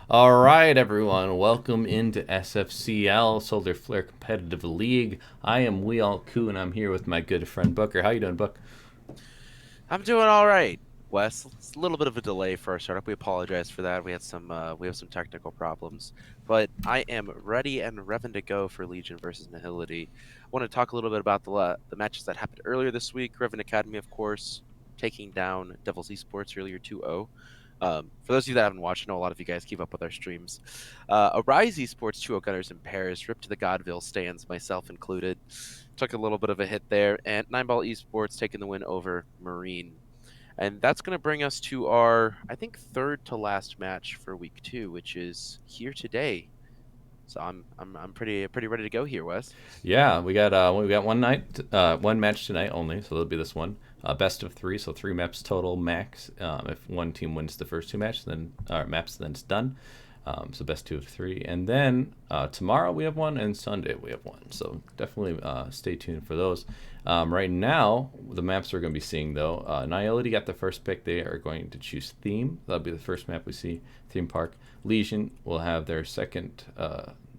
All right, everyone. Welcome into SFCL, Solar Flare Competitive League. I am Weal Koo, and I'm here with my good friend Booker. How you doing, Book? I'm doing all right, Wes. It's a little bit of a delay for our startup. We apologize for that. We have some technical problems, but I am ready and revving to go for Legion versus Nihility. I want to talk a little bit about the matches that happened earlier this week. Revan Academy, of course, taking down Devil's Esports earlier 2-0. For those of you that haven't watched, I know a lot of you guys keep up with our streams. Arise Esports 2-0 Gunners in Paris, ripped to the Godville stands, myself included. Took a little bit of a hit there, and Nine Ball Esports taking the win over Marine. And that's going to bring us to our, I think, third to last match for week 2, which is here today. So I'm pretty ready to go here, Wes. Yeah, we got one match tonight only, so there'll be this one. Best of three, so three maps total max. If one team wins the first two matches, then maps, then it's done. So best two of three, and then tomorrow we have one, and Sunday we have one. So definitely stay tuned for those. Right now, the maps we're going to be seeing though, Nihility got the first pick. They are going to choose theme. That'll be the first map we see. Theme park. Legion will have their second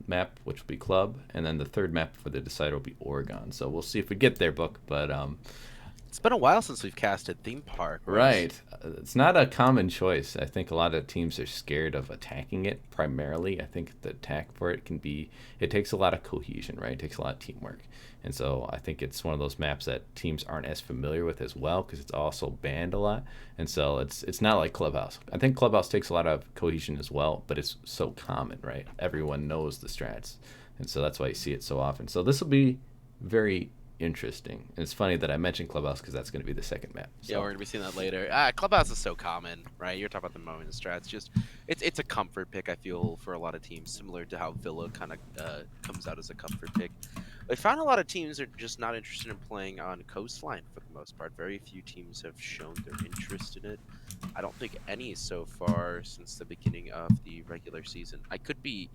map, which will be club, and then the third map for the decider will be Oregon. So we'll see if we get there, Book. But It's been a while since we've casted theme park, Wes. right. It's not a common choice. I think a lot of teams are scared of attacking it primarily. I think the attack for it it takes a lot of cohesion, right? It takes a lot of teamwork. And so I think it's one of those maps that teams aren't as familiar with as well because it's also banned a lot. And so it's not like Clubhouse. I think Clubhouse takes a lot of cohesion as well, but it's so common, right? Everyone knows the strats. And so that's why you see it so often. So this will be very interesting. And it's funny that I mentioned Clubhouse because that's going to be the second map. Yeah, So we're gonna be seeing that later. Clubhouse is so common, right? You're talking about the moment of strats. Just it's a comfort pick. I feel for a lot of teams, similar to how Villa kind of comes out as a comfort pick. I found a lot of teams are just not interested in playing on Coastline for the most part. Very few teams have shown their interest in it. I don't think any so far since the beginning of the regular season. I could be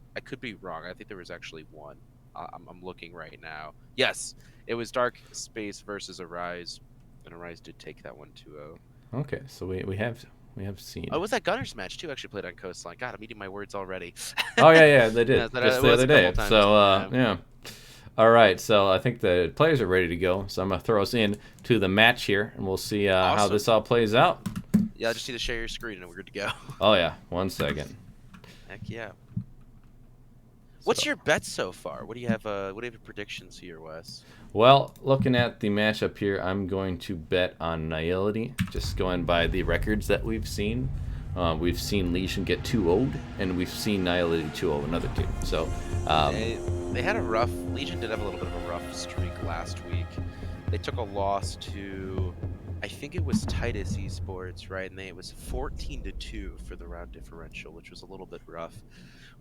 wrong. I think there was actually one. I'm looking right now. Yes, it was Dark Space versus Arise, and Arise did take that one 2-0. okay, so we have seen. Oh, it was that Gunners match too? Actually played on Coastline. God, I'm eating my words already. Oh yeah, they Yeah, did that just it the was other a couple day. times. So Yeah. yeah. All right, so I think the players are ready to go. So I'm gonna throw us in to the match here, and we'll see how Awesome. this all plays out. Yeah, I just need to share your screen and we're good to go. Oh yeah, 1 second. Heck yeah. What's So your bet so far? What do you have? What do you have predictions here, Wes? well, looking at the matchup here, I'm going to bet on Nihility. Just going by the records that we've seen. We've seen Legion get 2-0'd, and we've seen Nihility 2-0 another team. So um, They they had a rough. Legion did have a little bit of a rough streak last week. They took a loss to, I think it was Titus Esports, right? And it was 14-2 for the round differential, which was a little bit rough.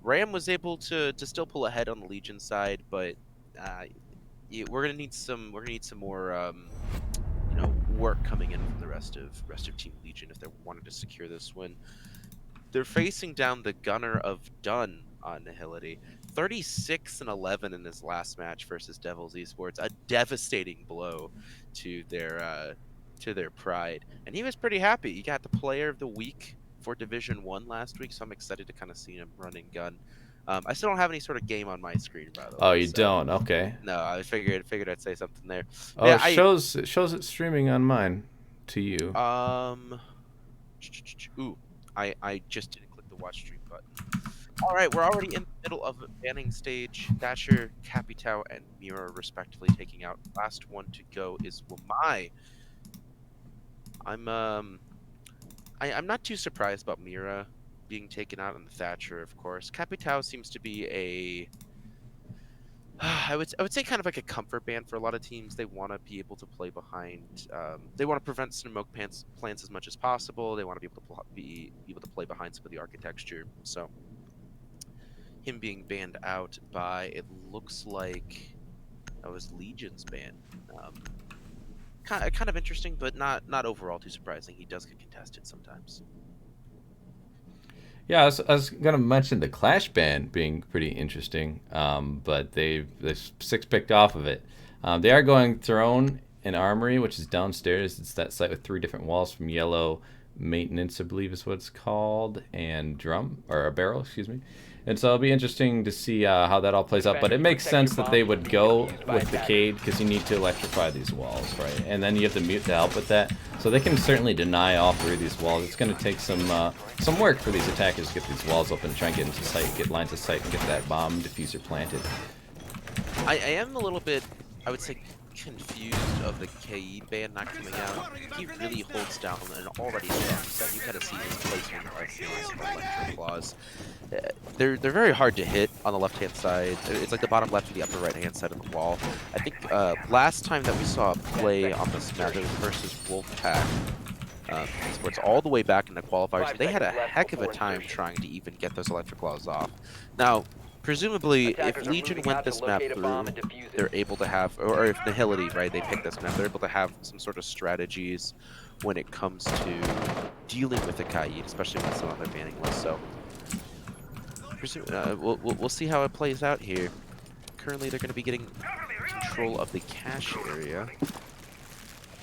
Ram was able to still pull ahead on the Legion side, but uh, we're gonna need some more work coming in from the rest of Team Legion if they're wanting to secure this win. They're facing down the Gunner of Dun on Nihility. 36-11 in his last match versus Devils Esports, a devastating blow to their pride. And he was pretty happy. He got the Player of the Week for Division 1 last week, so I'm excited to kind of see him running gun. I still don't have any sort of game on my screen, by the oh, way. you So don't? Okay. no, I figured I'd say something there. But Oh, yeah, it shows it streaming on mine to you. I ooh, I just didn't click the watch stream button. All right, we're already in the middle of the banning stage. Thatcher, Capitao, and Mira respectively taking out. Last one to go is Wamai. I'm I'm not too surprised about Mira being taken out and Thatcher, of course. Capitao seems to be a I would say kind of like a comfort band for a lot of teams. They want to be able to play behind. They want to prevent smoke plants as much as possible. They want to be able to be able to play behind some of the architecture. So him being banned out by it looks like that was Legion's ban. Um, kind of interesting, but not overall too surprising. He does get contested sometimes. Yeah, I was gonna mention the Clash ban being pretty interesting, but they six picked off of it. They are going Throne and Armory, which is downstairs. It's that site with three different walls from yellow, maintenance, I believe is what it's called, and drum, or a barrel, excuse me. And so it'll be interesting to see how that all plays out. But it makes sense that they would go with the Cade because you need to electrify these walls, right? And then you have the mute to help with that. So they can certainly deny all three of these walls. It's going to take some work for these attackers to get these walls open and try and get into sight, get lines of sight, and get that bomb diffuser planted. I am a little bit, I would say, confused of the KE ban not coming out. He really holds down an already strong set. You kind of see his placement of electric claws. They're very hard to hit on the left-hand side. It's like the bottom left and the upper right-hand side of the wall. I think last time that we saw a play on this map, it was versus Wolfpack. Esports all the way back in the qualifiers. They had a heck of a time trying to even get those electric claws off. Now, presumably, if Legion went this map through, they're able to have, or if Nihility, right, they pick this map, they're able to have some sort of strategies when it comes to dealing with the Kaid, especially when it's on their banning list. So, we'll see how it plays out here. Currently, they're going to be getting control of the cache area.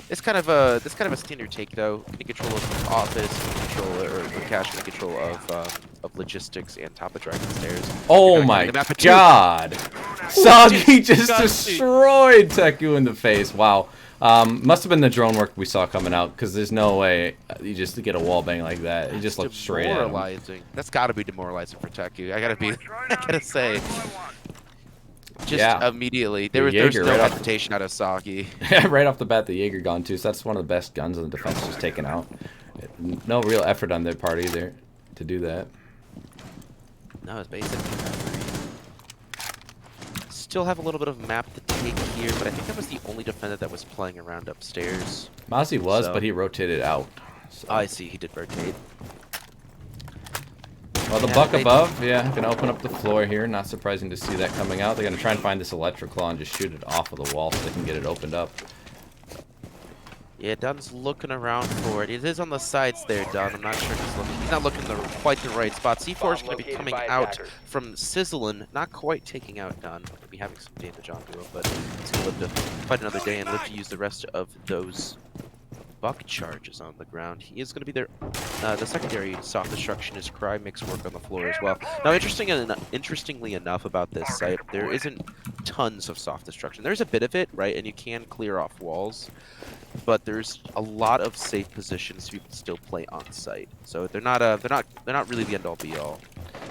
It's kind of a standard take though. Getting control of office, control or cache, getting control of logistics and top of Dragon Stairs. Oh my god! Soggy just destroyed Teku in the face. Wow. Must have been the drone work we saw coming out, because there's no way you just get a wall bang like that. It just looked straight at him. That's got to be demoralizing for Teku. I gotta say. Just immediately. There's no hesitation out of Soggy. Yeah, right off the bat, the Jaeger gone too, so that's one of the best guns in the defense just taken out. No real effort on their part either to do that. No, it's basically still have a little bit of map to take here, but I think that was the only defender that was playing around upstairs. Mozzie was, but he rotated out. So. Oh, I see, he did rotate. Well, the buck above, yeah, gonna open up the floor here. Not surprising to see that coming out. They're gonna try and find this electric claw and just shoot it off of the wall so they can get it opened up. Yeah, Dun's looking around for it. It is on the sides there, Dun. I'm not sure he's looking. He's not looking quite the right spot. C4 is going to be coming out from Sizzlin, not quite taking out Dun. Going to be having some damage onto him, but he's going to live to fight another day and live to use the rest of those buck charges on the ground. He is going to be there. The secondary soft destruction is Cry makes work on the floor as well. Now, interestingly enough about this site, there isn't tons of soft destruction. There's a bit of it, right, and you can clear off walls, but there's a lot of safe positions so you can still play on site. So they're not really the end all be all.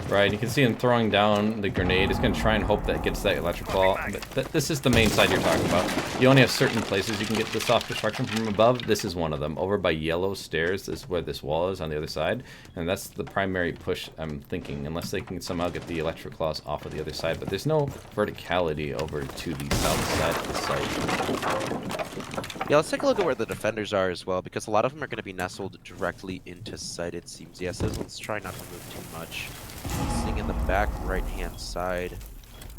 Right, you can see him throwing down the grenade. He's going to try and hope that gets that electric claw. But this is the main side you're talking about. You only have certain places you can get the soft destruction from above. This is one of them. Over by yellow stairs is where this wall is on the other side. And that's the primary push, I'm thinking, unless they can somehow get the electric claws off of the other side. But there's no verticality over to the south side of the site. Yeah, let's take a look at where the defenders are as well, because a lot of them are going to be nestled directly into sight, it seems. Yes, let's try not to move too much. Sitting in the back right-hand side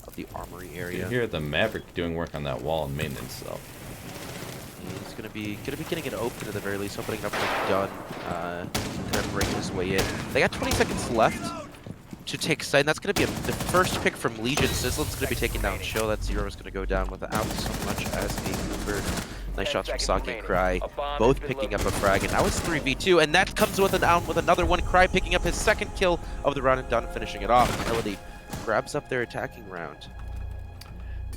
of the armory area. You hear the Maverick doing work on that wall and maintenance, though. He's gonna be getting it open at the very least, opening up like Dunn, kind of breaking his way in. They got 20 seconds left to take sight, and that's gonna be the first pick from Legion. Sizzlin's gonna be taking down Chill. That Zero is gonna go down without so much as a Cooper. Nice shots from Soggy and Cry, both picking up a frag, and now it's 3v2, and that comes with another one. Cry picking up his second kill of the round and Dunn finishing it off. Nihility grabs up their attacking round.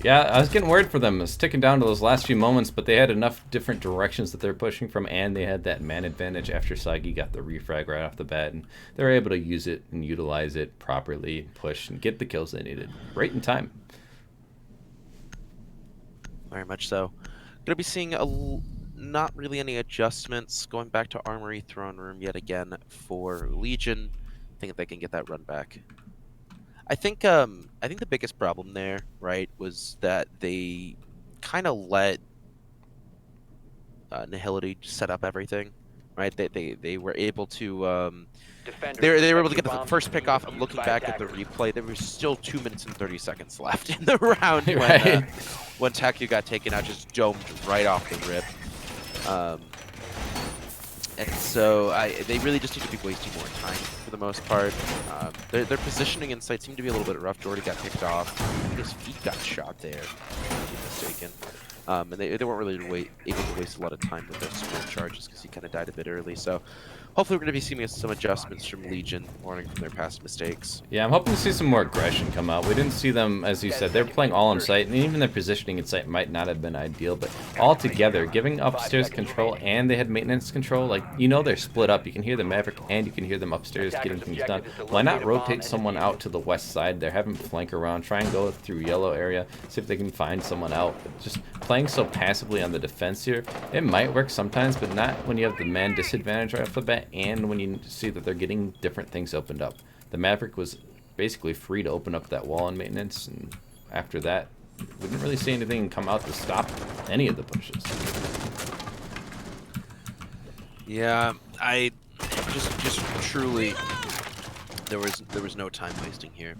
Yeah, I was getting worried for them. It's ticking down to those last few moments, but they had enough different directions that they're pushing from, and they had that man advantage after Soggy got the refrag right off the bat, and they were able to use it and utilize it properly, push, and get the kills they needed right in time. Very much so. Gonna be seeing not really any adjustments. Going back to Armory Throne Room yet again for Legion. I think they can get that run back. I think the biggest problem there, right, was that they kind of let Nihility set up everything, right? They were able to they were able to get the first pick off. I'm looking back at the replay. There was still 2 minutes and 30 seconds left in the round when Teku got taken out, just domed right off the rip. And so they really just need to be wasting more time for the most part. Their positioning in sight seemed to be a little bit rough. Jordy got picked off. I think his feet got shot there, if I'm not mistaken. And they weren't really able to waste a lot of time with their sprint charges because he kind of died a bit early. So hopefully we're going to be seeing some adjustments from Legion, learning from their past mistakes. Yeah, I'm hoping to see some more aggression come out. We didn't see them, as you said, they were playing all on site, and even their positioning in site might not have been ideal, but all together, giving upstairs control, and they had maintenance control, like, you know they're split up. You can hear the Maverick, and you can hear them upstairs getting things done. Why not rotate someone out to the west side there, have them flank around, try and go through yellow area, see if they can find someone out. But just playing so passively on the defense here, it might work sometimes, but not when you have the man disadvantage right off the bat, and when you see that they're getting different things opened up. The Maverick was basically free to open up that wall in maintenance, and after that, we didn't really see anything come out to stop any of the pushes. Yeah, I just truly there was no time wasting here.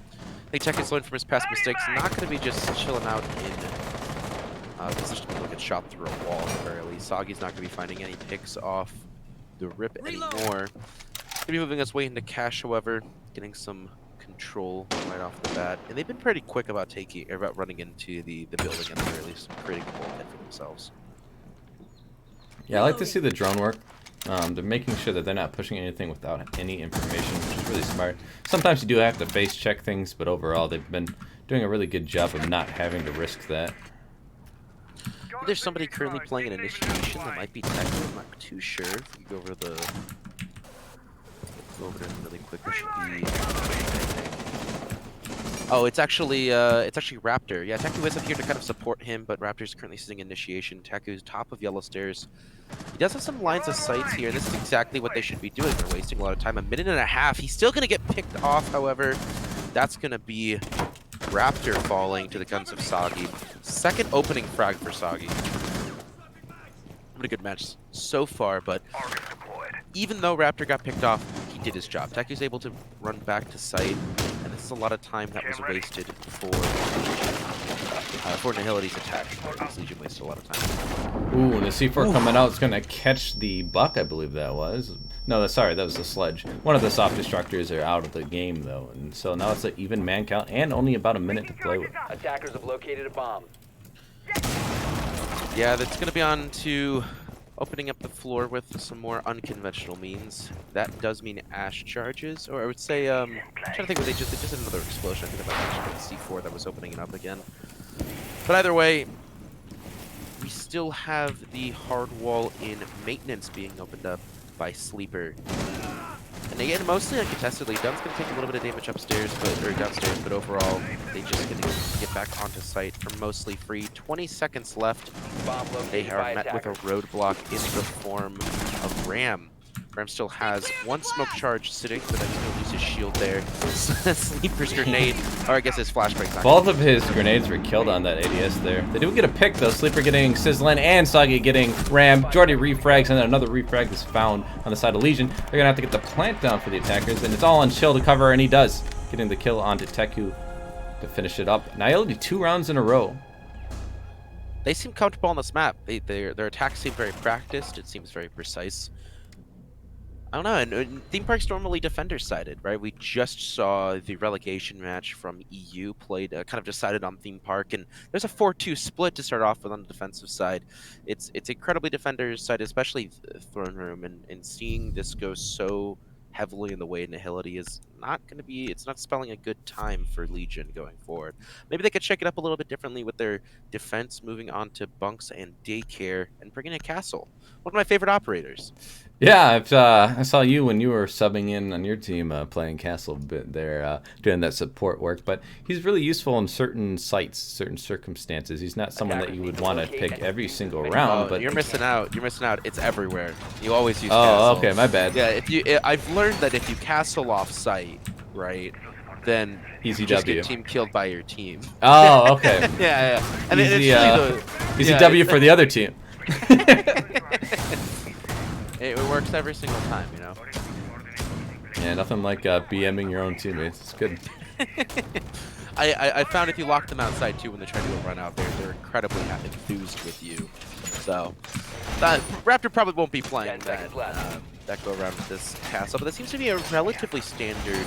I think Tech has learned from his past mistakes. Not going to be just chilling out in position to get shot through a wall at the very least. Sagi's not going to be finding any picks off the rip anymore. Going to be moving us way into cash, however, getting some control right off the bat, and they've been pretty quick about running into the building at the very least, creating a bulkhead for themselves. Yeah, I like to see the drone work. They're making sure that they're not pushing anything without any information, which is really smart. Sometimes you do have to face check things, but overall they've been doing a really good job of not having to risk that. There's somebody currently playing an initiation that might be Tech. I'm not too sure. If we go over there really quick. There should be. Oh, it's actually Raptor. Yeah, Teku is up here to kind of support him, but Raptor's currently sitting initiation. Teku's top of yellow stairs. He does have some lines of sights here. This is exactly what they should be doing. They're wasting a lot of time. 1.5 minutes. He's still gonna get picked off, however. That's gonna be Raptor falling to the guns of Sagi. Second opening frag for Sagi. What a good match so far, but even though Raptor got picked off, he did his job. Teku's able to run back to site, and this is a lot of time that was wasted for Nihility's attack. Legion wasted a lot of time. Ooh, and the C4 coming out is going to catch the buck, I believe that was. No, sorry, that was the sledge. One of the soft destructors are out of the game, though, and so now it's an even man count and only about a minute to play with. Attackers have located a bomb. Yeah, that's going to be on to opening up the floor with some more unconventional means. That does mean Ash charges, or I would say, I'm trying to think what they just had another explosion. I think that might actually be C4 that was opening it up again. But either way, we still have the hard wall in maintenance being opened up by Sleeper. And again, mostly uncontestedly. Dun's going to take a little bit of damage upstairs, or downstairs, but overall, they just going to get back onto site for mostly free. 20 seconds left. They are met with a roadblock in the form of Ram. Ram still has one smoke charge sitting, but then he's going to lose his shield there. Sleeper's grenade, or I guess his flashbang. Both of his grenades were killed on that ADS there. They do get a pick though. Sleeper getting Sizzlin and Sagi getting Ram. Jordy refrags, and then another refrag is found on the side of Legion. They're going to have to get the plant down for the attackers, and it's all on Chill to cover, and he does. Getting the kill onto Teku to finish it up. Nihility 2 rounds in a row. They seem comfortable on this map. Their attacks seem very practiced. It seems very precise. I don't know, and theme park's normally defender-sided, right? We just saw the relegation match from EU played, kind of decided on theme park, and there's a 4-2 split to start off with on the defensive side. It's incredibly defender-sided, especially Throne Room, and seeing this go so heavily in the way Nihility is not going to be, it's not spelling a good time for Legion going forward. Maybe they could check it up a little bit differently with their defense moving on to bunks and daycare and bringing in Castle, one of my favorite operators. Yeah, I saw you when you were subbing in on your team playing Castle a bit there, doing that support work. But he's really useful in certain sites, certain circumstances. He's not someone that you would want to pick every single round. But you're missing out. You're missing out. It's everywhere. You always use. Oh, Castle. okay, my bad. Yeah, I've learned that if you Castle off site, right, then Easy you just W. get team killed by your team. Oh, okay. yeah. And Easy W for the other team. It works every single time, you know. Yeah, nothing like BMing your own teammates. It's good. I found if you lock them outside too when they try to go run out there, they're incredibly enthused with you. So Raptor probably won't be playing that go around with this Castle, but that seems to be a relatively standard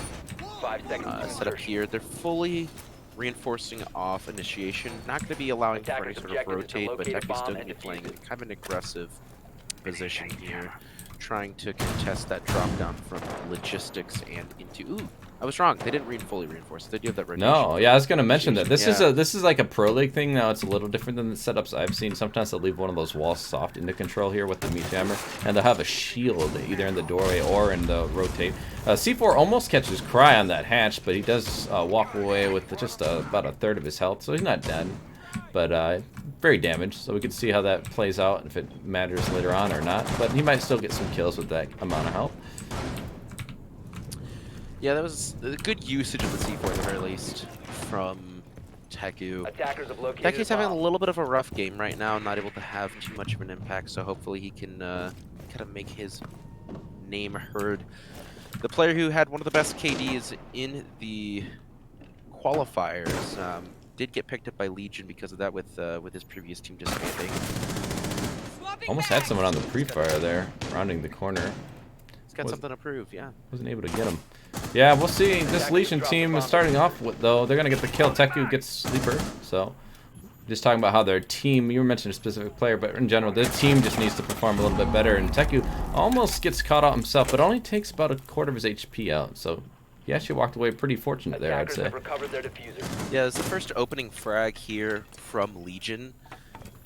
setup here. They're fully reinforcing off initiation, not going to be allowing for any sort of rotate, but Teku's still going to be playing kind of an aggressive position here. trying to contest that drop down from logistics and into. Ooh, I was wrong. They didn't fully reinforce it. They do have that rotation. No, yeah, I was gonna mention that this Yeah. is like a pro league thing now. It's a little different than the setups I've seen. Sometimes they'll leave one of those walls soft into control here with the meat jammer, and they'll have a shield either in the doorway or in the rotate. C4 almost catches Cry on that hatch, but he does walk away with just about a third of his health, so he's not dead, but very damaged. So we can see how that plays out if it matters later on or not. But he might still get some kills with that amount of health. Yeah, that was a good usage of the C4 at the very least from Teku. Attackers have located Teku's a having a bomb. little bit of a rough game right now, not able to have too much of an impact, so hopefully he can kind of make his name heard. The player who had one of the best KDs in the qualifiers did get picked up by Legion because of that with his previous team disbanding. Almost had someone on the pre-fire there, rounding the corner. He's got something to prove, yeah. Wasn't able to get him. Yeah, we'll see. This Legion team is starting off with, though, they're going to get the kill. Teku gets Sleeper, so just talking about how their team, you were mentioning a specific player, but in general, their team just needs to perform a little bit better, and Teku almost gets caught out himself, but only takes about a quarter of his HP out, so he actually walked away pretty fortunate there, I'd Attackers say. have recovered their diffuser. Yeah, it's the first opening frag here from Legion,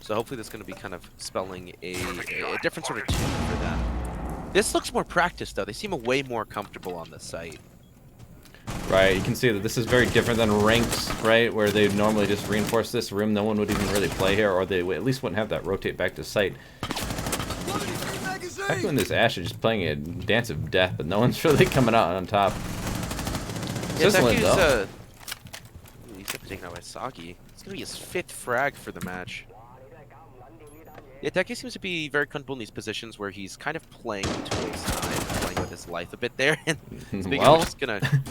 so hopefully that's going to be kind of spelling a different sort of tune for them. This looks more practiced, though. They seem way more comfortable on this site. Right, you can see that this is very different than ranks, right, where they normally just reinforce this room. No one would even really play here, or they at least wouldn't have that rotate back to site. Teku and this Ash are just playing a dance of death, but no one's really coming out on top. Yeah, Sizzling, Teku's, though. he's going to be taken out by Sagi. It's going to be his 5th frag for the match. Yeah, Teku seems to be very comfortable in these positions where he's kind of playing to waste time, playing with his life a bit there. And speaking Well. of, just going to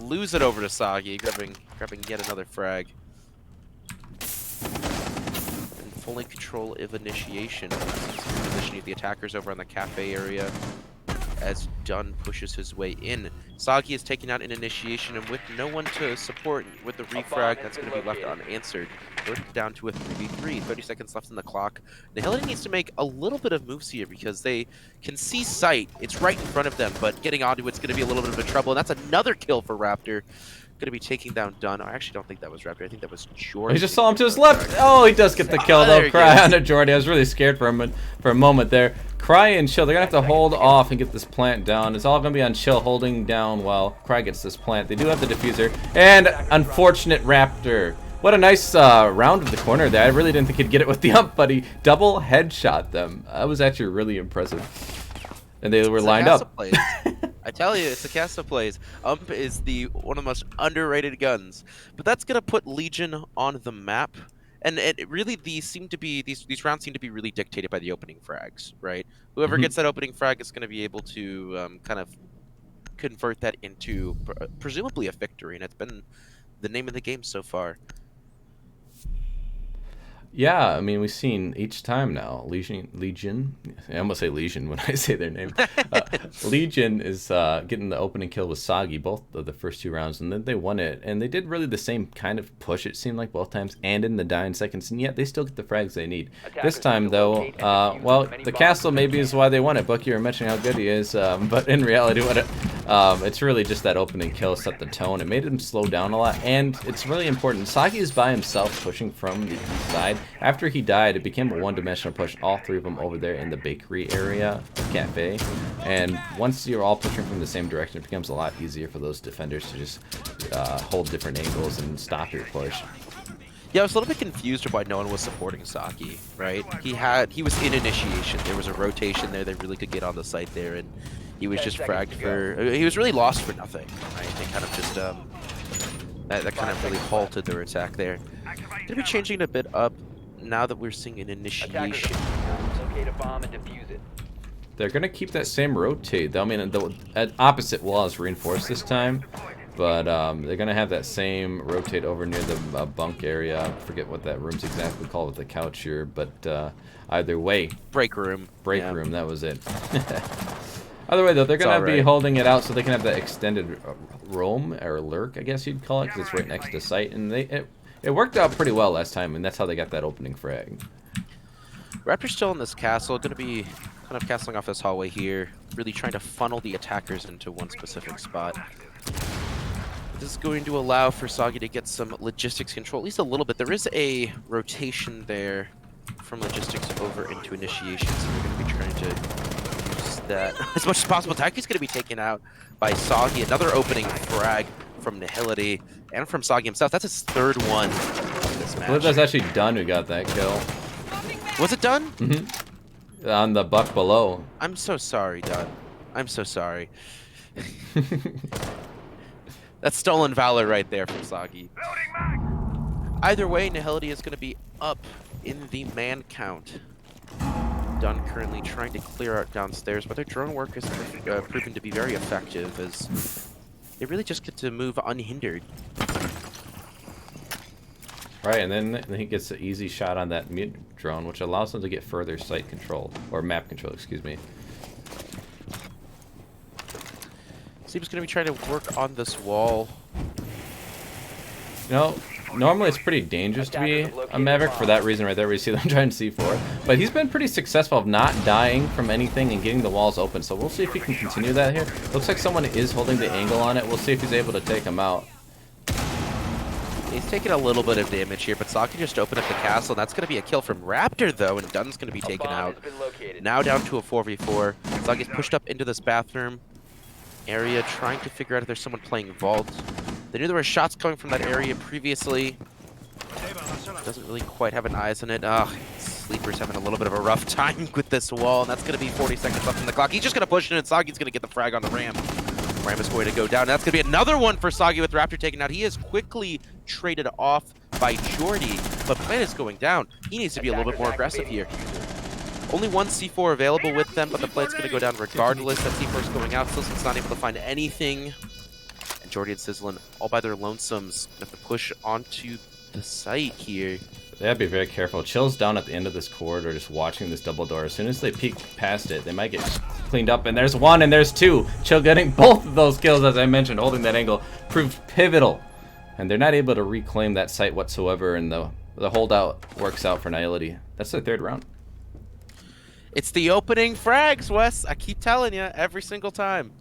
lose it over to Sagi, grabbing yet another frag. And fully control of initiation. Positioning of the attackers over on the cafe area as Dunn pushes his way in. Sagi is taking out an initiation, and with no one to support with the refrag, that's going to be left unanswered. We're down to a 3v3, 30 seconds left on the clock. Nihility needs to make a little bit of moves here because they can see sight. It's right in front of them, but getting onto it's going to be a little bit of a trouble, and that's another kill for Raptor. Going to be taking down Dunn. I actually don't think that was Raptor. I think that was Jordan. He just saw him to his left. Oh, he does get the kill, there though. he Cry goes. on a Jordy. I was really scared for a moment there. Cry and Chill, they're going to have to hold off and get this plant down. It's all going to be on Chill holding down while Cry gets this plant. They do have the diffuser. And unfortunate Raptor. What a nice round of the corner there. I really didn't think he'd get it with the ump, but he double headshot them. That was actually really impressive. And they were lined up. I tell you, it's a cast of plays. Ump is one of the most underrated guns, but that's gonna put Legion on the map. And it really these rounds seem to be really dictated by the opening frags, right? Whoever gets that opening frag is gonna be able to kind of convert that into presumably a victory, and it's been the name of the game so far. Yeah, I mean, we've seen each time now. Legion. I almost say Legion when I say their name. Legion is getting the opening kill with Sagi both of the first 2 rounds, and then they won it. And they did really the same kind of push, it seemed like, both times, and in the dying seconds, and yet they still get the frags they need. This time, though, well, the castle maybe is why they won it. Bucky, you were mentioning how good he is, but in reality, it's really just that opening kill set the tone. It made him slow down a lot, and it's really important. Sagi is by himself pushing from the east side. After he died, it became a one-dimensional push, all 3 of them over there in the bakery area, cafe. And once you're all pushing from the same direction, it becomes a lot easier for those defenders to just hold different angles and stop your push. Yeah, I was a little bit confused why no one was supporting Saki, right? He was in initiation. There was a rotation there that really could get on the site there, and he was just fragged for... He was really lost for nothing, right? They kind of just... that kind of really halted their attack there. Gonna be changing it a bit up now that we're seeing an initiation. Locate a bomb and defuse it. They're going to keep that same rotate, though. I mean, the opposite wall is reinforced this time, but they're going to have that same rotate over near the bunk area. I forget what that room's exactly called with the couch here, but either way. Break room. Break room, that was it. Either way, though, they're going to be holding it out so they can have that extended roam, or lurk, I guess you'd call it, because it's right next to site, and it worked out pretty well last time, and that's how they got that opening frag. Raptor's still in this castle. Going to be kind of castling off this hallway here, really trying to funnel the attackers into one specific spot. This is going to allow for Soggy to get some logistics control, at least a little bit. There is a rotation there from logistics over into initiation, so we're going to be trying to use that as much as possible. Taki's going to be taken out by Soggy. Another opening frag from Nihility and from Soggy himself. That's his third one of this match. Well, that's actually done. Who got that kill? Was it done? Mm-hmm. On the buck below. I'm so sorry, Dunn. I'm so sorry. That's stolen valor right there from Soggy. Either way, Nihility is going to be up in the man count. Dunn currently trying to clear out downstairs, but their drone work is proven to be very effective as they really just get to move unhindered. Right, and then he gets an easy shot on that mid drone, which allows him to get further site control, or map control, excuse me. Seems going to be trying to work on this wall. You know, normally it's pretty dangerous to be a Maverick for that reason right there. We see them trying C4, but he's been pretty successful of not dying from anything and getting the walls open. So we'll see if he can continue that here. Looks like someone is holding the angle on it. We'll see if he's able to take him out. He's taking a little bit of damage here, but Saki just opened up the castle. And that's going to be a kill from Raptor, though, and Dunn's going to be taken out. Now down to a 4v4. Saki's pushed up into this bathroom area, trying to figure out if there's someone playing Vault. They knew there were shots coming from that area previously. Doesn't really quite have an eyes on it. Sleeper's having a little bit of a rough time with this wall, and that's going to be 40 seconds left on the clock. He's just going to push it, and Sagi's going to get the frag on the Ram. Ram is going to go down. That's going to be another one for Sagi with Raptor taken out. He is quickly traded off by Jordy, but Plant is going down. He needs to be a little bit more aggressive here. Only one C4 available with them, but the Plant's going to go down regardless. That C4 is going out. Sizzlin's not able to find anything. And Jordy and Sizzlin, all by their lonesomes, have to push onto the site here. They have to be very careful. Chill's down at the end of this corridor just watching this double door. As soon as they peek past it, they might get cleaned up. And there's one and there's two. Chill getting both of those kills, as I mentioned, holding that angle, proved pivotal. And they're not able to reclaim that site whatsoever, and the holdout works out for Nihility. That's their third round. It's the opening frags, Wes. I keep telling you every single time.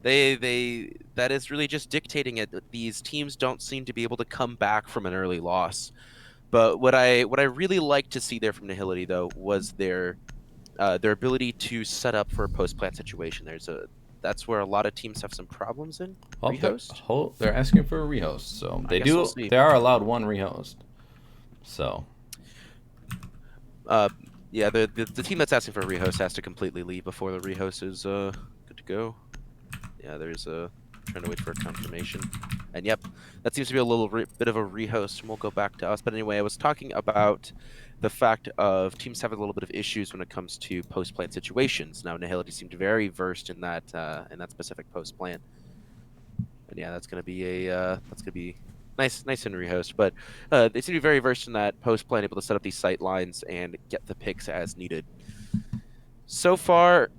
That is really just dictating it. These teams don't seem to be able to come back from an early loss. But what I really liked to see there from Nihility, though, was their ability to set up for a post-plant situation. That's where a lot of teams have some problems in. Well, rehost. They're asking for a rehost, so they are allowed one rehost. So. Yeah, the team that's asking for a rehost has to completely leave before the rehost is good to go. Yeah, there's trying to wait for a confirmation. And yep, that seems to be a little bit of a rehost, and we'll go back to us. But anyway, I was talking about the fact of teams having a little bit of issues when it comes to post-plant situations. Now, Nihility seemed very versed in that specific post-plant. And yeah, that's gonna be nice and rehost. But they seem to be very versed in that post-plant, able to set up these sight lines and get the picks as needed. So far,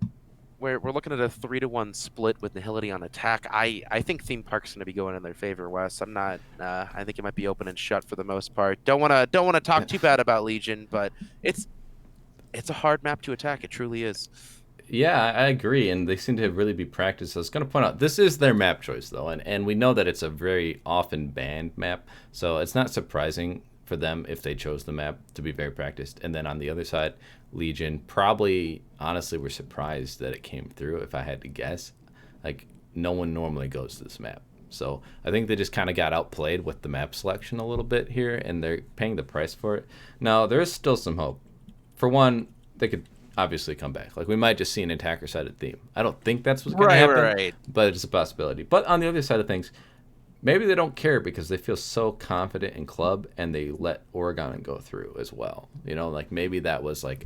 we're looking at a 3-to-1 split with Nihility on attack. I think Theme Park's going to be going in their favor, Wes. I'm not. I think it might be open and shut for the most part. Don't want to talk too bad about Legion, but it's a hard map to attack. It truly is. Yeah, I agree, and they seem to really be practiced. I was going to point out, this is their map choice, though, and we know that it's a very often banned map, so it's not surprising for them if they chose the map to be very practiced. And then on the other side, Legion probably, honestly, were surprised that it came through, if I had to guess. Like, no one normally goes to this map. So I think they just kind of got outplayed with the map selection a little bit here, and they're paying the price for it. Now, there is still some hope. For one, they could obviously come back. Like, we might just see an attacker-sided theme. I don't think that's what's going to happen, but it's a possibility. But on the other side of things, maybe they don't care because they feel so confident in club, and they let Oregon go through as well. You know, like, maybe that was like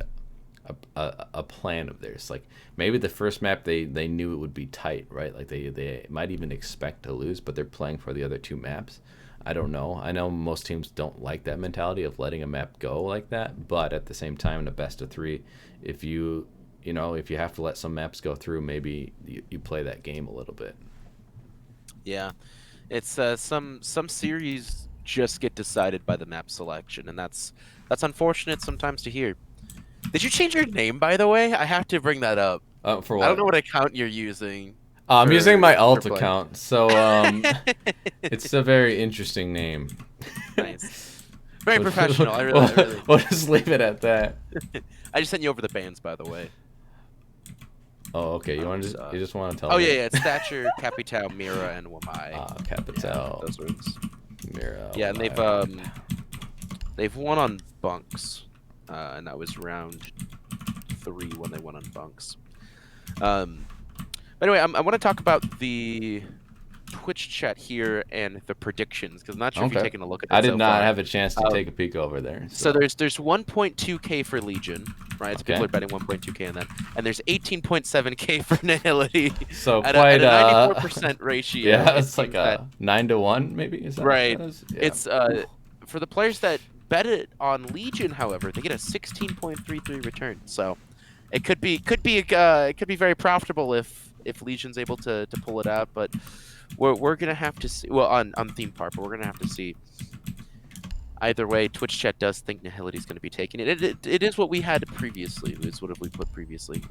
a plan of theirs. Like, maybe the first map they knew it would be tight, right? Like, they might even expect to lose, but they're playing for the other two maps. I don't know. I know most teams don't like that mentality of letting a map go like that, but at the same time, in a best of three, if you have to let some maps go through, maybe you play that game a little bit. Yeah, it's some series just get decided by the map selection, and that's unfortunate sometimes to hear. Did you change your name, by the way? I have to bring that up. For I don't what? know what account you're using. I'm using my alt play. account, so it's a very interesting name. Nice. Very professional. I really. We'll just leave it at that. I just sent you over the bands, by the way. Oh, okay. You just want to tell Oh me? yeah, it's Thatcher, Capital, Mira, and Wamai. Capital. Those ones. Mira. Yeah, and they've won on bunks, and that was round 3 when they won on bunks. But anyway, I want to talk about the Twitch chat here and the predictions because I'm not sure if you've taken a look at it. I did so not far. have a chance to take a peek over there. So there's 1.2k for Legion, right? So people are betting 1.2k on that, and there's 18.7k for Nihility. So at quite a 94% ratio. Yeah, it's like a 9-to-1 maybe. Is that right. What that is? Yeah. It's for the players that bet it on Legion, however, they get a 16.33 return. So it could be very profitable if Legion's able to pull it out, but we're gonna have to see. Well, on theme park, but we're gonna have to see. Either way, Twitch chat does think Nihility's going to be taking it. It is what we had previously. Is what have we put previously?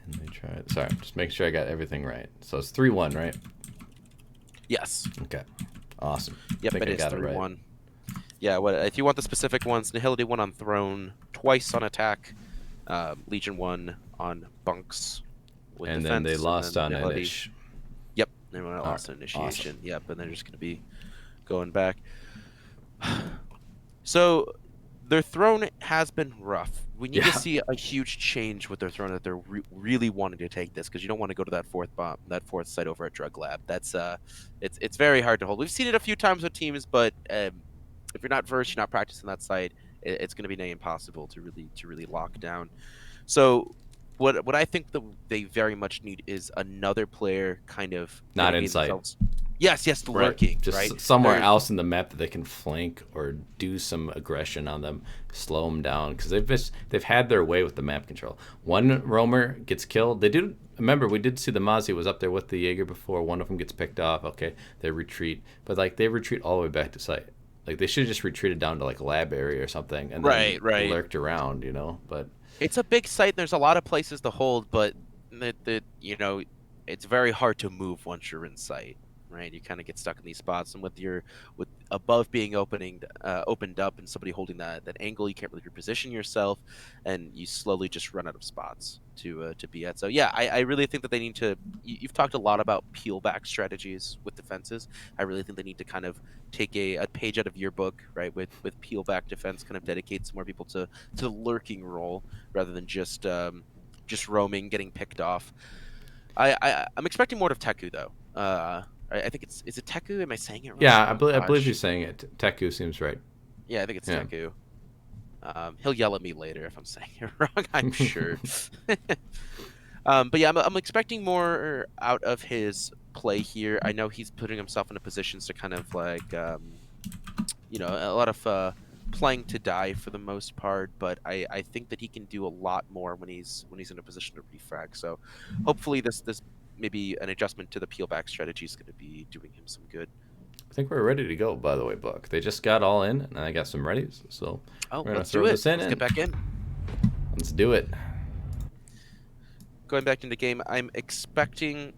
And they try. Sorry, just make sure I got everything right. So it's 3-1, right? Yes. Okay. Awesome. Yep, it is 3-1. Yeah. What if you want the specific ones? Nihility won on Throne, twice on Attack. Legion won on Bunks. With and defense, then they lost on Nihility. Initiation. Yep, they lost on Initiation. Awesome. Yep, and they're just going to be going back. So their Throne has been rough. We need to see a huge change with their Throne that they're really wanting to take this, because you don't want to go to that fourth site over at Drug Lab. That's it's very hard to hold. We've seen it a few times with teams, but if you're not versed, you're not practicing that site, it's going to be nearly impossible to really lock down. So what I think that they very much need is another player kind of not in sight. Yes, lurking, just right? somewhere else in the map that they can flank or do some aggression on them, slow them down, because they've had their way with the map control. One roamer gets killed. They do remember we did see the Mozzie was up there with the Jaeger before. One of them gets picked off. Okay, they retreat, but like they retreat all the way back to site. Like they should have just retreated down to like lab area or something, and then lurked around, But it's a big site. There's a lot of places to hold, but it's very hard to move once you're in sight. Right, you kind of get stuck in these spots, and with above being opened up and somebody holding that angle, you can't really reposition yourself, and you slowly just run out of spots to be at. So yeah, I really think that they need to. You've talked a lot about peel back strategies with defenses. I really think they need to kind of take a page out of your book, right? With peel back defense, kind of dedicate some more people to the lurking role rather than just roaming, getting picked off. I'm expecting more of Teku though. I think is it Teku? Am I saying it wrong? Yeah, I believe you're saying it. Teku seems right. Yeah, I think it's Teku. He'll yell at me later if I'm saying it wrong, I'm sure. But yeah, I'm expecting more out of his play here. I know he's putting himself in a positions to kind of like, a lot of playing to die for the most part. But I think that he can do a lot more when he's in a position to refrag. So hopefully this maybe an adjustment to the peel back strategy is going to be doing him some good. I think we're ready to go, by the way, Buck. They just got all in, and I got some readies. So let's do it. Let's get back in. Let's do it. Going back into game, I'm expecting...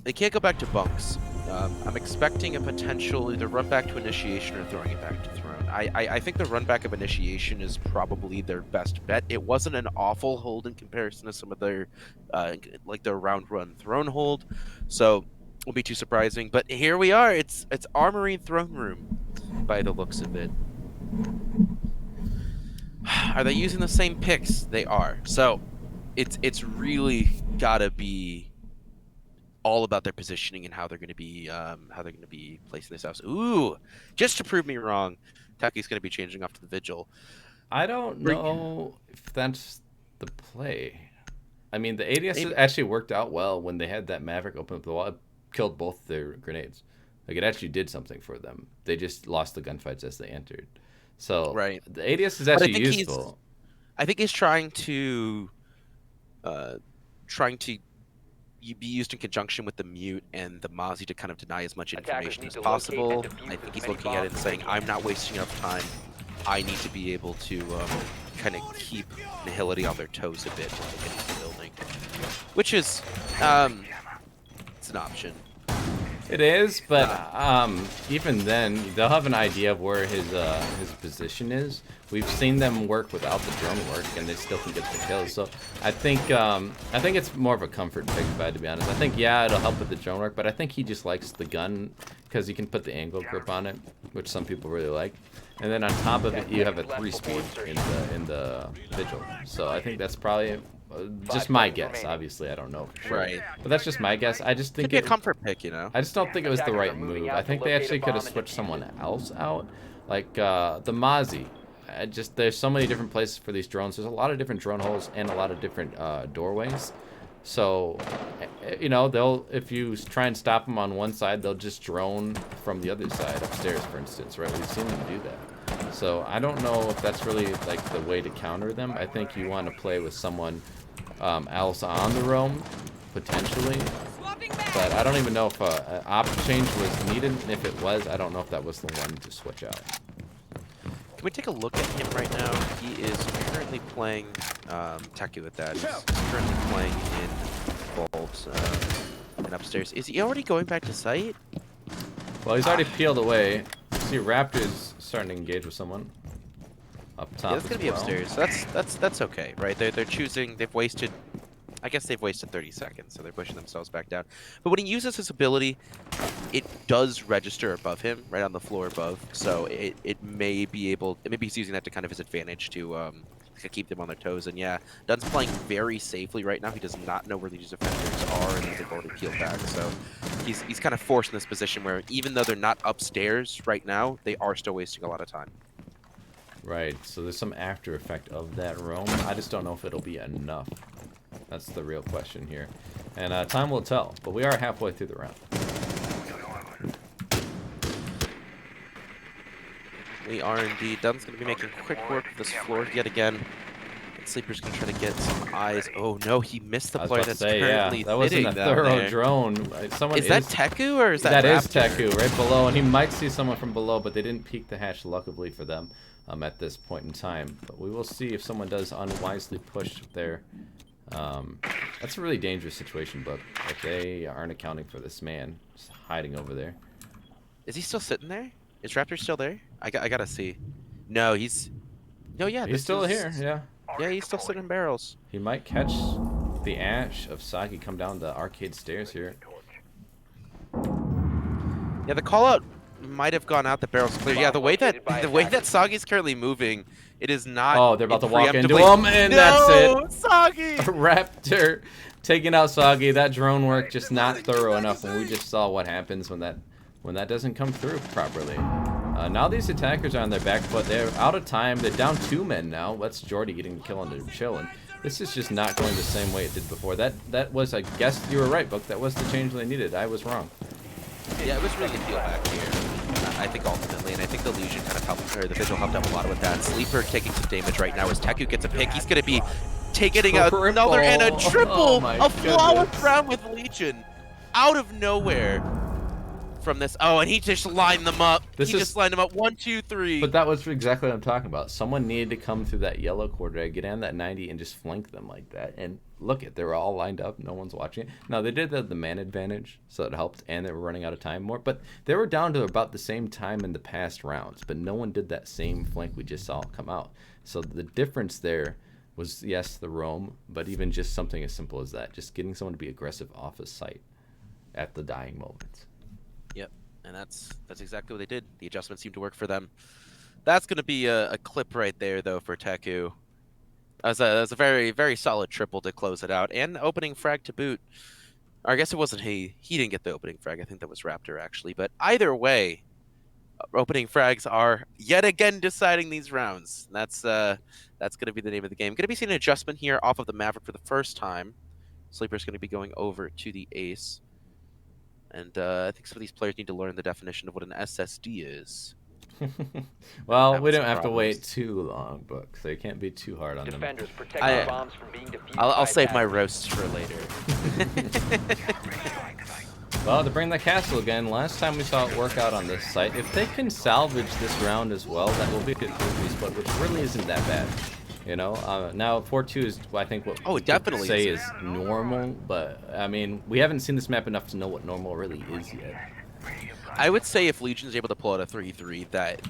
They can't go back to bunks. I'm expecting a potential either run back to initiation or throwing it back to throne. I think the run back of initiation is probably their best bet. It wasn't an awful hold in comparison to some of their their round run throne hold, so it won't be too surprising. But here we are. It's Armory and Throne Room by the looks of it. Are they using the same picks? They are. So it's really gotta be all about their positioning and how they're going to be placing this house. Ooh, just to prove me wrong, Taki's going to be changing off to the Vigil. I don't know if that's the play. I mean, the ADS actually worked out well when they had that Maverick open up the wall. It killed both their grenades. Like, it actually did something for them. They just lost the gunfights as they entered. So the ADS is actually useful. I think he's trying to be used in conjunction with the mute and the Mozzie to kind of deny as much information as possible. I think he's looking at it and saying, I'm not wasting enough time I need to be able to kind of keep Nihility on their toes a bit while they get into the building, which is it's an option. It is, but even then, they'll have an idea of where his position is. We've seen them work without the drone work, and they still can get the kills. So I think it's more of a comfort pick, if I had to be honest. I think, yeah, it'll help with the drone work, but I think he just likes the gun because you can put the angle grip on it, which some people really like. And then on top of it, you have a 3-speed in the Vigil. So I think that's probably just my guess. Obviously, I don't know for sure. Right. But that's just my guess. I just think Could be a comfort pick, you know. I just don't think it was the right move. I think they actually could have switched someone else out, like the Mozzie. There's so many different places for these drones. There's a lot of different drone holes and a lot of different doorways. So, you know, if you try and stop them on one side, they'll just drone from the other side upstairs, for instance, right? We've seen them do that. So I don't know if that's really like the way to counter them. I think you want to play with someone else on the roam, potentially. But I don't even know if an op change was needed. If it was, I don't know if that was the one to switch out. Can we take a look at him right now? He is currently playing Taku with that. He's currently playing in Bulbs and upstairs. Is he already going back to site? Well, he's already peeled away. See, Raptor's starting to engage with someone up top. Yeah, that's gonna be upstairs. So that's okay, right? They're choosing. They've wasted. I guess they've wasted 30 seconds, so they're pushing themselves back down. But when he uses his ability, it does register above him, right on the floor above. So it may be able. Maybe he's using that to kind of his advantage to keep them on their toes. And yeah, Dunn's playing very safely right now. He does not know where these defenders are, and they've already peeled back. So he's kind of forced in this position where even though they're not upstairs right now, they are still wasting a lot of time. Right. So there's some after effect of that roam. I just don't know if it'll be enough. That's the real question here. And time will tell, but we are halfway through the round. We are indeed. Dunn's going to be making quick work of this floor yet again. And Sleeper's going to try to get some eyes. Oh no, he missed the player that's currently that wasn't a thorough drone. Someone is that Teku or is that That Raptor? is Teku, right below, and he might see someone from below, but they didn't peek the hatch, luckily for them, at this point in time. But we will see if someone does unwisely push there. That's a really dangerous situation, but if they aren't accounting for this man just hiding over there. Is he still sitting there? Is Raptor still there? I gotta see. No, he's. No, yeah, he's still here. Yeah. Yeah, he's still sitting in barrels. He might catch the ash of Sagi come down the arcade stairs here. Yeah, the call out might have gone out. The barrel's clear. Yeah, the way that Sagi's currently moving, it is not. Oh, they're about to walk into him, and that's it. Sagi! Raptor taking out Sagi. That drone work just not thorough enough, and we just saw what happens when that doesn't come through properly. Now these attackers are on their back foot. They're out of time. They're down 2 men now. That's Jordy getting the kill on the chill, and this is just not going the same way it did before. That was, I guess you were right, Book. That was the change they needed. I was wrong. Yeah, it was really good peel back here. I think ultimately, and I think the Legion kind of helped, or the Vigil helped out a lot with that. Sleeper taking some damage right now as Teku gets a pick. He's going to be taking another and a triple, a flawless round with Legion out of nowhere from this. Oh, and he just lined them up. Just lined them up 1, 2, 3. But that was exactly what I'm talking about. Someone needed to come through that yellow quarter, get on that 90, and just flank them like that. And look it, they were all lined up. No one's watching it. Now, they did have the man advantage, so it helped, and they were running out of time more. But they were down to about the same time in the past rounds, but no one did that same flank we just saw come out. So the difference there was, yes, the roam, but even just something as simple as that, just getting someone to be aggressive off of site at the dying moments. Yep, and that's exactly what they did. The adjustments seemed to work for them. That's going to be a clip right there, though, for Teku. That was a very, very solid triple to close it out, and opening frag to boot. Or I guess it wasn't he. He didn't get the opening frag. I think that was Raptor, actually. But either way, opening frags are yet again deciding these rounds. That's going to be the name of the game. Going to be seeing an adjustment here off of the Maverick for the first time. Sleeper's going to be going over to the Ace. And I think some of these players need to learn the definition of what an SSD is. Well, we don't have to wait too long, Book, so you can't be too hard on Defenders, them. protect the bombs from being defused I'll by save my attackers. roasts for later. Well, to bring the castle again, last time we saw it work out on this site, if they can salvage this round as well, that will be a good 3-3 split, which really isn't that bad. You know, now 4-2 is, I think, what Oh, it definitely say is. is normal, but I mean, we haven't seen this map enough to know what normal really is yet. I would say if Legion's able to pull out a 3-3, that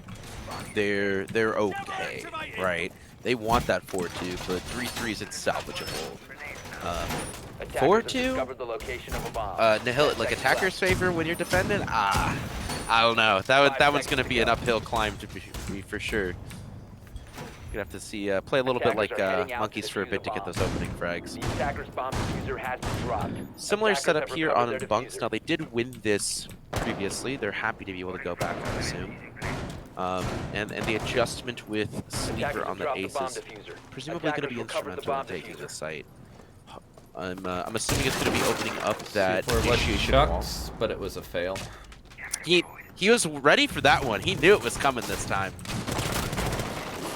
they're okay, right? They want that 4-2, but 3-3 is it's salvageable. 4-2? Nihility, like attacker's favor when you're defending? I don't know. That one's gonna be an uphill climb to be for sure. Gonna have to see play a little bit like monkeys for a bit to get those opening frags. Similar setup here on bunks. Now they did win this previously. They're happy to be able to go back, I assume. And the adjustment with Sleeper on the aces presumably going to be instrumental in taking the site. I'm assuming it's going to be opening up that initiation wall. But it was a fail. He was ready for that one. He knew it was coming this time.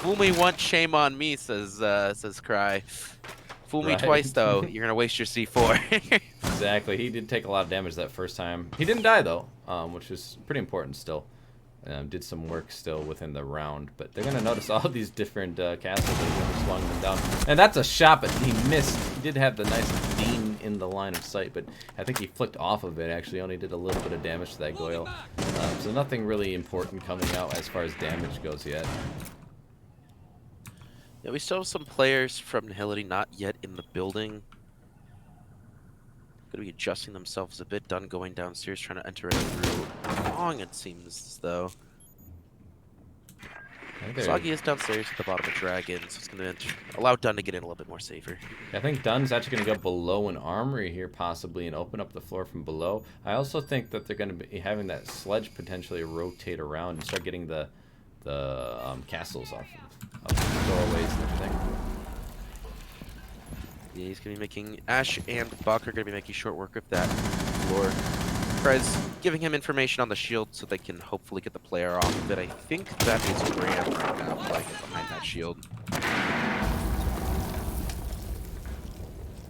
Fool me once, shame on me, says Cry. Fool me twice, though. You're gonna waste your C4. Exactly. He did take a lot of damage that first time. He didn't die though, which is pretty important still. Did some work still within the round, but they're gonna notice all these different castles that he swung them down. And that's a shot, but he missed. He did have the nice beam in the line of sight, but I think he flicked off of it. Actually, only did a little bit of damage to that Goyle. So nothing really important coming out as far as damage goes yet. Yeah, we still have some players from Nihility not yet in the building. Gonna be adjusting themselves a bit, done going downstairs, trying to enter it through long, it seems, though. Soggy is downstairs at the bottom of Dragon, so it's gonna allow Dunn to get in a little bit more safer. I think Dunn's actually gonna go below an armory here, possibly, and open up the floor from below. I also think that they're gonna be having that sledge potentially rotate around and start getting the castles off of doorways and everything. Yeah, he's going to be making... Ash and Buck are going to be making short work of that floor. Prez giving him information on the shield so they can hopefully get the player off of it. I think that is Graham right now playing behind that shield.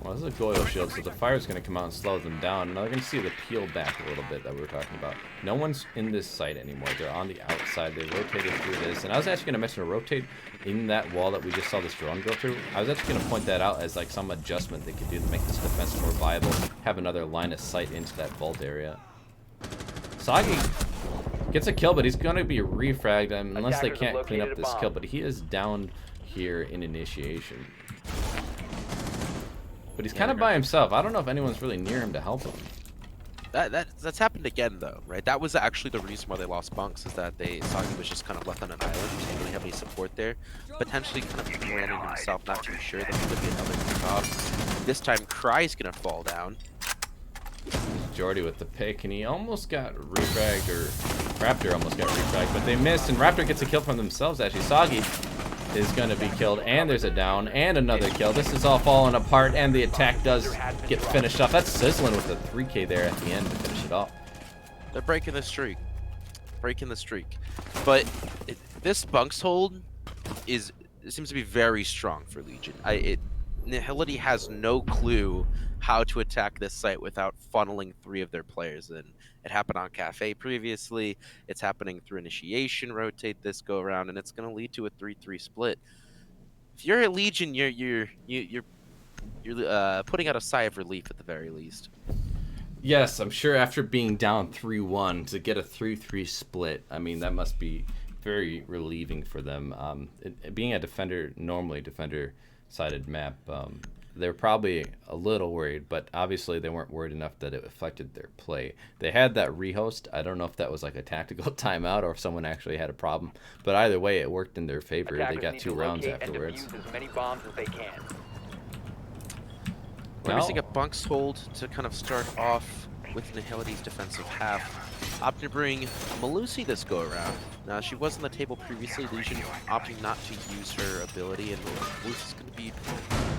Well, this is a Goyle shield, so the fire's going to come out and slow them down. Now they're going to see the peel back a little bit that we were talking about. No one's in this site anymore. They're on the outside. They rotated through this. And I was actually going to mention a rotate in that wall that we just saw this drone go through. I was actually going to point that out as like some adjustment they could do to make this defense more viable. Have another line of sight into that vault area. Soggy gets a kill, but he's going to be refragged unless they can't clean up this kill. But he is down here in initiation. But he's kind of by himself. I don't know if anyone's really near him to help him. That's happened again, though, right? That was actually the reason why they lost bunks, is that Soggy was just kind of left on an island. He didn't really have any support there. Potentially kind of planning himself, not too sure that he would get another pick off. This time, Cry's going to fall down. Jordy with the pick, and he almost got refragged, or Raptor almost got refragged, but they missed, and Raptor gets a kill from themselves, actually. Soggy is going to be killed, and there's a down, and another kill. This is all falling apart, and the attack does get finished off. That's Sizzling with the 3K there at the end to finish it off. They're breaking the streak. Breaking the streak. But this bunks hold seems to be very strong for Legion. Nihility has no clue how to attack this site without funneling 3 of their players in. It happened on Cafe previously. It's happening through Initiation, rotate this go around, and it's going to lead to a 3-3 split. If you're at Legion, you're putting out a sigh of relief at the very least. Yes, I'm sure after being down 3-1 to get a 3-3 split, I mean, that must be very relieving for them. Being a defender, normally defender-sided map, they're probably a little worried, but obviously they weren't worried enough that it affected their play. They had that rehost. I don't know if that was like a tactical timeout or if someone actually had a problem, but either way, it worked in their favor. They got 2 rounds afterwards. We're missing a bunks hold to kind of start off with Nihility's defensive half. Opting to bring Melusi this go around. Now, she was on the table previously. Legion opting not to use her ability, and Melusi's going to be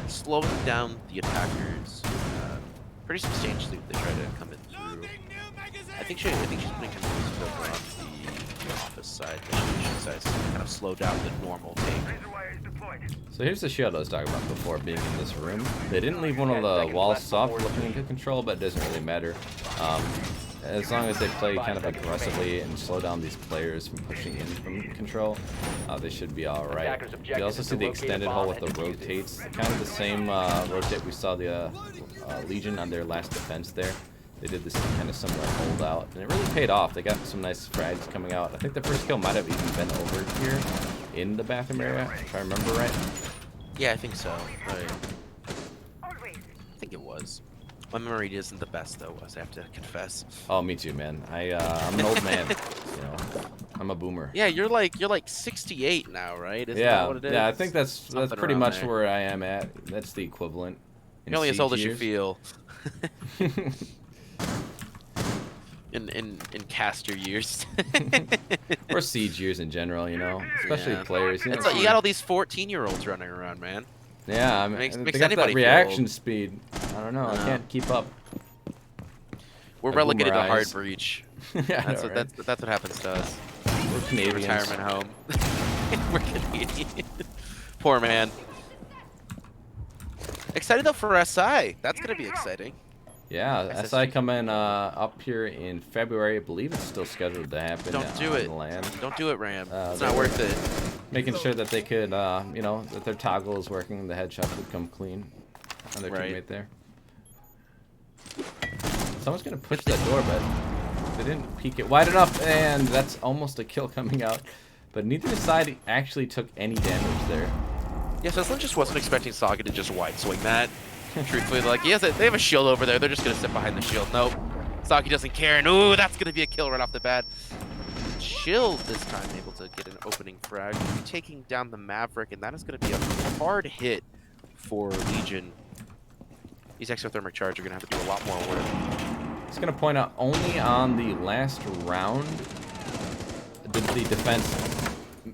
slowing down the attackers pretty substantially if they try to come in through. I think she's putting Melusi over on the office side, the solution side, so kind of slow down the normal take. So here's the shield I was talking about before being in this room. They didn't leave one of the walls soft looking into control, but it doesn't really matter. As long as they play kind of aggressively and slow down these players from pushing in from control, they should be alright. You also see the extended hole with the rotates, kind of the same rotate we saw the Legion on their last defense there. They did this kind of similar holdout, and it really paid off. They got some nice frags coming out. I think the first kill might have even been over here in the bathroom area, if I remember right. Yeah, I think so. Right. I think it was. My memory isn't the best though, I have to confess. Oh, me too, man. I'm an old man. You know, I'm a boomer. Yeah, you're like 68 now, right? Isn't Yeah, that what it is? yeah. I think that's pretty much there. where I am at. That's the equivalent. You're only as old as you years. feel. in caster years. Or siege years in general, you know, especially Yeah. players. You know, It's like you got all these 14-year-olds running around, man. yeah, I mean, makes they got anybody that feel reaction old. speed. I don't know. I No. can't keep up. We're The relegated to boomer hard eyes. breach. Yeah, I That's know, what right? that's what happens to us. We're Canadians. Retirement home. We're Canadian. Poor man. Excited though for SI. That's gonna be exciting. Yeah, SSG. SI coming up here in February. I believe it's still scheduled to happen. Don't do on it. Land. Don't do it, Ram. It's they not were worth it. Making sure that they could, you know, that their toggle is working, the headshots would come clean on their Right. teammate there. Someone's gonna push that door, but they didn't peek it wide enough, and that's almost a kill coming out. But neither side actually took any damage there. Yeah, so Slim just wasn't expecting Saga to just wide swing that. Truthfully, like, yes, they have a shield over there. They're just gonna sit behind the shield. Nope. Saki doesn't care, and ooh, that's gonna be a kill right off the bat. Shield this time able to get an opening frag, taking down the Maverick, and that is gonna be a hard hit for Legion. These exothermic charge are gonna have to do a lot more work. It's gonna point out only on the last round did the defense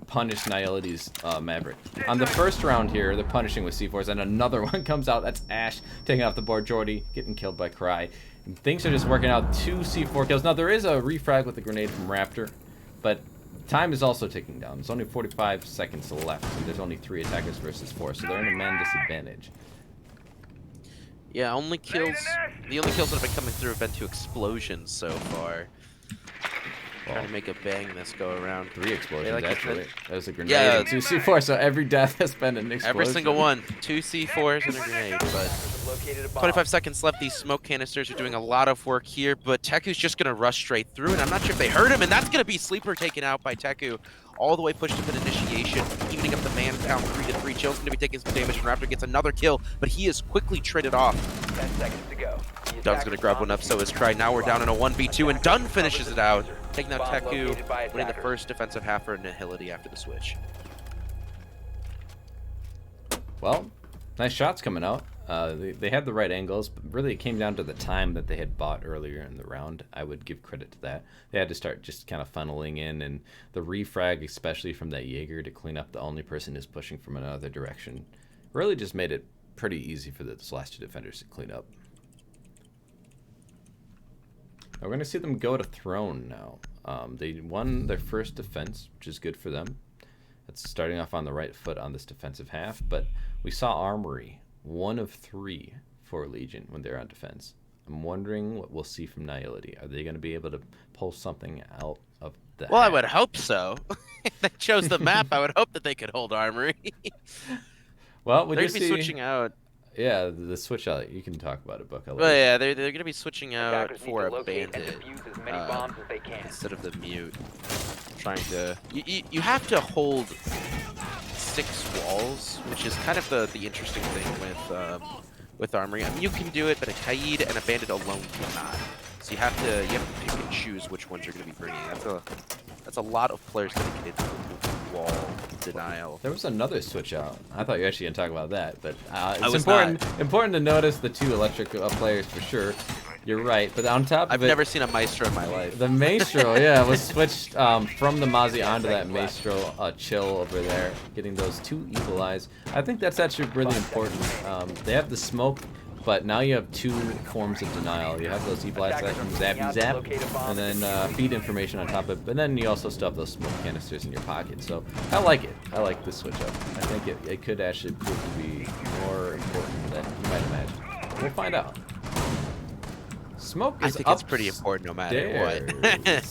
punish Nihility's Maverick. On the first round here, they're punishing with C4s, and another one comes out. That's Ash taking off the board. Jordy getting killed by Cry. And things are just working out. 2 C4 kills. Now, there is a refrag with the grenade from Raptor, but time is also ticking down. There's only 45 seconds left, and there's only 3 attackers versus 4, so they're in a man disadvantage. Yeah, the only kills that have been coming through have been 2 explosions so far. Trying to make a bang this go around. 3 explosions, like actually. That was a grenade Yeah. and 2 C4, so every death has been an explosion. Every single one. 2 C4s and a grenade, but Located a bomb. 25 seconds left. These smoke canisters are doing a lot of work here, but Teku's just going to rush straight through, and I'm not sure if they heard him, and that's going to be Sleeper taken out by Teku. All the way pushed up in initiation, evening up the man count 3-3. Chill's going to be taking some damage, and Raptor gets another kill, but he is quickly traded off. 10 seconds to go. The Dunn's going to grab one up, so is Cry. Now we're down in a 1v2, and Dunn finishes it out, taking out Bomb Teku, located by winning the attacker. first defensive half for Nihility after the switch. Well, nice shots coming out. They had the right angles, but really it came down to the time that they had bought earlier in the round. I would give credit to that. They had to start just kind of funneling in, and the refrag, especially from that Jaeger to clean up the only person who's pushing from another direction, really just made it pretty easy for those last 2 defenders to clean up. Now we're going to see them go to Throne now. They won their first defense, which is good for them. That's starting off on the right foot on this defensive half, but we saw Armory, 1 of 3 for Legion when they're on defense. I'm wondering what we'll see from Nihility. Are they going to be able to pull something out of that? Well, I would hope so. If they chose the map, I would hope that they could hold Armory. Well, we They're just going to be see, switching out. yeah, the switch out. You can talk about it, Buck. I'll let Well, you- yeah, they're going to be switching out Attackers need for to a locate and bandit defuse as many bombs as they can. instead of the mute. Trying to... You have to hold 6 walls, which is kind of the interesting thing with Armory. I mean, you can do it, but a Kaid and a bandit alone cannot. So you have to pick and choose which ones you're going to be bringing. That's a lot of players dedicated to wall denial. There was another switch out. I thought you were actually going to talk about that, but it's was important to notice the 2 electric players for sure. You're right, but on top of I've it, never seen a Maestro in my life. the Maestro, yeah, was switched from the Mozzie onto that Maestro chill over there, getting those 2 evil eyes. I think that's actually really important. They have the smoke But now you have two forms of denial. You have those E-blasts that can zappy zap, and then feed information on top of it. But then you also still have those smoke canisters in your pocket. So I like it. I like this switch up. I think it could actually prove to be more important than you might imagine. We'll find out. Smoke is I think it's pretty important no matter what.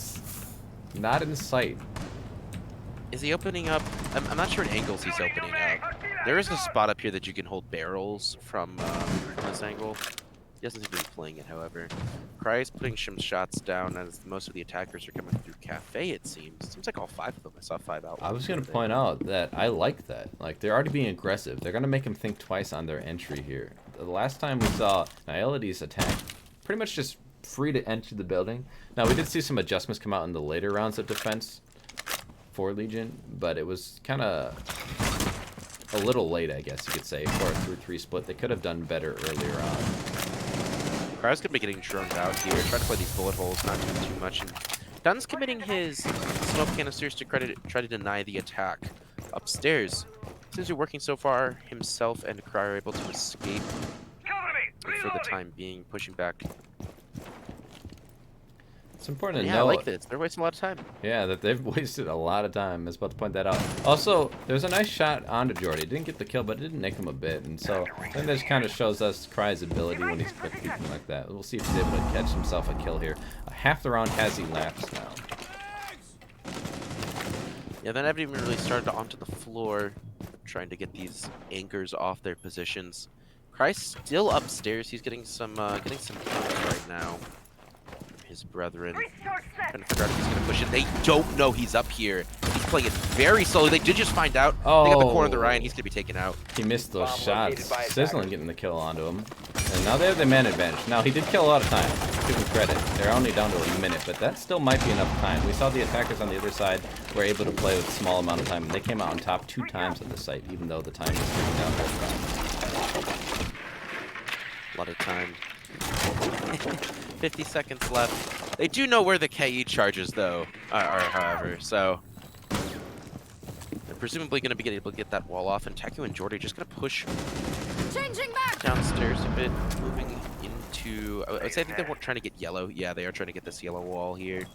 Not in sight. Is he opening up? I'm not sure what angles he's opening up. There is a spot up here that you can hold barrels from this angle. He doesn't seem to be playing it, however. Cry is putting some shots down as most of the attackers are coming through Cafe, it seems. Seems like all 5 of them. I saw 5 out. I was going to point out that I like that. Like, they're already being aggressive. They're going to make him think twice on their entry here. The last time we saw Nihility's attack, pretty much just free to enter the building. Now, we did see some adjustments come out in the later rounds of defense for Legion, but it was kind of a little late, I guess you could say, for a 3-3 split. They could have done better earlier on. Cry's gonna be getting droned out here, trying to play these bullet holes, not doing too much. And Dun's committing his smoke canisters to try to deny the attack upstairs. Seems to be working so far. Himself and Cry are able to escape for the time being, pushing back. It's important to Yeah, I know. like this. They're wasting a lot of time. Yeah, that they've wasted a lot of time. I was about to point that out. Also, there's a nice shot onto Jordy. Didn't get the kill, but it didn't nick him a bit. And so I think this kind of shows us Cry's ability when he's quick peeking like that. We'll see if he's able to catch himself a kill here. Half the round has elapsed now. Yeah, then haven't even really started onto the floor, trying to get these anchors off their positions. Cry's still upstairs. He's getting some kills right now. His brethren. Trying to figure out if he's going to push it. They don't know he's up here. He's playing it very slowly. They did just find out. Oh. They got the corner of the Ryan. He's going to be taken out. He missed those Bomb shots. located by Sizzling getting the kill onto him. And now they have the man advantage. Now, he did kill a lot of time. Give him credit. They're only down to a minute, but that still might be enough time. We saw the attackers on the other side were able to play with a small amount of time, and they came out on top 2 times at the site, even though the time is ticking down both rounds. A lot of time. 50 seconds left. They do know where the KE charges, though, are, however, so they're presumably going to be able to get that wall off, and Taku and Jordy are just going to push downstairs a bit, moving into... I would say I think they're trying to get yellow. Yeah, they are trying to get this yellow wall here.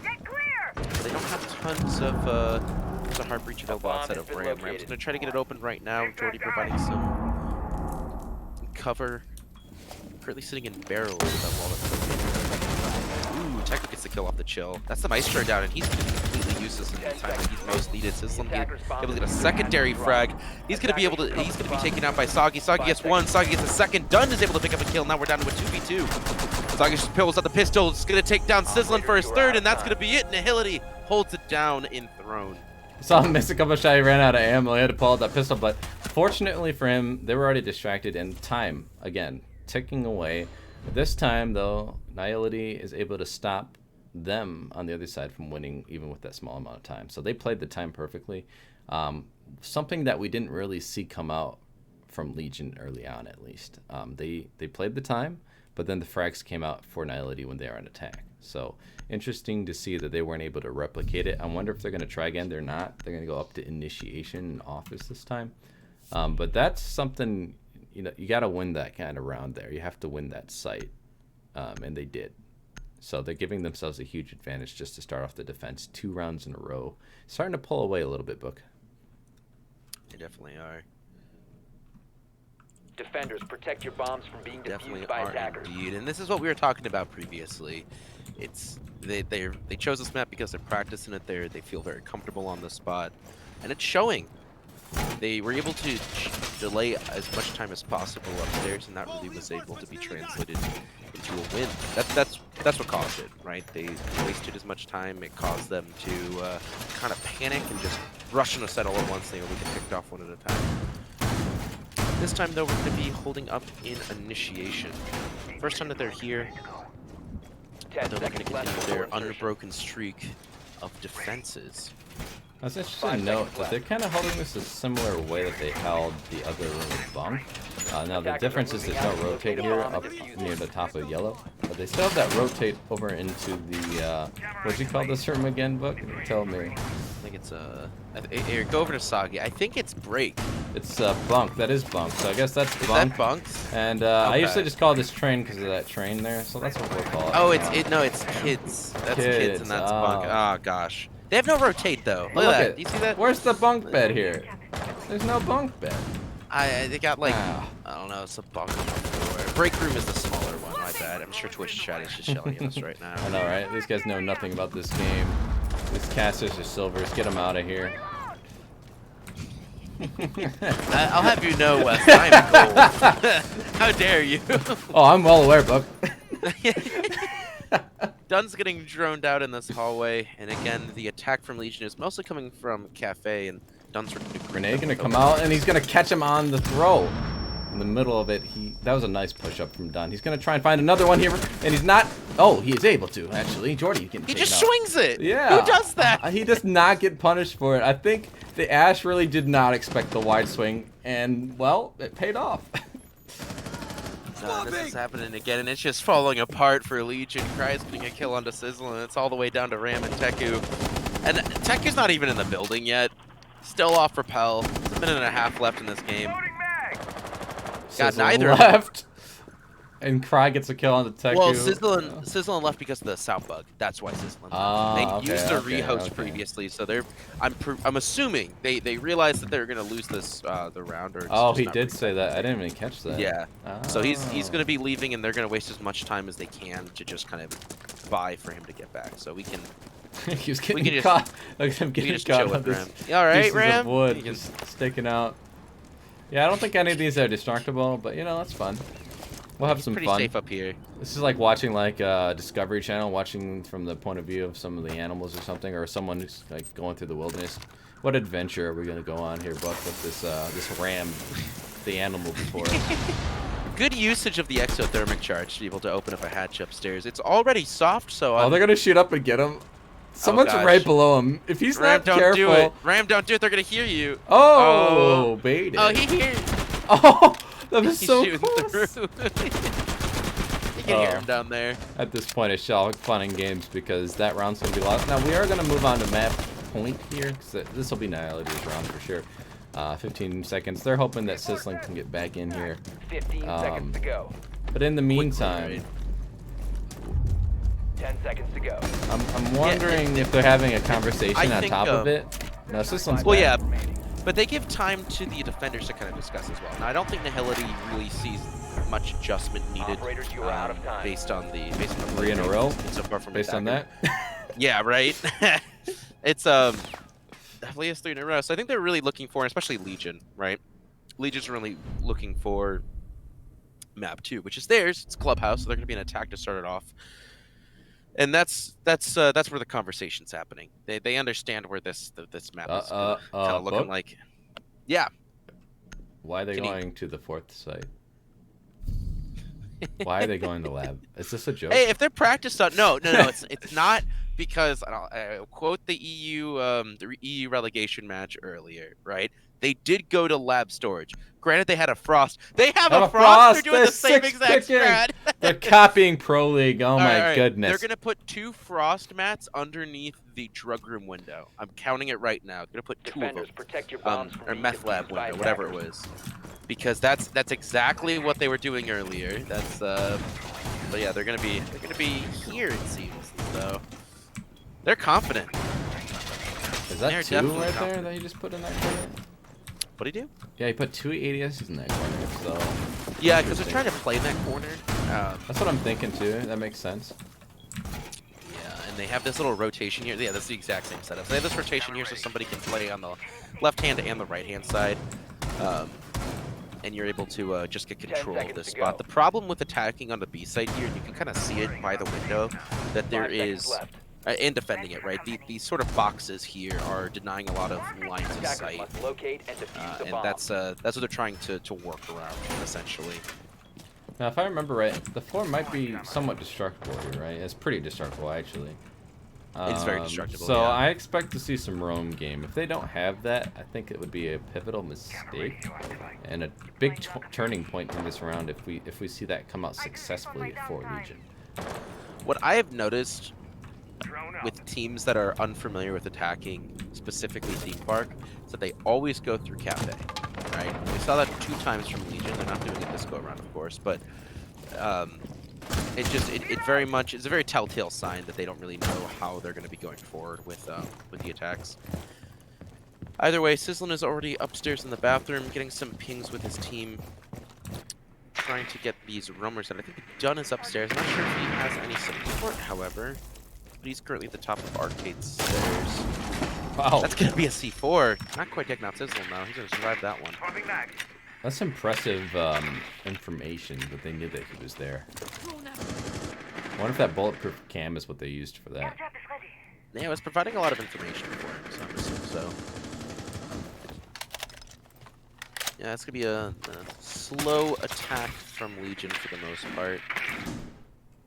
They don't have tons of... there's a hard breach available outside of Ram. Ram's going to try to get it open right now. Jordy providing some cover. Currently sitting in barrels with that wall that's open. Ooh, Taku gets the kill off the chill. That's the Maestro down, and he's completely useless in the time that he's most needed. Sizzling able to get a secondary frag. He's gonna be taken out by Soggy. Soggy gets 1, Soggy gets a second. Dunn is able to pick up a kill. Now we're down to a 2v2. Soggy just pulls out the pistol. It's gonna take down Sizzling for his 3rd, and that's gonna be it. Nihility holds it down in throne. Saw him miss a couple shots. He ran out of ammo. He had to pull out that pistol, but fortunately for him, they were already distracted, and time, again, ticking away. This time, though, Nihility is able to stop them on the other side from winning, even with that small amount of time. So they played the time perfectly. Something that we didn't really see come out from Legion early on, at least. They played the time, but then the frags came out for Nihility when they were on attack. So interesting to see that they weren't able to replicate it. I wonder if they're going to try again. They're not. They're going to go up to initiation and office this time. But that's something... You know, you got to win that kind of round there. You have to win that site, and they did. So they're giving themselves a huge advantage just to start off the defense 2 rounds in a row. Starting to pull away a little bit, Book. They definitely are. Defenders, protect your bombs from being Definitely defused by are attackers. indeed, and this is what we were talking about previously. It's they chose this map because they're practicing it there. They feel very comfortable on the spot, and it's showing. They were able to delay as much time as possible upstairs, and that really was able to be translated into a win. That's what caused it, right? They wasted as much time. It caused them to kind of panic and just rush on a set all at once. They only get picked off one at a time. This time, though, we're going to be holding up in initiation. First time that they're here, they're going to continue their unbroken streak of defenses. was interested to note that they're kind of holding this a similar way that they held the other bunk. Now the difference is there's no rotate here up near the top of yellow, but they still have that rotate over into the what'd you call this room again, Book? Tell me. I think it's here, go over to Soggy. I think it's break. It's bunk. That is bunk. So I guess that's Is bunk. that bunks? And Okay. I usually just call this train because of that train there. So that's what we'll call it. Oh, it's kids. That's kids, and that's bunk. Oh gosh. They have no rotate though. Look at that. Do you see that? Where's the bunk bed here? There's no bunk bed. They got like I don't know, some bunk on the floor. Break room is the smaller one. My bad. I'm sure Twitch chat is just shelling at us right now. I know, right? These guys know nothing about this game. These casters are silvers. Get them out of here. I'll have you know, Wes, I'm gold. How dare you? Oh, I'm well aware, Buck. Dun's getting droned out in this hallway, and again, the attack from Legion is mostly coming from Cafe, and Dun's Renee gonna come out, and he's gonna catch him on the throw. In the middle of it, that was a nice push-up from Dun. He's gonna try and find another one here, and he's not. Oh, he is able to, actually. Jordy can He take just it out. swings it! Yeah. Who does that? He does not get punished for it. I think the Ash really did not expect the wide swing, and, well, it paid off. This is happening again, and it's just falling apart for Legion. Cry's getting a kill onto Sizzle, and it's all the way down to Ram and Teku. And Teku's not even in the building yet. Still off Repel. There's a minute and a half left in this game. Got Sizzle neither left. And Cry gets a kill on the Teku. Well, Sizzle left because of the sound bug. That's why Sizzle left. They used a rehost previously, so I'm assuming they realized that they were gonna lose this the round. Or oh, he did say that. I didn't even catch that. Yeah. So he's gonna be leaving, and they're gonna waste as much time as they can to just kind of buy for him to get back. So we can. He's getting caught. Look at him getting caught on this. Yeah, all right, pieces Ram. of wood just sticking out. Yeah, I don't think any of these are destructible, but you know that's fun. We'll have some pretty fun. safe up here. This is like watching like Discovery Channel, watching from the point of view of some of the animals or something, or someone who's like going through the wilderness. What adventure are we gonna go on here, Buck, with this ram, the animal before us? Good usage of the exothermic charge to be able to open up a hatch upstairs. It's already soft, so. Oh, they're gonna shoot up and get him. Someone's right below him. If he's Ram, not careful. Don't do it. Ram, don't do it. They're gonna hear you. Oh, baited. Oh, he hears. Oh, that was He's so shooting close. through. You can hear him down there. At this point, it's all fun and games because that round's gonna be lost. Now we are gonna move on to map point here because this will be Nihility's round for sure. 15 seconds. They're hoping that Sizzling can get back in here. 15 seconds to go. But in the meantime, 10 seconds to go. I'm wondering if they're having a conversation on top of it. No, Sizzling's Well, back. yeah, but they give time to the defenders to kind of discuss as well. Now, I don't think Nihility really sees much adjustment needed based on the 3 in a row. So far from based on that. Yeah, right. It's definitely a 3 in a row. So I think they're really looking for, especially Legion, right? Legion's really looking for map 2, which is theirs. It's Clubhouse, so they're going to be an attack to start it off. And that's where the conversation's happening. They understand where this map is kind of looking like. Yeah. Why are they going to the 4th site? Why are they going to lab? Is this a joke? Hey, if they're practiced on no, it's not because I'll quote the EU relegation match earlier, right? They did go to lab storage. Granted, they had a frost. They have a frost. They're doing the same exact strat. They're copying Pro League. Oh my goodness. They're gonna put 2 frost mats underneath the drug room window. I'm counting it right now. They're gonna put 2 of them. Protect your bombs Or meth lab window, whatever it was. Because that's exactly what they were doing earlier. That's but yeah, they're gonna be here it seems. So they're confident. Is that 2 right there that you just put in that corner? What'd he do? Yeah, he put 2 ADSs in that corner. So yeah, because they're trying to play in that corner. That's what I'm thinking too. That makes sense. Yeah, and they have this little rotation here. Yeah, that's the exact same setup. So they have this rotation here so somebody can play on the left hand and the right hand side. And you're able to just get control of this spot. The problem with attacking on the B side here, and you can kind of see it by the window, that there is, and defending it, right? These sort of boxes here are denying a lot of lines of sight, and that's what they're trying to work around, essentially. Now, if I remember right, the floor might be somewhat destructible here, right? It's pretty destructible, actually. It's very destructible. So yeah. I expect to see some roam game. If they don't have that, I think it would be a pivotal mistake and a big turning point in this round if we see that come out successfully for Legion. What I have noticed with teams that are unfamiliar with attacking, specifically Theme Park, is that they always go through Cafe, right? We saw that 2 times from Legion. They're not doing it this go around, of course, but it very much is a very telltale sign that they don't really know how they're going to be going forward with the attacks. Either way, Sizzlin is already upstairs in the bathroom, getting some pings with his team, trying to get these roamers out. I think Dunn is upstairs. I'm not sure if he has any support, however, but he's currently at the top of Arcade stairs. Wow, That's going to be a C4. Not quite taking out Sizzlin, though. He's going to survive that one. that's impressive information that they knew that he was there. I wonder if that bulletproof cam is what they used for that. Yeah, it was providing a lot of information for him, so. Yeah, it's going to be a slow attack from Legion for the most part.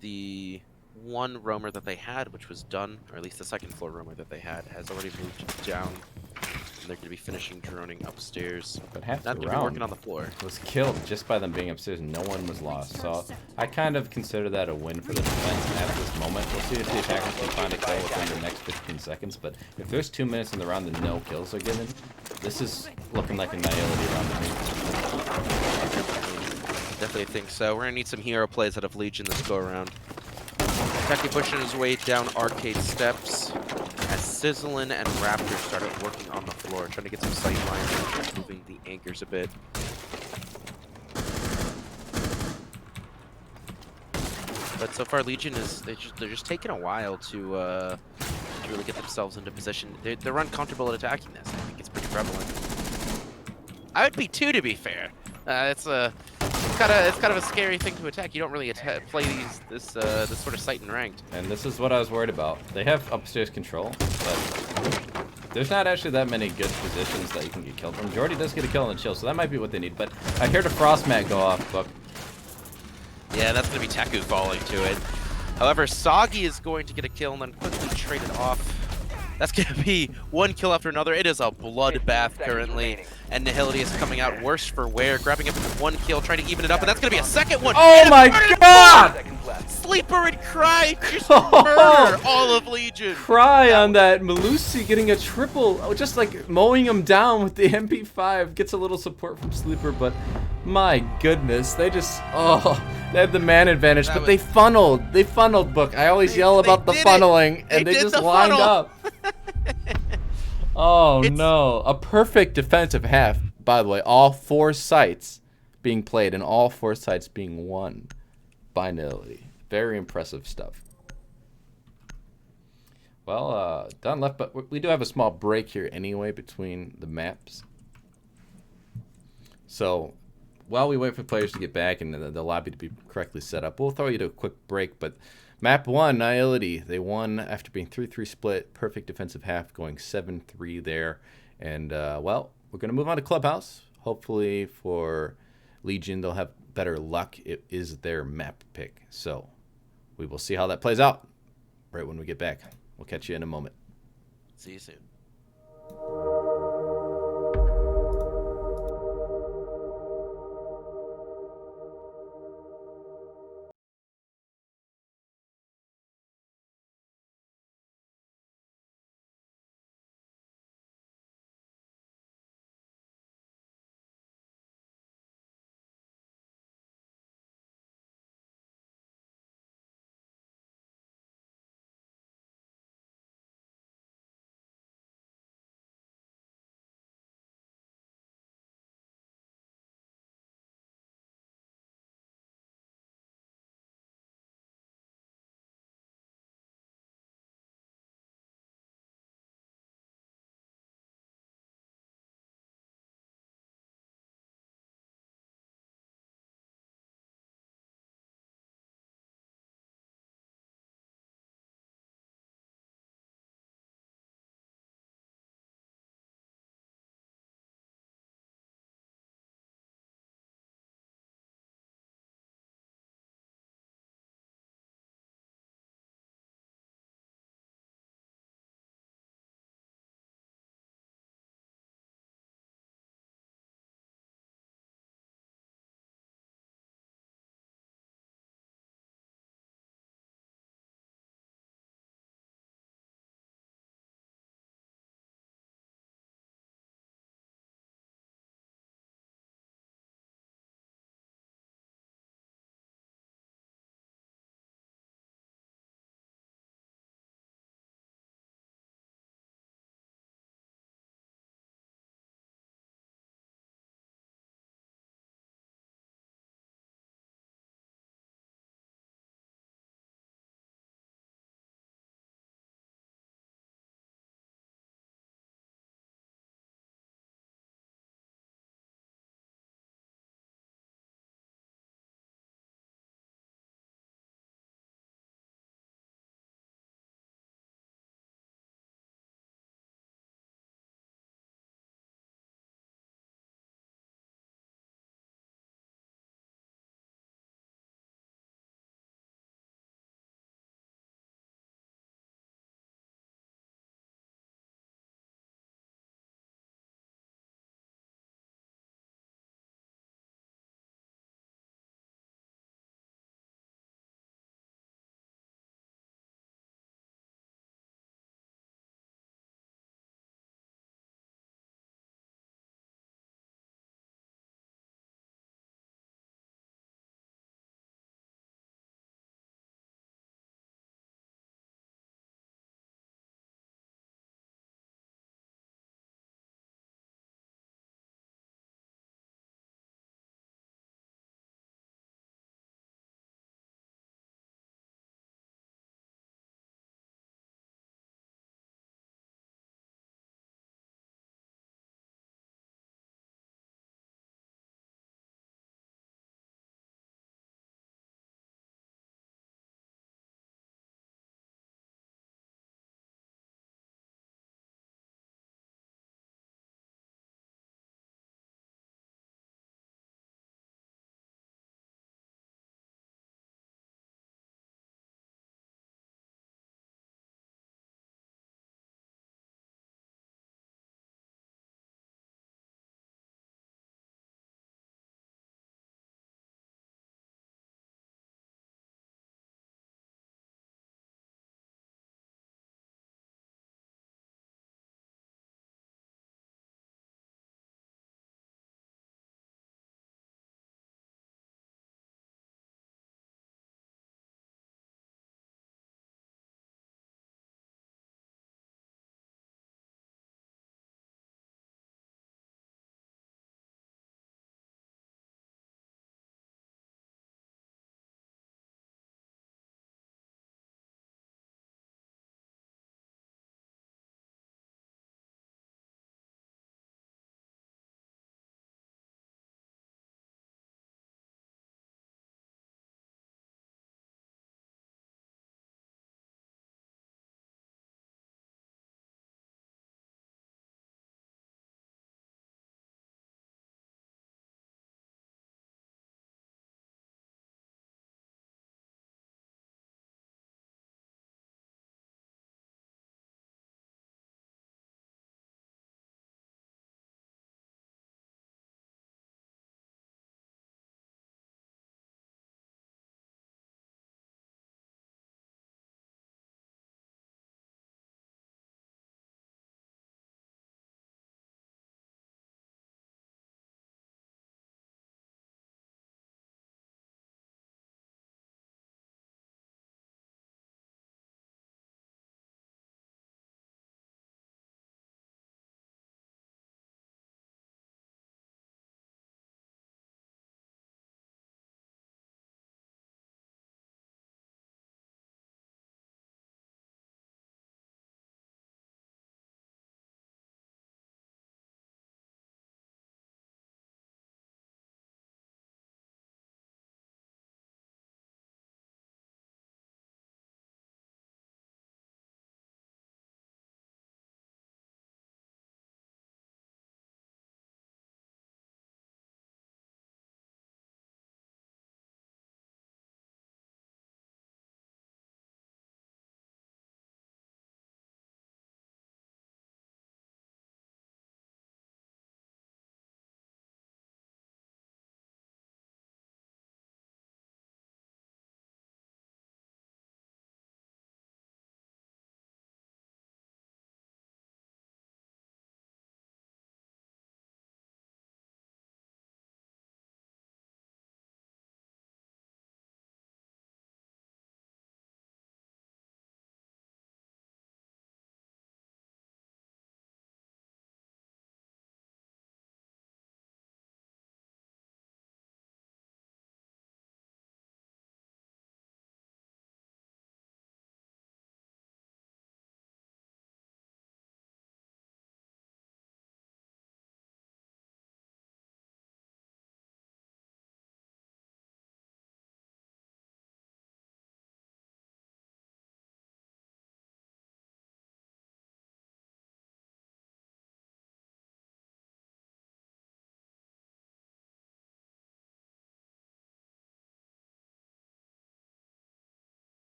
The one roamer that they had, which was done, or at least the second floor roamer that they had, has already moved down. And they're going to be finishing droning upstairs. But half Not the going to be round working on the floor. was killed just by them being upstairs and no one was lost. So I kind of consider that a win for the defense at this moment. We'll see if the attackers can find a kill within the next 15 seconds. But if there's 2 minutes in the round and no kills are given, this is looking like a Nihility round to me. Definitely think so. We're going to need some hero plays out of Legion this go around. Taki pushing his way down Arcade steps as Sizzlin and Raptor started working on the floor, trying to get some sight lines, moving the anchors a bit. But so far, Legion is they're just taking a while to really get themselves into position. They're uncomfortable at attacking this. I think it's pretty prevalent. I would be too, to be fair. It's kind of a scary thing to attack. You don't really play this sort of sight in ranked. And this is what I was worried about. They have upstairs control, but there's not actually that many good positions that you can get killed from. Jordy does get a kill on the chill, so that might be what they need. But I heard a frost mat go off, Book. Yeah, that's going to be Taku falling to it. However, Soggy is going to get a kill and then quickly trade it off. That's going to be one kill after another. It is a bloodbath currently. And Nihility is coming out worse for wear, grabbing up one kill, trying to even it up, and that's going to be a second one. Oh my god! Sleeper and Cry just murder all of Legion. Cry on that. Malusi getting a triple, just like mowing him down with the MP5. Gets a little support from Sleeper, but my goodness, they just, they had the man advantage, but they funneled. They funneled, Book. I always yell about the funneling, and they just lined up. Oh no, a perfect defensive half, by the way. All 4 sites being played and all 4 sites being won by Nihility. Very impressive stuff. Well, Don left, but we do have a small break here anyway between the maps. So while we wait for players to get back and the lobby to be correctly set up, we'll throw you to a quick break. But map 1, Nihility, they won after being 3-3 split. Perfect defensive half, going 7-3 there. And, well, we're going to move on to Clubhouse. Hopefully for Legion, they'll have better luck. It is their map pick. So we will see how that plays out right when we get back. We'll catch you in a moment. See you soon.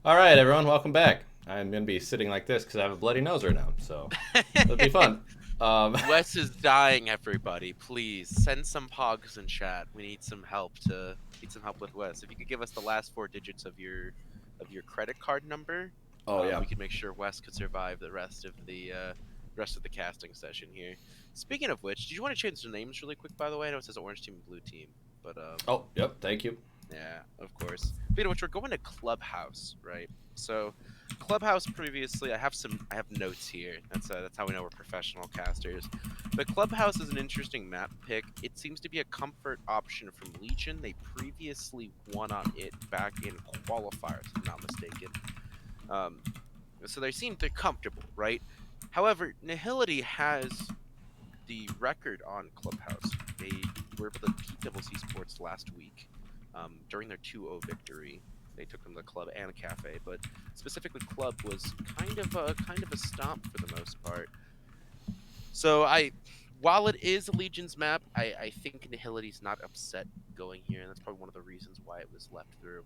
All right, everyone, welcome back. I'm gonna be sitting like this because I have a bloody nose right now, so it'll be fun. Wes is dying, everybody. Please send some pogs in chat. We need some help with Wes. If you could give us the last 4 digits of your credit card number, Oh yeah. we could make sure Wes could survive the rest of the casting session here. Speaking of which, did you want to change the names really quick? By the way, I know it says Orange Team and Blue Team, but Oh, yep. Thank you. yeah, of course. Speaking of which, we're going to Clubhouse, right? So, Clubhouse previously, I have notes here. That's how we know we're professional casters. But Clubhouse is an interesting map pick. It seems to be a comfort option from Legion. They previously won on it back in qualifiers, if I'm not mistaken. So they're comfortable, right? However, Nihility has the record on Clubhouse. They were able to beat Double Esports last week during their 2-0 victory. They took them to Club and Cafe, but specifically Club was kind of a stomp for the most part. So while it is a Legion's map, I think Nihility's not upset going here, and that's probably one of the reasons why it was left through.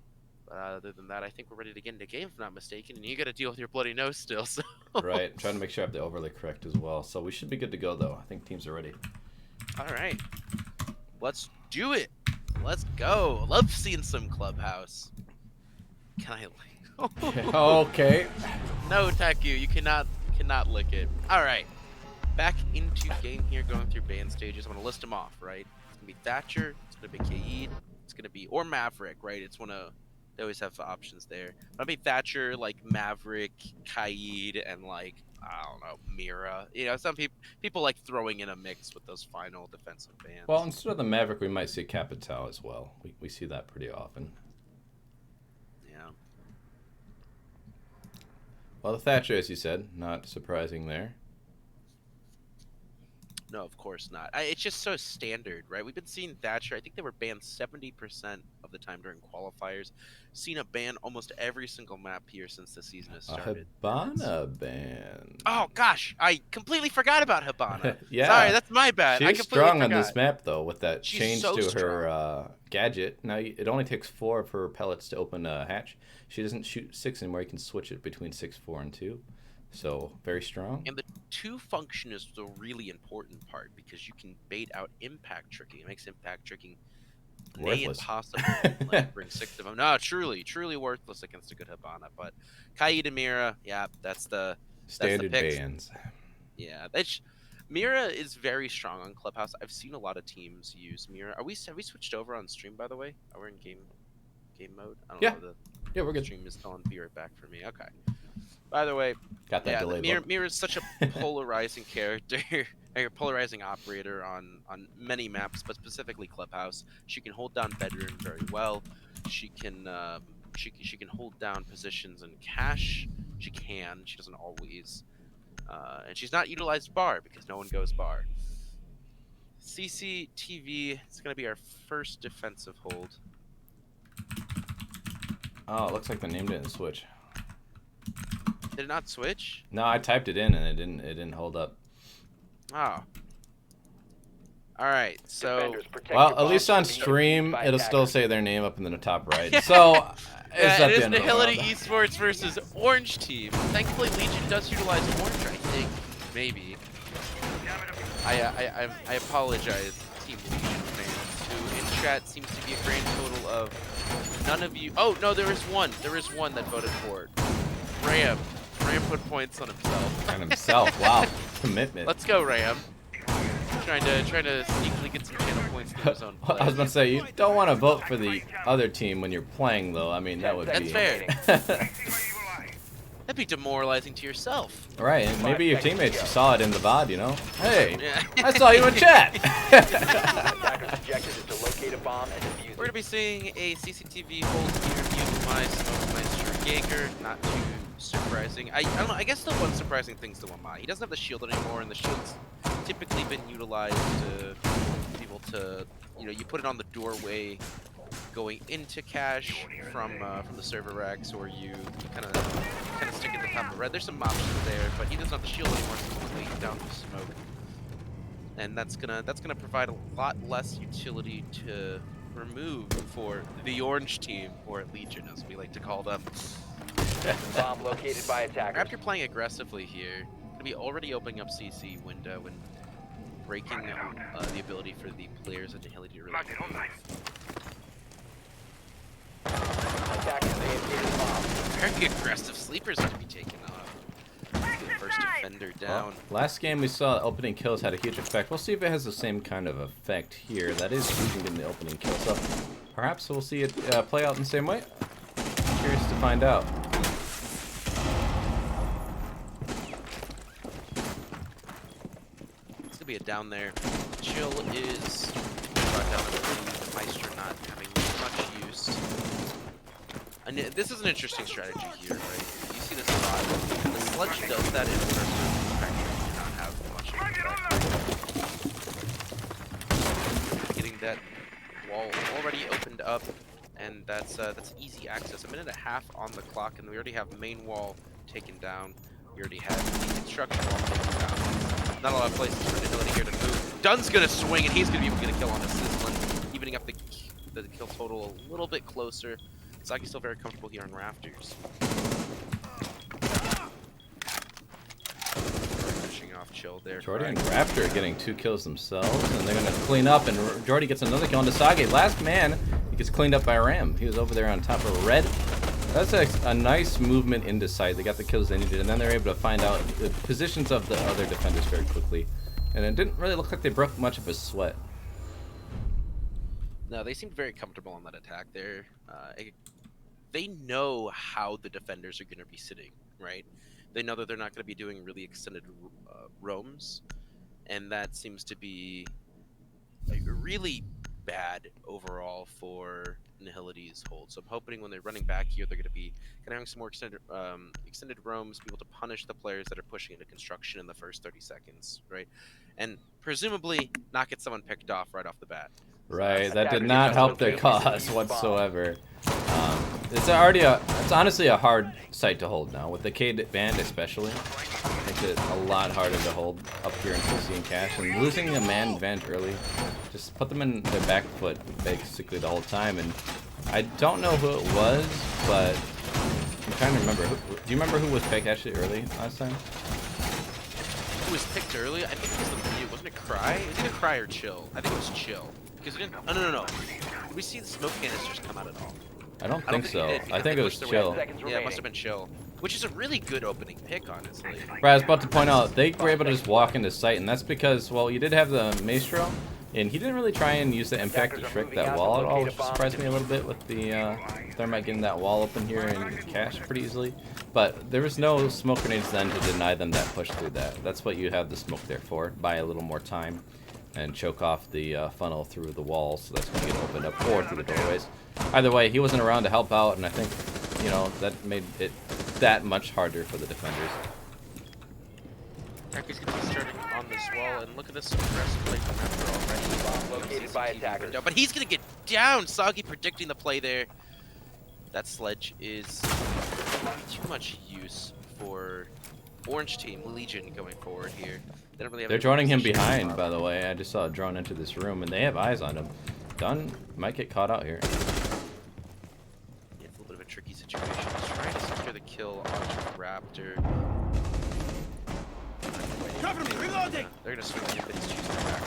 But other than that, I think we're ready to get into game, if I'm not mistaken, and you got to deal with your bloody nose still. So. Right. I'm trying to make sure I have the overlay correct as well. So we should be good to go, though. I think teams are ready. All right. Let's do it. Let's go. Love seeing some Clubhouse. Can I Okay. No, Taku, you cannot lick it. All right. Back into game here, going through band stages. I'm going to list them off, right? It's going to be Thatcher. It's going to be Kaid. It's going to be, or Maverick, right? It's one of, they always have options there. It'll be Thatcher, like Maverick, Kaid, and like, I don't know, Mira. You know, some people like throwing in a mix with those final defensive bands. Well, instead of the Maverick, we might see Capital as well. We see that pretty often. Yeah. Well, the Thatcher, as you said, not surprising there. No, of course not. It's just so standard, right? We've been seeing Thatcher. I think they were banned 70% of the time during qualifiers. Seen a ban almost every single map here since the season has started. A Hibana ban. Oh gosh, I completely forgot about Hibana. Yeah. Sorry, that's my bad. I She's completely strong on forgot. this map, though, with that She's change so to her gadget. Now, it only takes 4 of her pellets to open a hatch. She doesn't shoot 6 anymore. You can switch it between 6, 4, and 2. So, very strong. And the 2 function is the really important part because you can bait out impact tricking. It makes impact tricking nearly impossible. Like, bring 6 of them. No, truly worthless against a good Hibana. But Kaid and Mira, yeah, that's the standard picks. bans. Yeah, Mira is very strong on Clubhouse. I've seen a lot of teams use Mira. Have we switched over on stream, by the way? Are we in game mode? I don't know. Yeah, we're good. Stream is telling be right back for me. Okay. By the way, got that delay. Mira is such a polarizing character, a polarizing operator on many maps, but specifically Clubhouse. She can hold down bedroom very well. She can she can hold down positions in cache. She doesn't always. And she's not utilized bar because no one goes bar. CCTV is going to be our first defensive hold. Oh, it looks like the name didn't switch. Did it not switch? No, I typed it in and it didn't hold up. Oh. All right, so well, at least on stream, it'll still say their name up in the top right. So it is Nihility Esports versus Orange Team. Thankfully, Legion does utilize Orange, I think. Maybe. I apologize, Team Legion fans, who in chat seems to be a grand total of none of you. Oh no, there is one. There is one that voted for it. Ram put points on himself. On himself. Wow, commitment. Let's go, Ram. Trying to sneakily get some channel points to his own play. I was about to say, you don't want to vote for the other team when you're playing, though. I mean, that would be... That's fair. That'd be demoralizing to yourself. Right, and maybe your teammates saw it in the VOD, you know? Hey, I saw you in chat! We're going to be seeing a CCTV hold here, utilize Smoke Meister Jaeger. Not too surprising. I don't know, I guess the one surprising thing's the Wamai. He doesn't have the shield anymore, and the shield's typically been utilized to be able to, you know, you put it on the doorway going into cache from the server racks, or you kind of stick it at the top of red. There's some options there, but he doesn't have the shield anymore, so he's waiting down for smoke, and that's gonna provide a lot less utility to remove for the Orange Team, or Legion as we like to call them. Bomb located by attackers. Raptor playing aggressively here. Gonna be already opening up CC window and breaking the ability for the players at Nihility to really move. Attackers initiated bomb. Very aggressive. Sleepers are to be taken off. The first defender down. Well, last game we saw opening kills had a huge effect. We'll see if it has the same kind of effect here. That is using in the opening kill, so perhaps we'll see it play out in the same way. Curious to find out. It's gonna be a down there. Chill is brought down the Meister not having much use. And this is an interesting strategy here, right? You see this a lot. The Sludge does that in order to actually not have much of an effect. Getting that wall already opened up, and that's easy access. A minute and a half on the clock, and we already have main wall taken down. We already have the construction wall taken down. Not a lot of places for Nihility here to move. Dunn's gonna swing, and he's gonna be able to get a kill on this one, evening up the kill total a little bit closer. Sagi's still very comfortable here on Rafters. Pushing off Chill there. Jordy and Raptor getting 2 kills themselves, and they're going to clean up, and Jordy gets another kill on Sagi. Last man, he gets cleaned up by Ram. He was over there on top of Red. That's a nice movement into sight. They got the kills they needed, and then they're able to find out the positions of the other defenders very quickly. And it didn't really look like they broke much of a sweat. No, they seemed very comfortable on that attack there. They know how the defenders are going to be sitting, right? They know that they're not going to be doing really extended roams, and that seems to be like really bad overall for Nihility's hold. So I'm hoping when they're running back here, they're going to be kind of having some more extended roams, be able to punish the players that are pushing into construction in the first 30 seconds, right? And presumably not get someone picked off right off the bat. Right, that did not help their cause whatsoever. It's honestly a hard site to hold now with the K band especially. Makes it a lot harder to hold up here in CC and Cash, and losing a man advantage early just put them in their back foot basically the whole time. And I don't know who it was, but I'm trying to remember. Do you remember who was picked actually early last time? Who was picked early? I think it was the mute. Wasn't it Cry? It was either Cry or Chill. I think it was Chill. Because it didn't. Oh, no. Did we see the smoke canisters come out at all? I don't think so. It did, I think it was Chill. Yeah, it must have been Chill. Which is a really good opening pick, honestly. Right, I was about to point out, they were able to just walk into sight, and that's because, well, you did have the Maestro, and he didn't really try and use the impact to trick that wall at all, which surprised me a little bit with the Thermite getting that wall open here and Cash pretty easily. But there was no smoke grenades then to deny them that push through that. That's what you have the smoke there for, buy a little more time and choke off the funnel through the walls, so that's when you get opened up, or through the doorways. Either way, he wasn't around to help out, and I think, you know, that made it that much harder for the defenders. He's going to be starting on this wall, and look at this aggressive play from Raptor already. Located by attackers. But he's going to get down! Soggy predicting the play there. That sledge is too much use for Orange Team, Legion going forward here. They don't really have They're droning him behind, by the way. I just saw a drone enter this room, and they have eyes on him. Dunn might get caught out here. Yeah, it's a little bit of a tricky situation. He's trying to secure the kill onto Raptor. They're going to swing it, but he's choosing back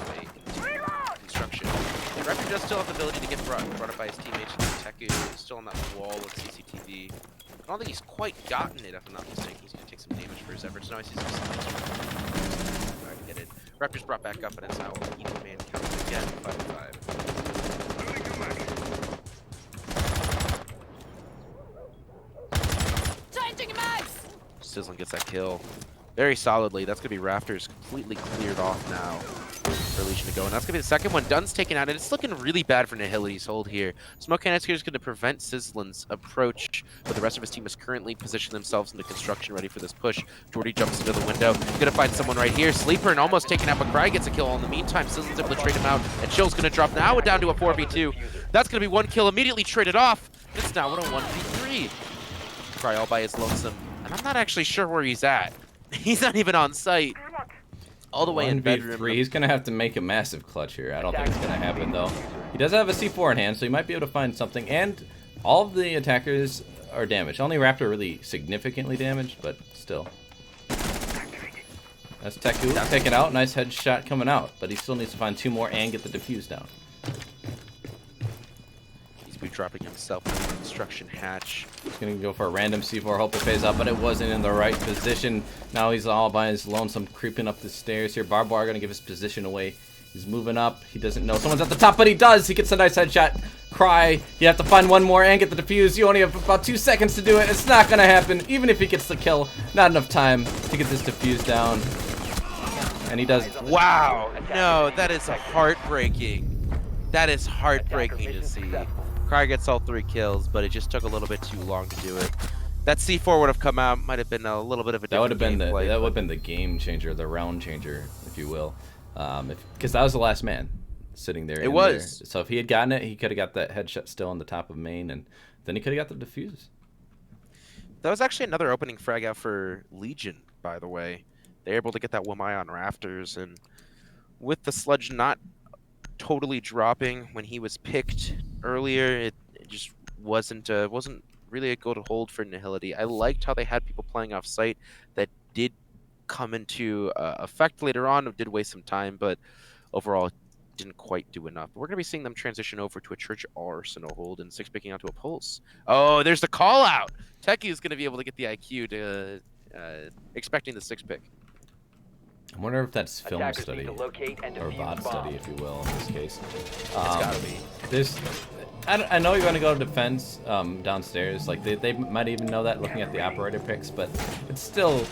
away into construction. Raptor does still have the ability to get brought up by his teammates. Teku is still on that wall with CCTV. I don't think he's quite gotten it, if I'm not mistaken. He's going to take some damage for his efforts. Now he sees some try to get it. Raptor's brought back up, and it's now even man counting again, 5-5. Sizzling gets that kill very solidly. That's going to be Rafters completely cleared off now for Legion to go. And that's going to be the second one. Dunn's taken out, and it's looking really bad for Nihility's hold here. Smoke Canister is going to prevent Sizzlin's approach, but the rest of his team is currently positioning themselves into construction ready for this push. Jordy jumps into the window. Going to find someone right here. Sleeper and almost taken out, but Cry gets a kill. In the meantime, Sizzlin's able to trade him out, and Chill's going to drop now down to a 4v2. That's going to be one kill immediately traded off. It's now a 1v3. Cry all by his lonesome. And I'm not actually sure where he's at. He's not even on site. All the way in bedroom. He's going to have to make a massive clutch here. I don't think it's going to happen, though. He does have a C4 in hand, so he might be able to find something. And all of the attackers are damaged. Only Raptor really significantly damaged, but still. That's Teku. Take it out. Nice headshot coming out, but he still needs to find 2 more and get the defuse down. He's be dropping himself in the construction hatch. He's gonna go for a random C4, hope it pays out, but it wasn't in the right position. Now he's all by his lonesome, creeping up the stairs here. Barbed wire gonna give his position away. He's moving up. He doesn't know someone's at the top, but he does. He gets a nice headshot. Cry. You have to find 1 more and get the defuse. You only have about 2 seconds to do it. It's not gonna happen. Even if he gets the kill, not enough time to get this defuse down. And he does. Wow. No, that is heartbreaking. That is heartbreaking to see. Cry gets all 3 kills, but it just took a little bit too long to do it. That C4 would have come out. Might have been a little bit of a different that would have been the game changer, the round changer, if you will. Because that was the last man sitting there. It was. There. So if he had gotten it, he could have got that headshot still on the top of main, and then he could have got the defuse. That was actually another opening frag out for Legion, by the way. They're able to get that Wamai on rafters, and with the sludge not totally dropping when he was picked earlier, it just wasn't really a good hold for Nihility. I liked how they had people playing off site that did come into effect later on. Did waste some time, but overall didn't quite do enough. We're going to be seeing them transition over to a Church Arsenal hold and 6 picking onto a Pulse. Oh, there's the call out. Techie is going to be able to get the IQ to expecting the 6 pick. I wonder if that's film Attackers study need to locate and or defuse VOD the study, bomb. if you will, in this case. It's got to be. I know you're going to go to defense downstairs. Like they might even know that looking at the operator picks, but it's still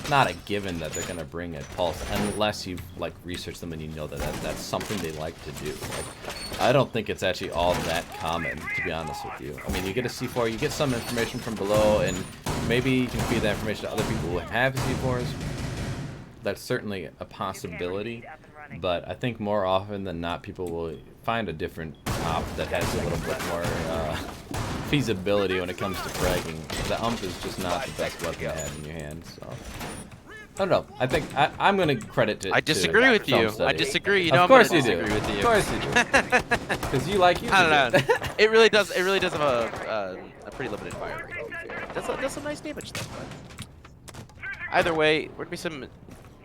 not a given that they're going to bring a Pulse unless you've like researched them and you know that that's something they like to do. Like, I don't think it's actually all that common, to be honest with you. I mean, you get a C4, you get some information from below, and maybe you can feed that information to other people who have C4s. That's certainly a possibility, but I think more often than not, people will find a different op that has a little bit more feasibility when it comes to fragging. The ump is just not the best weapon to have in your hand, so. I don't know. I think I'm going to credit it. I disagree with you. Study. I disagree. You know, Of course I'm you gonna do. disagree with you. Of course you do. Because you like using I don't know. it. It really does. It really does have a pretty limited fire rate. Does some nice damage though. But either way, we're gonna be some.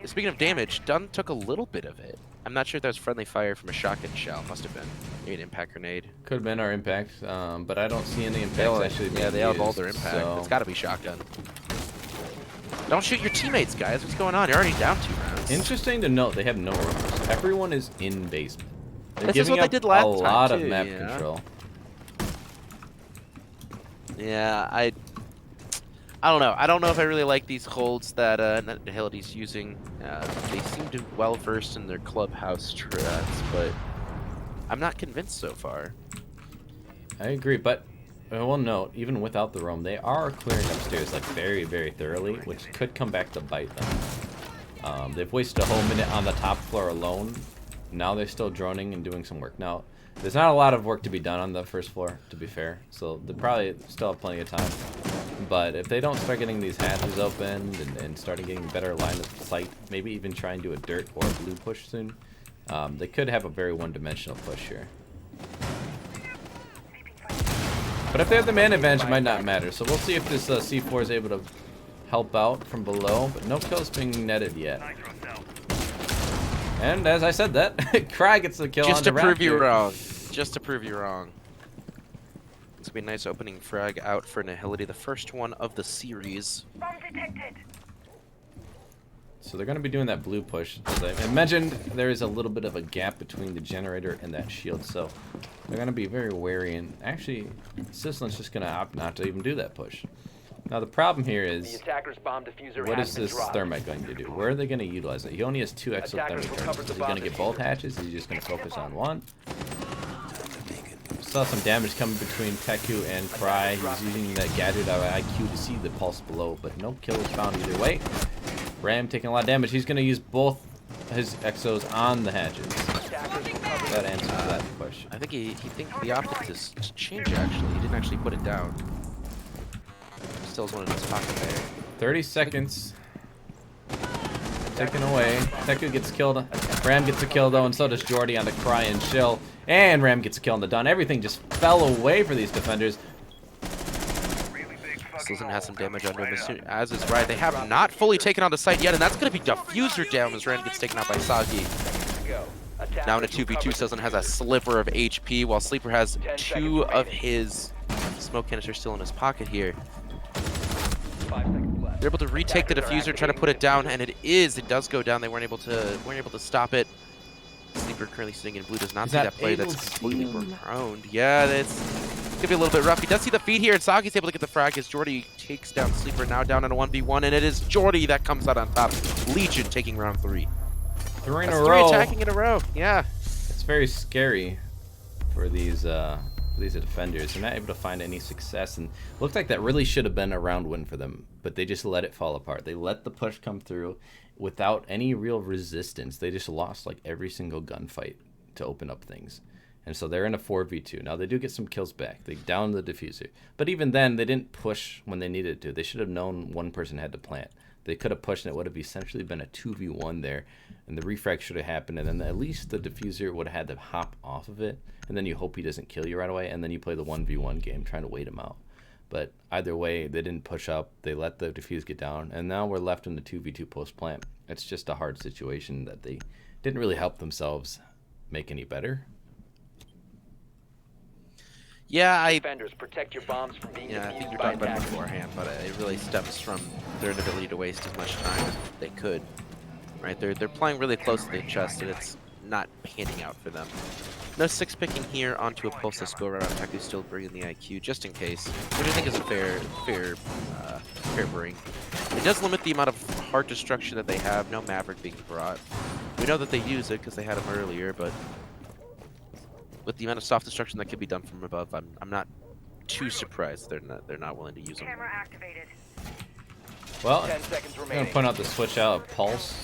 Speaking of damage, Dunn took a little bit of it. I'm not sure if that was friendly fire from a shotgun shell. Must have been. Maybe an impact grenade. Could have been our impact, but I don't see any impacts actually being they have all used, their impact. so. It's got to be shotgun. Don't shoot your teammates, guys. What's going on? You're already down 2 rounds. Interesting to note, they have no rumors. Everyone is in basement. They're This is giving what they up did last a lot time, of too, map you know? control. Yeah, I don't know. I don't know if I really like these holds that Nihility's using. They seem to well versed in their clubhouse strats, but I'm not convinced so far. I agree, but I will note, even without the roam, they are clearing upstairs like very, very thoroughly, which could come back to bite them. They've wasted a whole minute on the top floor alone. Now they're still droning and doing some work. Now, there's not a lot of work to be done on the first floor, to be fair, so they probably still have plenty of time. But if they don't start getting these hatches opened and start getting better line of sight, maybe even try and do a dirt or blue push soon, they could have a very one-dimensional push here. But if they have the man advantage, it might not matter. So we'll see if this C4 is able to help out from below, but no kills being netted yet. And as I said that, Cry gets the kill on the Just to prove you Raptor. wrong. Just to prove you wrong. It's gonna be a nice opening frag out for Nihility, the first one of the series. So they're going to be doing that blue push. As I mentioned, there is a little bit of a gap between the generator and that shield, so they're going to be very wary. And actually, Sislin's just going to opt not to even do that push. Now the problem here The is, attacker's bomb diffuser what has is been this dropped. thermite going to do? Where are they going to utilize it? He only has 2 Attackers exothermic recovered charges. the Is he bomb going to get both diffuser. hatches? Is he just going to focus on one? Saw some damage coming between Teku and Cry. He's using that gadget of IQ to see the pulse below, but no kills found either way. Ram taking a lot of damage. He's going to use both his exos on the hatches. That answers that question. I think he thinks the optics is change actually. He didn't actually put it down. Still has one in his pocket there. 30 seconds. Taken away. Teku gets killed. Ram gets a kill though, and so does Jordy on the Cry and Chill. And Ram gets a kill on the Dawn. Everything just fell away for these defenders. Stilson has some damage under him, as is right. They have not fully taken on the site yet, and that's going to be Diffuser down as Rand gets taken out by Sagi. Now in a 2v2, Stilson has a sliver of HP, while Sleeper has 2 of his smoke canisters still in his pocket here. They're able to retake the Diffuser, try to put it down, and it does go down. They weren't able to stop it. Sleeper currently sitting in blue does not see that play. That's completely prone. Yeah, that's gonna be a little bit rough. He does see the feed here, and Sagi's able to get the frag as Jordy takes down Sleeper, now down in a 1v1, and it is Jordy that comes out on top. Legion taking round 3. 3 in a That's row. 3 attacking in a row. Yeah. It's very scary for these defenders. They're not able to find any success, and it looked like that really should have been a round win for them, but they just let it fall apart. They let the push come through without any real resistance. They just lost like every single gunfight to open up things. And so they're in a 4v2. Now they do get some kills back. They down the Diffuser. But even then, they didn't push when they needed to. They should have known one person had to plant. They could have pushed, and it would have essentially been a 2v1 there. And the refrag should have happened, and then at least the Diffuser would have had to hop off of it. And then you hope he doesn't kill you right away, and then you play the 1v1 game trying to wait him out. But either way, they didn't push up. They let the Diffuse get down, and now we're left in the 2v2 post-plant. It's just a hard situation that they didn't really help themselves make any better. Yeah, Defenders, protect your bombs from being I think defused you're by talking about it attackers. beforehand, but it really stems from their inability to waste as much time as they could. Right, they're playing really close to the chest, and it's not panning out for them. No 6 picking here onto a pulseless go around. Taku still bringing the IQ just in case, which I think is a fair bring. It does limit the amount of heart destruction that they have. No Maverick being brought. We know that they use it because they had him earlier, but with the amount of soft destruction that could be done from above, I'm not too surprised they're not willing to use them. Camera activated. Well, 10 seconds I'm going remaining. to point out the switch out of Pulse.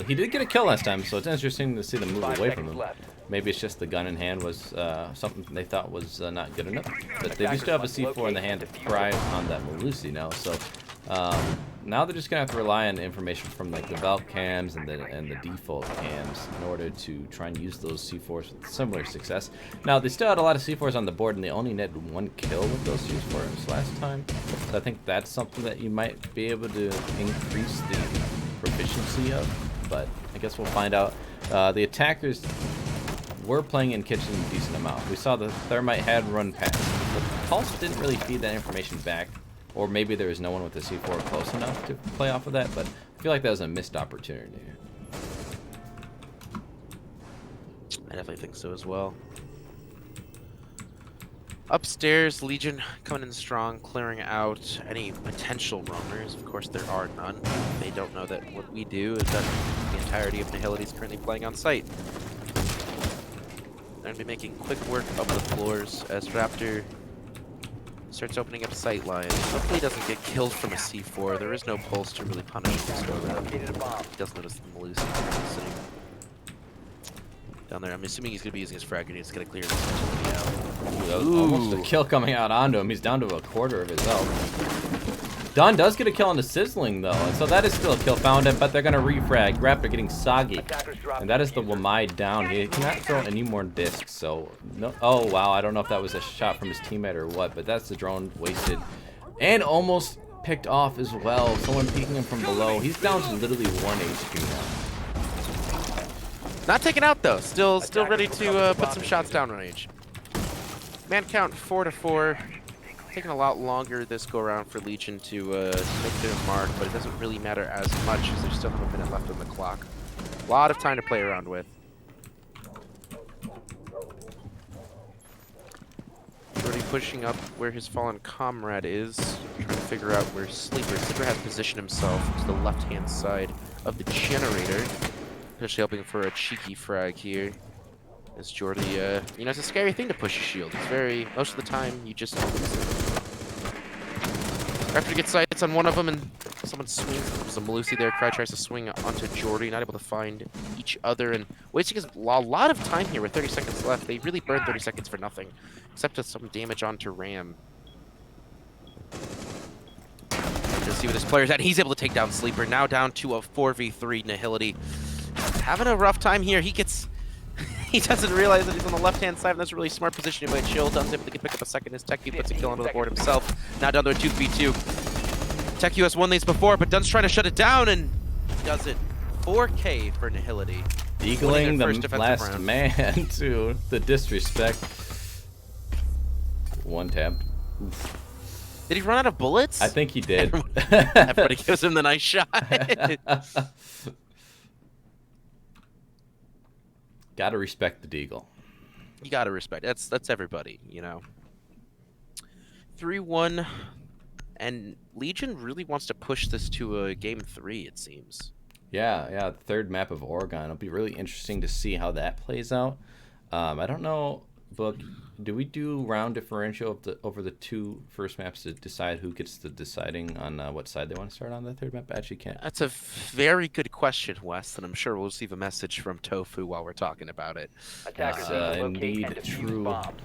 He did get a kill last time, so it's interesting to see them move 5 away from seconds him. left. Maybe it's just the gun in hand was something they thought was not good enough. But they do still have a C4 in the hand to pry on that Melusi now. So now they're just going to have to rely on information from like the Valve cams and the default cams in order to try and use those C4s with similar success. Now, they still had a lot of C4s on the board, and they only netted 1 kill with those C4s last time. So I think that's something that you might be able to increase the proficiency of. But I guess we'll find out. The attackers were playing in kitchen a decent amount. We saw the Thermite had run past, but Pulse didn't really feed that information back, or maybe there was no one with the C4 close enough to play off of that, but I feel like that was a missed opportunity. I definitely think so as well. Upstairs, Legion coming in strong, clearing out any potential roamers. Of course, there are none. They don't know that what we do is that the entirety of Nihility is currently playing on site. They're going to be making quick work of the floors as Raptor starts opening up sight lines. Hopefully he doesn't get killed from a C4. There is no pulse to really punish this go around. Located a bomb. He does notice the Melusi sitting down there. I'm assuming he's going to be using his frag grenade. He's going to clear this out. Ooh, that was almost a kill coming out onto him. He's down to a quarter of his health. Don does get a kill on the Sizzling, though, and so that is still a kill found him, but they're going to refrag. Raptor getting soggy, Attackers drop and that is the diffuser. Wamai down. He cannot throw any more discs, so... no. Oh, wow, I don't know if that was a shot from his teammate or what, but that's the drone wasted. And almost picked off as well. Someone peeking him from below. He's down to literally 1 HP now. Not taken out though. Still ready to put some shots down range. Man count 4 to 4. Taking a lot longer this go around for Legion to make their mark, but it doesn't really matter as much as there's still a minute left on the clock. A lot of time to play around with. Already pushing up where his fallen comrade is, trying to figure out where Sleeper has positioned himself to the left-hand side of the generator. Especially hoping for a cheeky frag here. As Jordy, you know, it's a scary thing to push a shield. It's very, most of the time, you just don't lose it. After he gets sights on one of them and someone swings, there's a Melusi there, Cry tries to swing onto Jordy, not able to find each other, and wasting a lot of time here with 30 seconds left. They really burned 30 seconds for nothing, except to some damage onto Ram. Let's see where this player's at. He's able to take down Sleeper, now down to a 4v3 Nihility. Having a rough time here. He doesn't realize that he's on the left-hand side, and that's a really smart positioning by Chill. Dunn's able to pick up a second. His Techie puts a kill onto the board himself. Now down to a 2v2. Tech US won these before, but Dunn's trying to shut it down and does it. 4K for Nihility. Eagling the last round. man to the disrespect. One tap. Did he run out of bullets? I think he did. Everybody gives him the nice shot. Gotta respect the Deagle. You gotta respect. That's everybody, you know. 3-1, and Legion really wants to push this to a game 3. It seems. Yeah, third map of Oregon. It'll be really interesting to see how that plays out. I don't know, Book. Do we do round differential over the 2 first maps to decide who gets the deciding on what side they want to start on the third map? I actually can't. That's a very good question, Wes, and I'm sure we'll receive a message from Tofu while we're talking about it. Attackers That's need to locate indeed and defuse true. bombs.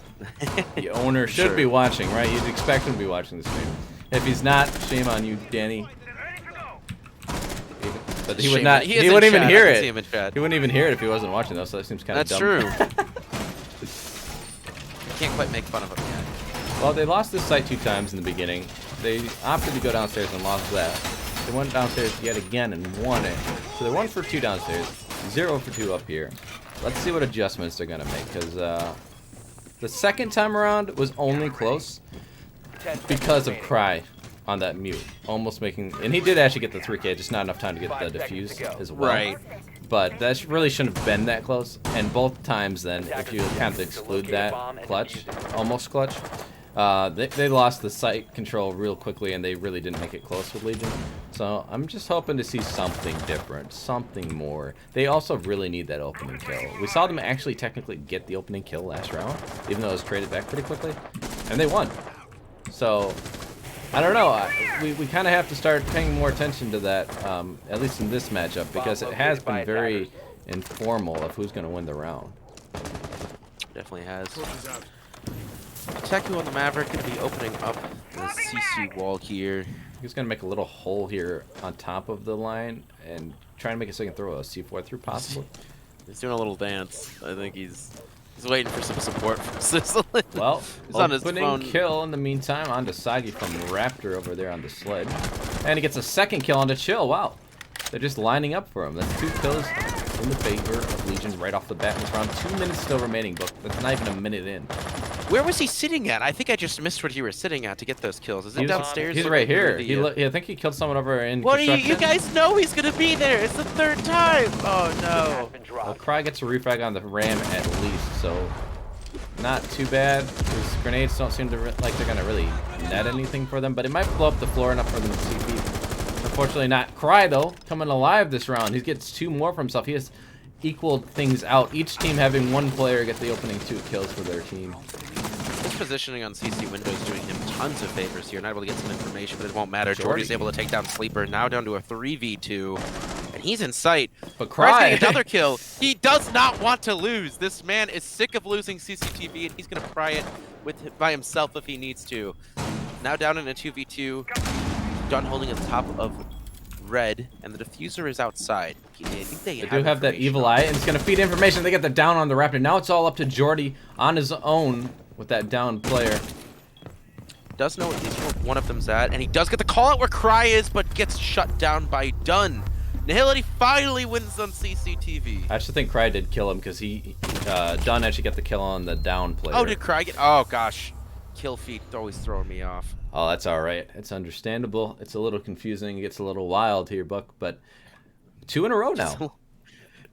The owner should Sure. be watching, right? You'd expect him to be watching the stream. If he's not, shame on you, Danny. But he would Shame. not. He He, is in wouldn't even chat. hear I can see him it. in chat. He wouldn't even hear it if he wasn't watching, though. So that seems kind of That's dumb. true. Can't quite make fun of him yet. Well, they lost this site 2 times in the beginning. They opted to go downstairs and lost that. They went downstairs yet again and won it. So they're 1 for 2 downstairs, 0 for 2 up here. Let's see what adjustments they're gonna make, because the second time around was only close because of Cry on that mute, almost making, and he did actually get the 3K, just not enough time to get the defuse as well. Right. But that really shouldn't have been that close. And both times then, if you kind of exclude that clutch, almost clutch, they lost the site control real quickly, and they really didn't make it close with Legion. So I'm just hoping to see something different, something more. They also really need that opening kill. We saw them actually technically get the opening kill last round, even though it was traded back pretty quickly, and they won. So I don't know. We kind of have to start paying more attention to that, at least in this matchup, because it has been very informal of who's going to win the round. Definitely has. Teku on the Maverick going to be opening up the CC wall here. He's going to make a little hole here on top of the line and try to make a second throw, a C4 through possibly. He's doing a little dance. I think he's waiting for some support from Sicily. Well, he's on his opening phone. kill in the meantime onto Sagi from Raptor over there on the sled. And he gets a second kill onto Chill. Wow. They're just lining up for him. That's 2 kills in the favor of Legion right off the bat in this round. 2 minutes still remaining, but that's not even a minute in. Where was he sitting at? I think I just missed what you were sitting at to get those kills. Is it downstairs? He's or right here. the, I think he killed someone over in What are you? construction. You guys know he's gonna be there. It's the 3rd time. Oh no. Well, Cry gets a refrag on the ram at least, so not too bad. His grenades don't seem to like they're gonna really net anything for them, but it might blow up the floor enough for them to CP. Unfortunately not. Cry though, coming alive this round. He gets 2 more for himself. He has equaled things out. Each team having 1 player get the opening 2 kills for their team. His positioning on CC window is doing him tons of favors here. Not able to get some information, but it won't matter. Jordy. Jordy's able to take down Sleeper, now down to a 3v2. And he's in sight. But Cry's Cry, getting another kill. He does not want to lose. This man is sick of losing CCTV, and he's going to pry it by himself if he needs to. Now down in a 2v2. Dunn holding at the top of red, and the diffuser is outside. I think they do have that evil eye, and it's going to feed information. They get the down on the Raptor. Now it's all up to Jordy on his own with that down player. Does know at least where one of them's at, and he does get the call out where Cry is, but gets shut down by Dunn. Nihility finally wins on CCTV. I actually think Cry did kill him because Dunn actually got the kill on the down player. Oh, did Cry get? Oh gosh, kill feed always throwing me off. Oh, that's all right. It's understandable. It's a little confusing. It gets a little wild here, Buck, but 2 in a row now.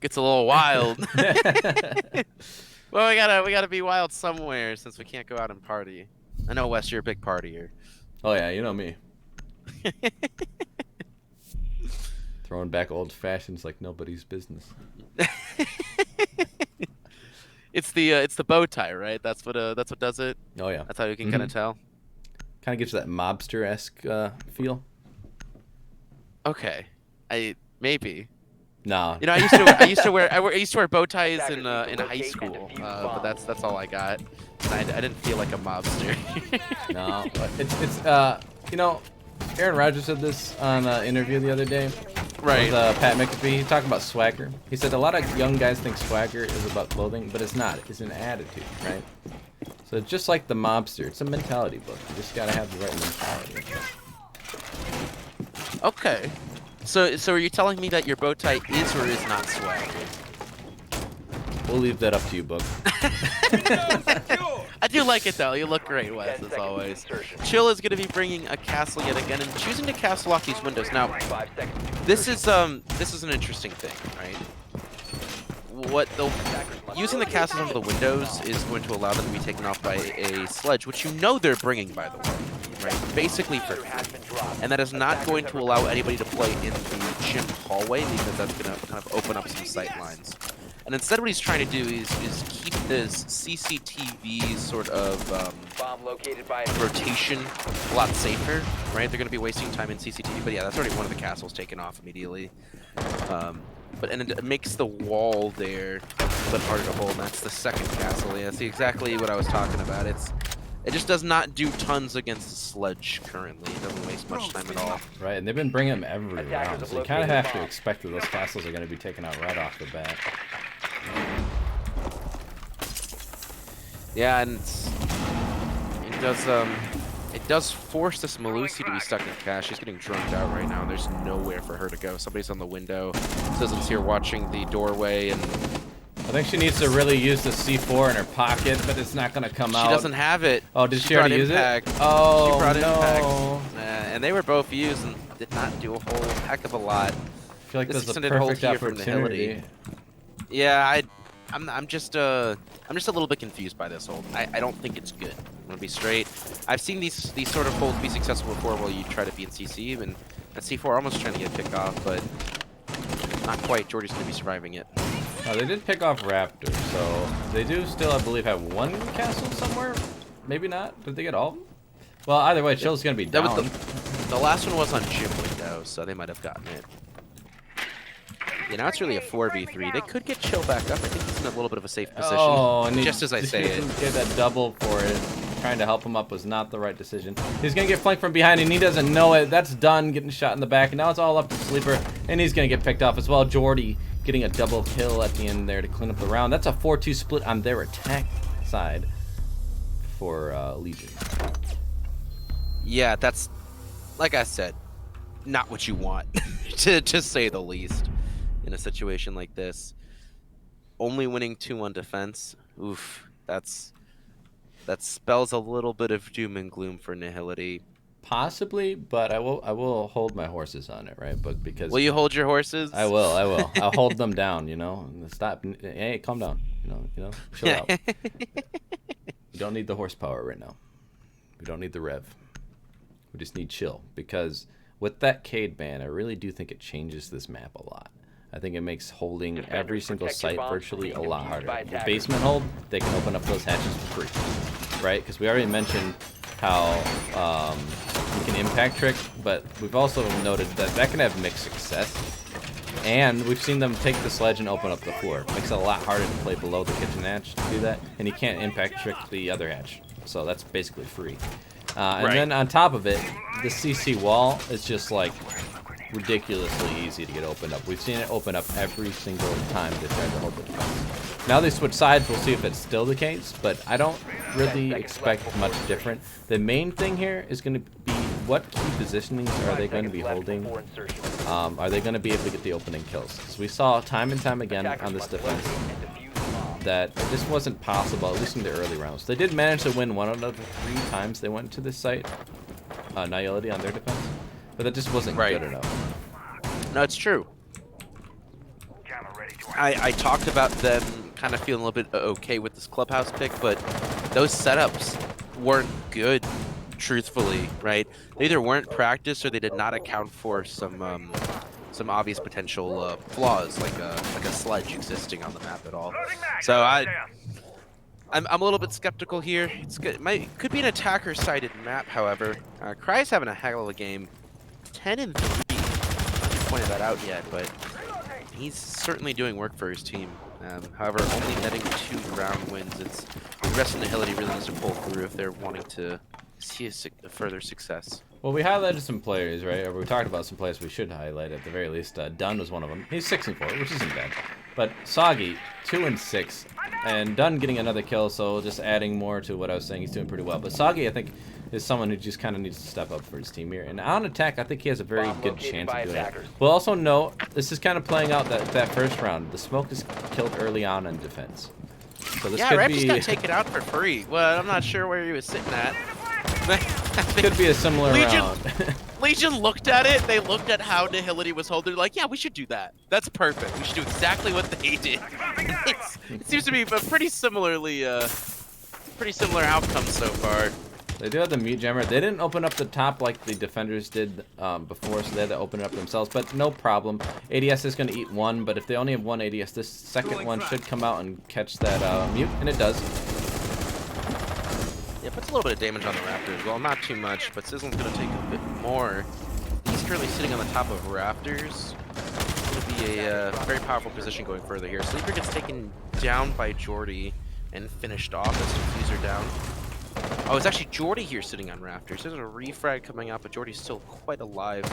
Gets a little wild. Well, we gotta be wild somewhere since we can't go out and party. I know, Wes, you're a big partier. Oh yeah, you know me. Throwing back old fashions like nobody's business. It's the bow tie, right? That's what does it. Oh yeah. That's how you can kind of tell. Kind of gives you that mobster-esque feel. Okay, maybe. No. You know, I used to wear bow ties in high school, but that's all I got. And I didn't feel like a mobster. No, but it's you know, Aaron Rodgers said this on an interview the other day. Right. With Pat McAfee. He talked about swagger. He said a lot of young guys think swagger is about clothing, but it's not. It's an attitude, right? So it's just like the mobster. It's a mentality book. You just gotta have the right mentality. Okay. So are you telling me that your bow tie is or is not swag? We'll leave that up to you, Book. I do like it though. You look great, Wes, 10 as seconds always. to insertion. Chill is going to be bringing a castle yet again and choosing to castle off these windows. Now, 5 seconds to this insertion. is an interesting thing, right? Using the castles over the windows is going to allow them to be taken off by a sledge, which you know they're bringing, by the way, right? Basically for Has free. been dropped. And that is not going to allow anybody to play in the gym hallway because that's going to kind of open up some sight lines. And instead what he's trying to do is keep this CCTV sort of Bomb located by rotation a lot safer, right? They're going to be wasting time in CCTV, but yeah, that's already one of the castles taken off immediately. And it makes the wall there a bit harder to hold. And that's the second castle. Yeah, see exactly what I was talking about. It just does not do tons against the sledge currently. It doesn't waste much time at all. Right, and they've been bringing them every Attackers round, have so you kind of located have to bomb. expect that those castles are going to be taken out right off the bat. Yeah, and it does force this Malusi to be stuck in cash. She's getting drugged out right now, and there's nowhere for her to go. Somebody's on the window. Citizen's here watching the doorway, and I think she needs to really use the C4 in her pocket, but it's not going to come out. she doesn't have it. Oh, did she already use impact. it? Oh, She brought no. impact. And they were both used and did not do a whole heck of a lot. I feel like This this is a extended hold perfect here from opportunity. Nihility. Yeah, I'm just a little bit confused by this hold. I don't think it's good. I'm gonna be straight. I've seen these sort of holds be successful before while you try to be in CC, and at C4 almost trying to get a pick off, but not quite. Jordy's gonna be surviving it. Oh, they did pick off Raptor, so they do still, I believe, have one castle somewhere. Maybe not. Did they get all of them? Well, either way, Chill's gonna be That down. was the last one was on gym window, so they might have gotten it. Yeah, now it's really a 4v3. They could get Chill back up. I think he's in a little bit of a safe position. Oh, and just as I say it. Get that double for it. Trying to help him up was not the right decision. He's gonna get flanked from behind, and he doesn't know it. That's done. Getting shot in the back, and now it's all up to Sleeper, and he's gonna get picked off as well. Jordy getting a double kill at the end there to clean up the round. That's a 4-2 split on their attack side for Legion. Yeah, that's, like I said, not what you want, to say the least, in a situation like this. Only winning 2 on defense, oof, that spells a little bit of doom and gloom for Nihility. Possibly, but I will hold my horses on it, right? But because Will you hold your horses? I will. I'll hold them down, you know. Stop. Hey, calm down. You know. Chill out. We don't need the horsepower right now. We don't need the rev. We just need chill, because with that Cade ban, I really do think it changes this map a lot. I think it makes holding every single protect your site bombs virtually from a being lot defused harder. by The attackers. basement hold, they can open up those hatches for free, right? Because we already mentioned how you can impact trick, but we've also noted that that can have mixed success. And we've seen them take the sledge and open up the floor. Makes it a lot harder to play below the kitchen hatch to do that, and you can't impact trick the other hatch. So that's basically free. And Right. then on top of it, the CC wall is just like ridiculously easy to get opened up. We've seen it open up every single time they try to hold the defense. Now they switch sides, we'll see if it's still the case, but I don't really expect much different. The main thing here is going to be what key positionings are they going to be holding? Are they going to be able to get the opening kills? Because we saw time and time again on this defense that this wasn't possible, at least in the early rounds. They did manage to win 1 out of the 3 times they went to this site, Nihility on their defense, but that just wasn't Right. good enough. No, it's true. I talked about them kind of feeling a little bit okay with this clubhouse pick, but those setups weren't good, truthfully, right? They either weren't practiced or they did not account for some obvious potential flaws, like a sledge existing on the map at all. So I'm a little bit skeptical here. It's good. Could be an attacker-sided map, however. Cry's having a hell of a game. 10-3. I haven't pointed that out yet, but he's certainly doing work for his team. However, only netting 2 round wins. It's the rest of Nihility really needs to pull through if they're wanting to see a further success. Well, we highlighted some players, right? Or we talked about some players we should highlight at the very least. Dunn was one of them. He's 6-4, which isn't bad. But Soggy, 2-6, and Dunn getting another kill, so just adding more to what I was saying. He's doing pretty well. But Soggy, I think, is someone who just kind of needs to step up for his team here. And on attack, I think he has a very Bomb good located chance by of doing it. attackers. We'll also note, this is kind of playing out that first round. The smoke is killed early on in defense. So this Yeah, could Rap be just got taken out for free. Well, I'm not sure where he was sitting at. could be a similar Legion- round. Legion looked at it. They looked at how Nihility was holding. They're like, yeah, we should do that. That's perfect. We should do exactly what they did. It seems to be a pretty similar outcome so far. They do have the mute jammer. They didn't open up the top like the defenders did before, so they had to open it up themselves. But no problem. ADS is going to eat one, but if they only have one ADS, this second one should come out and catch that mute, and it does. Yeah, puts a little bit of damage on the Raptors. Well, not too much, but Sizzle's going to take a bit more. He's currently sitting on the top of Raptors. It's going to be a very powerful position going further here. Sleeper gets taken down by Jordy and finished off as Diffuser down. Oh, it's actually Jordy here sitting on Raptors. There's a refrag coming out, but Jordy's still quite alive.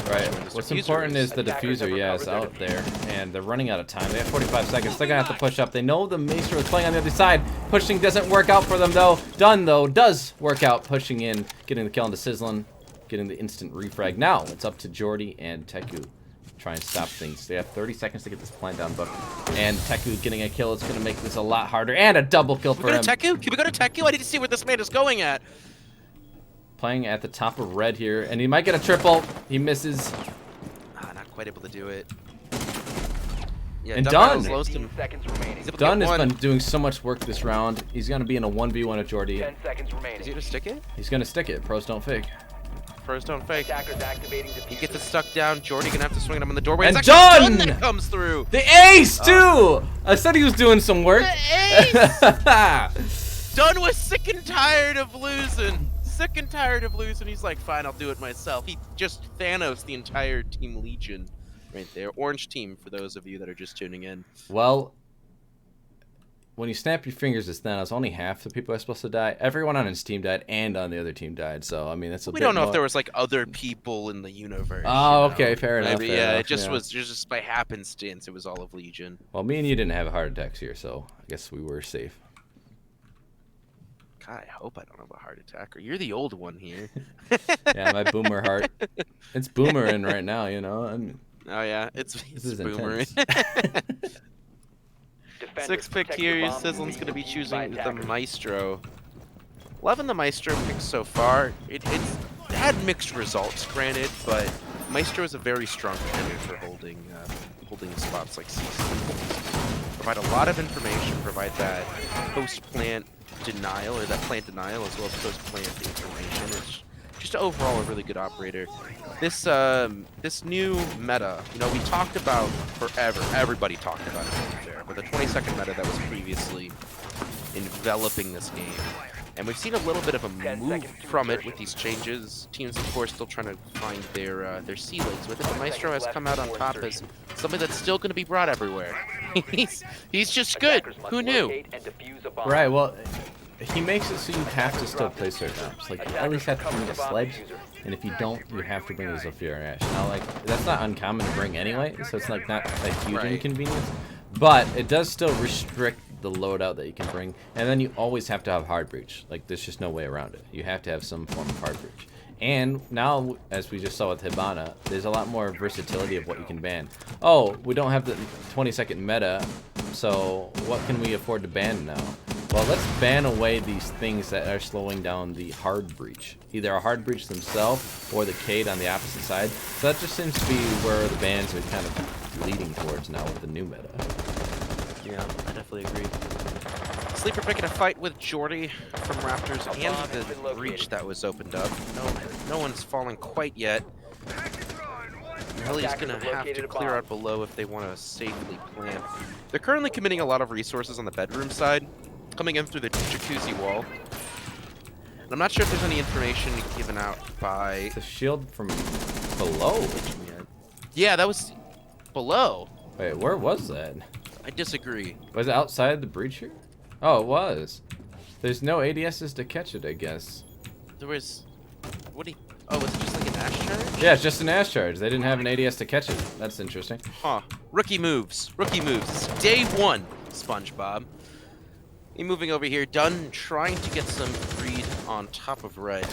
Right. What's important is the Attackers diffuser, have yeah, is recovered out there, and they're running out of time. They have 45 seconds. They're gonna have to push up. They know the Maestro is playing on the other side. Pushing doesn't work out for them though. Done though does work out. Pushing in, getting the kill into Sizzlin, getting the instant refrag. Now it's up to Jordy and Teku. Try and stop things. They have 30 seconds to get this plan down, but and Teku getting a kill is gonna make this a lot harder, and a double kill for him. Can we go to Teku? I need to see where this man is going at. Playing at the top of red here, and he might get a triple. He misses. Not quite able to do it. Yeah, And Dunn Dunn! battles 15 him. seconds remaining. He's able to Dunn get has one. been doing so much work this round. He's gonna be in a 1v1 with Jordy. 10 seconds Is he remaining. gonna stick it? He's gonna stick it. Pros don't fake. First don't fake. Attackers activating He diffuser. gets it stuck down. Jordy gonna have to swing at him in the doorway. And It's actually Dunn! That comes through. The ace too. I said he was doing some work. Dunn was sick and tired of losing. Sick and tired of losing. He's like, fine, I'll do it myself. He just Thanos the entire Team Legion right there. Orange team for those of you that are just tuning in. Well, when you snap your fingers as Thanos, only half the people are supposed to die. Everyone on his team died, and on the other team died. So I mean, that's a We bit don't know more. if there was like other people in the universe. Oh, you know? okay, fair enough. Maybe, fair yeah, enough, it just yeah. was just by happenstance. It was all of Legion. Well, me and you didn't have heart attacks here, so I guess we were safe. God, I hope I don't have a heart attack. Or you're the old one here. Yeah, my boomer heart. It's boomering right now, you know. Oh yeah, it's This is boomer. intense. Defenders, Six pick protect here. the bomb Sizzlin's being gonna be defused by choosing the attackers. Maestro. Loving the Maestro pick so far. It's had mixed results, granted, but Maestro is a very strong candidate for holding spots like CC. Provide a lot of information. Provide that post-plant denial or that plant denial as well as post-plant information. It's just overall a really good operator. This this new meta, you know, we talked about forever. Everybody talked about it, to be fair, but the 20-second meta that was previously enveloping this game. And we've seen a little bit of a 10 move seconds to from it insertion. with these changes. Teams, of course, still trying to find their ceilings with it. The Maestro has come out on top as something that's still going to be brought everywhere. he's just good. Attackers must Who knew? locate and defuse a bomb. Right. Well, he makes it so you have to still play certain maps. Like you at least have to bring a sledge, and if you don't, you have to bring a Zafir Ash. Now, like that's not uncommon to bring anyway, so it's like not a huge Right. inconvenience. But it does still restrict the loadout that you can bring, and then you always have to have hard breach. Like there's just no way around it. You have to have some form of hard breach. And now, as we just saw with Hibana, there's a lot more versatility of what you can ban. Oh, we don't have the 20-second meta, so what can we afford to ban now? Well, let's ban away these things that are slowing down the hard breach. Either a hard breach themselves or the Cade on the opposite side. So that just seems to be where the bans are kind of leading towards now with the new meta. Yeah, I definitely agree. Sleeper picking a fight with Jordy from Raptors bomb and has been the located. breach that was opened up. No one's fallen quite yet. Helly's Attackers gonna have have located to a clear bomb. out below if they want to safely plant. They're currently committing a lot of resources on the bedroom side, coming in through the jacuzzi wall. And I'm not sure if there's any information given out by... The shield from below. Yeah, that was below. Wait, where was that? I disagree. Was it outside the breach here? Oh, it was. There's no ADSs to catch it, I guess. There was... What do you... Oh, was it just like an Ash charge? Yeah, it's just an Ash charge. They didn't have an ADS to catch it. That's interesting. Huh. Rookie moves. Rookie moves. It's day one, SpongeBob. Moving over here, Dunn trying to get some read on top of red.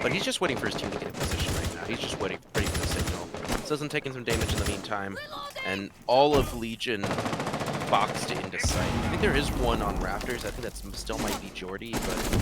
But he's just waiting for his team to get in position right now. He's just waiting for the signal. Sizzling taking some damage in the meantime. And all of Legion boxed into sight. I think there is one on Raptors. I think that still might be Jordy, but...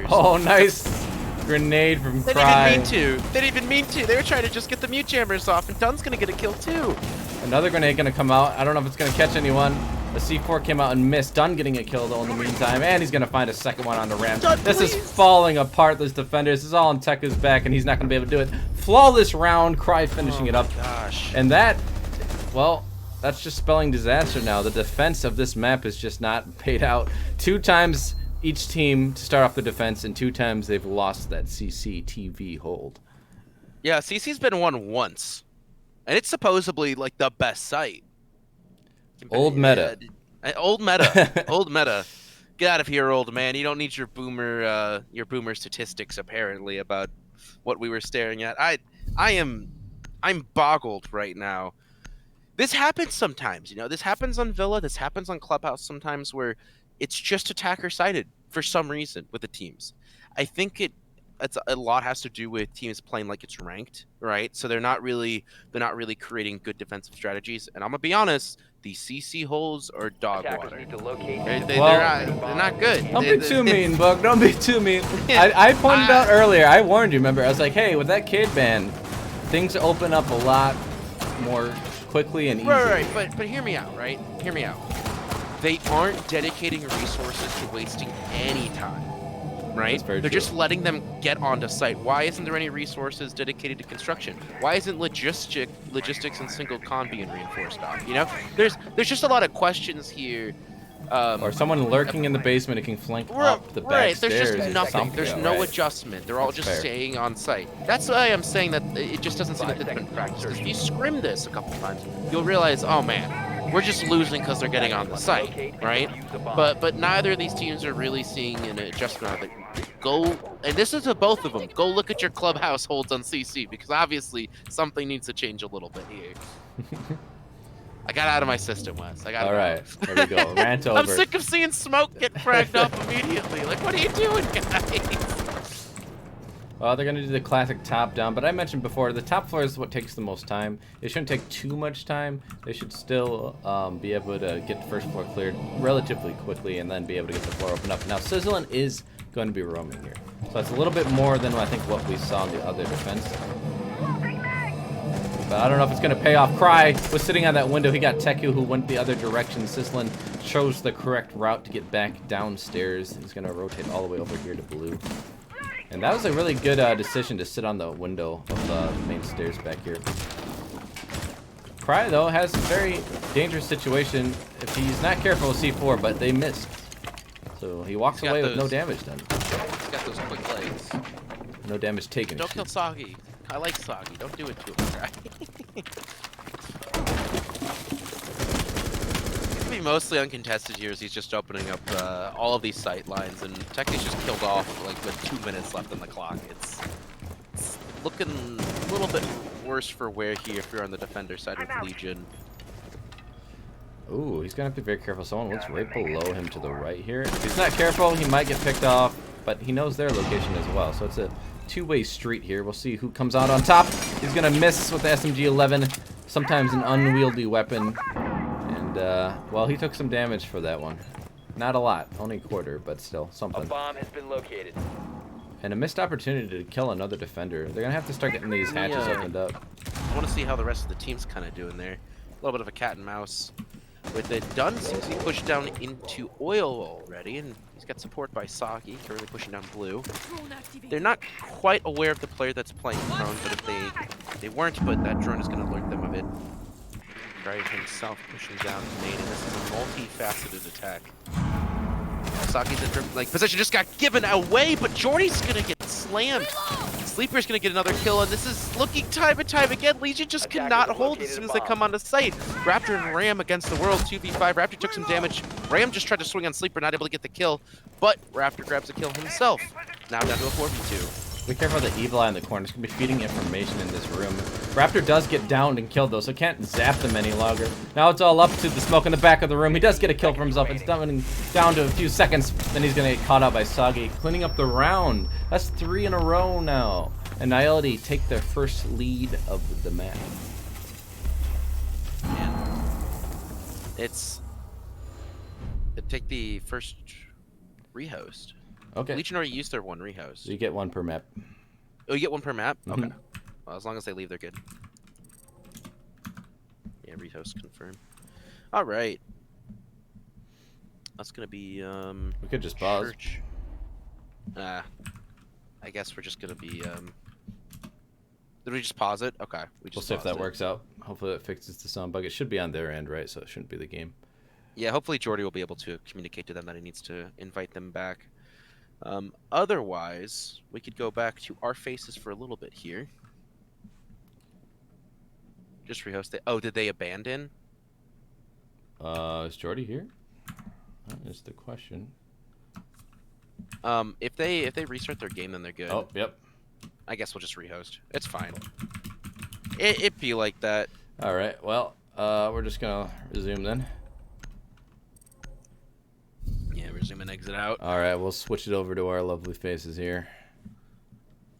Oh, nice grenade from They Cry. didn't even mean to. They didn't even mean to. They were trying to just get the mute jammers off, and Dunn's gonna get a kill too. Another grenade gonna come out. I don't know if it's gonna catch anyone. The C4 came out and missed. Dunn getting a kill though in the meantime, and he's gonna find a second one on the ramp. Dunn, this please. is falling apart. This defenders. This is all on Tekka's back, and he's not gonna be able to do it. Flawless round. Cry finishing it up. Gosh. And that, well, that's just spelling disaster now. The defense of this map is just not paid out. 2 times each team to start off the defense, and 2 times they've lost that CCTV hold. Yeah, CC's been won once, and it's supposedly like the best site. Old meta. Old meta. Old meta. Get out of here, old man. You don't need your boomer statistics apparently about what we were staring at. I'm boggled right now. This happens sometimes, you know. This happens on Villa. This happens on Clubhouse sometimes, where it's just attacker sided for some reason with the teams. I think it's a lot has to do with teams playing like it's ranked, right? So they're not really creating good defensive strategies. And I'm gonna be honest, the CC holes are dog Attackers water. need to locate. They're not good. Don't be too mean, Book. Don't be too mean. I pointed out earlier, I warned you, remember? I was like, hey, with that kid ban, things open up a lot more quickly and easily. Right. But hear me out, right? Hear me out. They aren't dedicating resources to wasting any time, right? That's very They're true. just letting them get onto site. Why isn't there any resources dedicated to construction? Why isn't logistics and single con being reinforced on? You know, there's just a lot of questions here. Or someone lurking in the basement who can flank up the back Right, stairs. there's just or nothing. something. There's Yeah, no right. adjustment. They're all That's just fair. staying on site. That's why I'm saying that it just doesn't seem 5 like they've been seconds practiced. search. If you scrim this a couple times, you'll realize, oh man, we're just losing because they're getting on the site, right? But neither of these teams are really seeing an adjustment of it. Go, and this is to both of them. Go look at your clubhouse holds on CC because obviously something needs to change a little bit here. I got out of my system, Wes. I got. All right, there we go. Rant over. I'm sick of seeing smoke get fragged up immediately. Like, what are you doing, guys? Well, they're going to do the classic top down, but I mentioned before, the top floor is what takes the most time. It shouldn't take too much time. They should still be able to get the first floor cleared relatively quickly and then be able to get the floor opened up. Now, Sizzlin is going to be roaming here. So it's a little bit more than I think what we saw in the other defense. But I don't know if it's going to pay off. Cry was sitting on that window. He got Teku, who went the other direction. Sizzlin chose the correct route to get back downstairs. He's going to rotate all the way over here to blue. And that was a really good decision to sit on the window of the main stairs back here. Cry, though, has a very dangerous situation if he's not careful with C4, but they missed. So he walks He's got away with no those- damage done. He's got those quick legs. No damage taken. Don't kill Soggy. I like Soggy. Don't do it to him, right? It's gonna be mostly uncontested here as he's just opening up all of these sight lines, and Techni's just killed off like with 2 minutes left on the clock. It's looking a little bit worse for wear here if you're on the defender side with Legion. Ooh, he's going to have to be very careful. Someone looks right below him to the right here. If he's not careful, he might get picked off, but he knows their location as well. So it's a two-way street here. We'll see who comes out on top. He's going to miss with the SMG-11, sometimes an unwieldy weapon. And, well, he took some damage for that one. Not a lot, only a quarter, but still A something. bomb has been located. And a missed opportunity to kill another defender. They're going to have to start getting these hatches opened up. I want to see how the rest of the team's kind of doing there. A little bit of a cat and mouse. With it done, seems to be pushed down into oil already, and he's got support by Saki, currently pushing down blue. They're not quite aware of the player that's playing prone, but if they weren't, but that drone is going to alert them of it. Drive himself pushing down main, and this is a multifaceted attack. Saki's in like position just got given away, but Jordy's going to get slammed. Sleeper's gonna get another kill, and this is looking time and time again. Legion just Attackers cannot have hold as located soon a as they bomb. come onto site. Raptor and Ram against the world, 2v5. Raptor took some damage. Ram just tried to swing on Sleeper, not able to get the kill, but Raptor grabs a kill himself. Now down to a 4v2. Be careful of the evil eye in the corner. It's going to be feeding information in this room. Raptor does get downed and killed, though, so can't zap them any longer. Now it's all up to the smoke in the back of the room. He does get a kill for himself. It's down to a few seconds. Then he's going to get caught out by Soggy. Cleaning up the round. That's 3 in a row now. And Nihility take their first lead of the match. Man. They take the first rehost. Okay. Legion already used their one rehost. So you get 1 per map. Oh, you get 1 per map? Mhm. Okay. Well, as long as they leave, they're good. Yeah, rehost confirmed. All right. That's gonna be We could just pause. Church. I guess we're just gonna be Did we just pause it? Okay. We'll see if that works out. Hopefully it fixes the sound bug. It should be on their end, right? So it shouldn't be the game. Yeah, hopefully Jordy will be able to communicate to them that he needs to invite them back. Otherwise, we could go back to our faces for a little bit here. Just rehost it. Oh, did they abandon? Is Jordy here? That is the question. If they restart their game, then they're good. Oh, yep. I guess we'll just rehost. It's fine. It be like that. All right. Well, we're just gonna resume then. Yeah, resume and exit out. All right. We'll switch it over to our lovely faces here.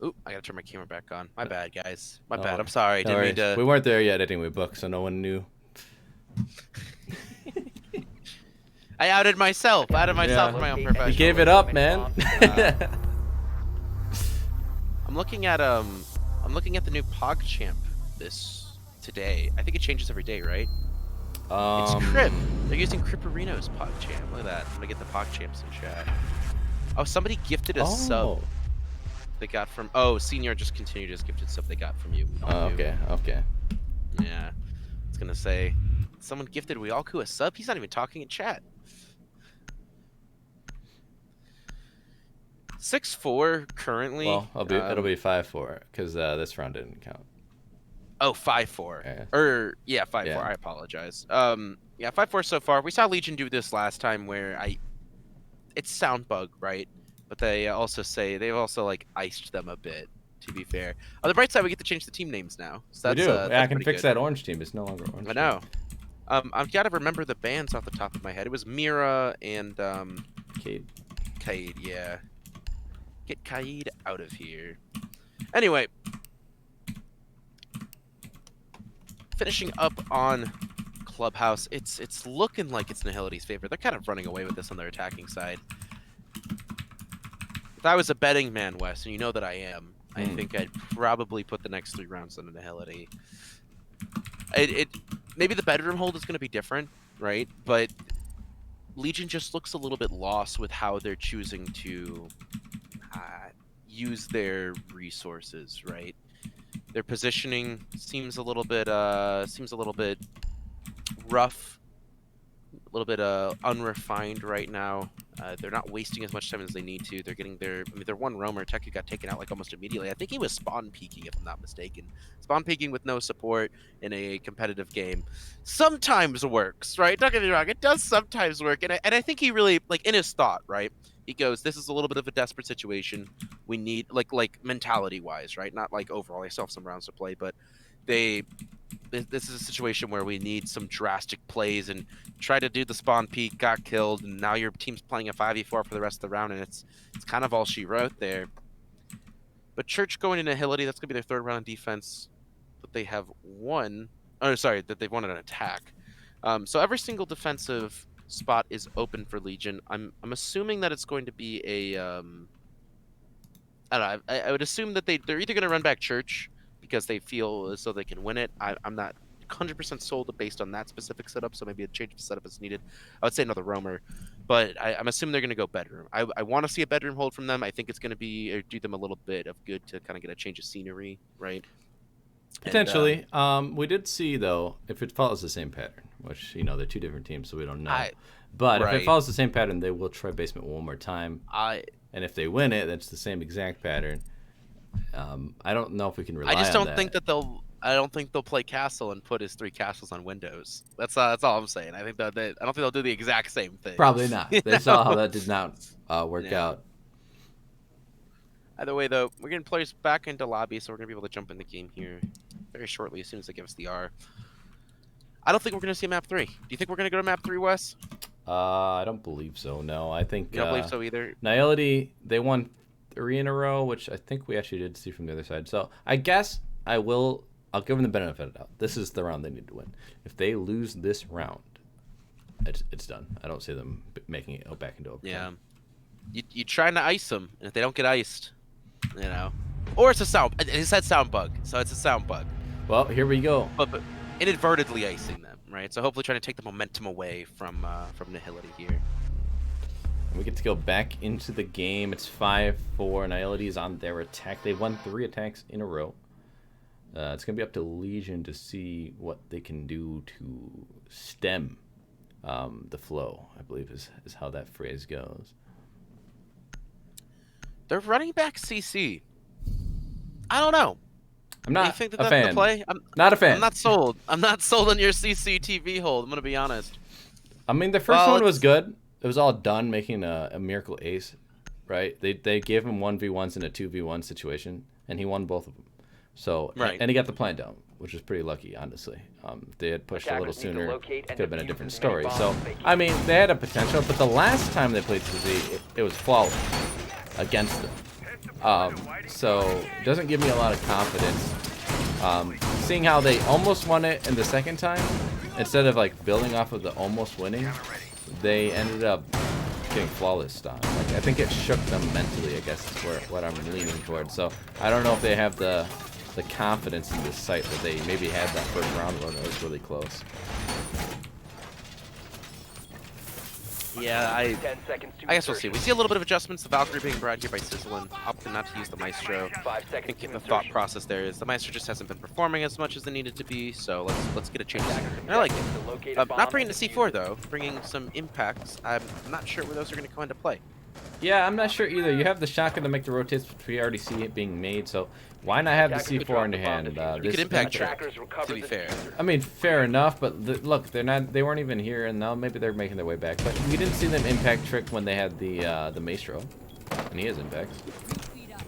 Oop, I gotta turn my camera back on. My bad, guys. My Oh, bad. I'm sorry. No Didn't mean worries. to. We weren't there yet anyway, book, so no one knew. I outed myself. I outed myself Yeah. for my own You profession. gave it up, man. I'm looking at the new PogChamp today. I think it changes every day, right? It's Crip. They're using Cripperino's PogChamp. Look at that. I'm gonna get the PogChamps in chat. Oh, somebody gifted a sub. They got from Senior just continued his gifted sub they got from you. Okay. Yeah. I was gonna say someone gifted Wealku a sub. He's not even talking in chat. 6-4 currently. Well, it'll be 5-4 because this round didn't count. Oh, 5-4. Yeah. 5-4. Yeah. I apologize. Yeah, 5-4 so far. We saw Legion do this last time where it's sound bug, right? But they've also like iced them a bit. To be fair, on the bright side, we get to change the team names now. So We that's, do. that's I can pretty fix good. that orange team. It's no longer orange. I know. I've got to remember the bands off the top of my head. It was Mira and Cade. Kaid. Yeah. Get Kaid out of here. Anyway, finishing up on Clubhouse, it's looking like it's Nihility's favor. They're kind of running away with this on their attacking side. If I was a betting man, Wes, and you know that I am, I think I'd probably put the next 3 rounds on Nihility. Maybe the bedroom hold is going to be different, right? But Legion just looks a little bit lost with how they're choosing to use their resources, right? Their positioning seems a little bit rough, a little bit unrefined right now. They're not wasting as much time as they need to. They're getting their one roamer Teku got taken out like almost immediately. I think he was spawn peeking, if I'm not mistaken. Spawn peeking with no support in a competitive game sometimes works, right? Don't get me wrong, it does sometimes work. And I think he really, like, in his thought, right? He goes, this is a little bit of a desperate situation. We need, like mentality wise, right? Not like overall, they still have some rounds to play, but this is a situation where we need some drastic plays, and try to do the spawn peek, got killed, and now your team's playing a 5v4 for the rest of the round, and it's kind of all she wrote there. But Church going into Nihility, that's gonna be their 3rd round of defense, but they have won. Oh, sorry, that they've won an attack. So every single defensive spot is open for Legion. I'm assuming that it's going to be a I don't know. I would assume that they're either gonna run back Church because they feel as though they can win it. I'm not 100% sold based on that specific setup, so maybe a change of setup is needed. I would say another roamer, but I'm assuming they're going to go bedroom. I want to see a bedroom hold from them. I think it's going to do them a little bit of good to kind of get a change of scenery, right? Potentially. We did see, though, if it follows the same pattern, which, they're 2 different teams, so we don't know. But if it follows the same pattern, they will try basement one more time. And if they win it, that's the same exact pattern. I don't know if we can rely on that. I just don't think that I don't think they'll play castle and put his 3 castles on windows. That's all I'm saying. I don't think they'll do the exact same thing. Probably not. They saw how that did not work out. Either way, though, we're getting players back into lobby, so we're going to be able to jump in the game here very shortly as soon as they give us the R. I don't think we're going to see map 3. Do you think we're going to go to map 3, Wes? I don't believe so. No, I think You don't believe so either? Nihility, they won 3 in a row, which I think we actually did see from the other side. So I guess I'll give them the benefit of the doubt. This is the round they need to win. If they lose this round, it's done. I don't see them making it back into overtime. Yeah. You trying to ice them, and if they don't get iced, you know. Or it's a sound. It said sound bug, so it's a sound bug. Well, here we go. But inadvertently icing them, right? So hopefully trying to take the momentum away from Nihility here. We get to go back into the game. It's 5-4. Nihility is on their attack. They've won 3 attacks in a row. It's going to be up to Legion to see what they can do to stem the flow, I believe is how that phrase goes. They're running back CC. I don't know. I'm not you think that a that's fan. The play? Not a fan. I'm not sold. I'm not sold on your CCTV hold. I'm going to be honest. I mean, the first one was good. It was all done making a miracle ace, right? They gave him 1v1s in a 2v1 situation, and he won both of them. So, right. And he got the plan down, which was pretty lucky, honestly. If they had pushed a little sooner, it could have been a different story. So, I mean, they had a potential, but the last time they played CZ, it was flawless against them. So, it doesn't give me a lot of confidence. Seeing how they almost won it in the second time, instead of like building off of the almost winning, they ended up getting flawless on. Like, I think it shook them mentally, I guess is what I'm leaning towards. So I don't know if they have the confidence in this site that they maybe had that first round when it was really close. Yeah, I guess we'll see. We see a little bit of adjustments. The Valkyrie being brought here by Sizzlin, opting not to use the Maestro. I think the thought process there is the Maestro just hasn't been performing as much as they needed to be, so let's get a change there. I like it. Not bringing the C4 though, bringing some impacts. I'm not sure where those are going to come into play. Yeah, I'm not sure either. You have the shotgun to make the rotates, which we already see it being made, so why not have the C4 in your hand? You could impact trackers, to be fair. I mean, fair enough, but look, they weren't even here, and now maybe they're making their way back. But we didn't see them impact trick when they had the Maestro, and he has impact.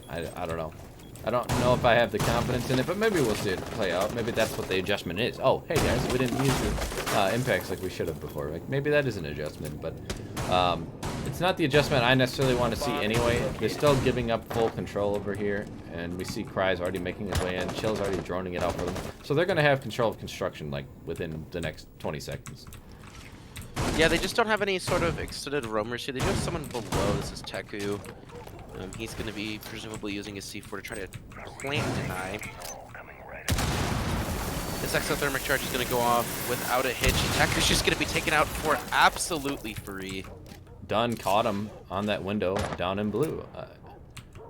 I don't know. I don't know if I have the confidence in it, but maybe we'll see it play out. Maybe that's what the adjustment is. Oh, hey guys, we didn't use the impacts like we should have before. Like, maybe that is an adjustment, but it's not the adjustment I necessarily want to see anyway. They're still giving up full control over here, and we see Cry's already making his way in. Chill's already droning it out for them. So they're going to have control of construction like within the next 20 seconds. Yeah, they just don't have any sort of extended roamers here. They do have someone below. This is Teku. He's going to be presumably using his C4 to try to plant deny. This exothermic charge is going to go off without a hitch. Teku's just going to be taken out for absolutely free. Dunn caught him on that window down in blue.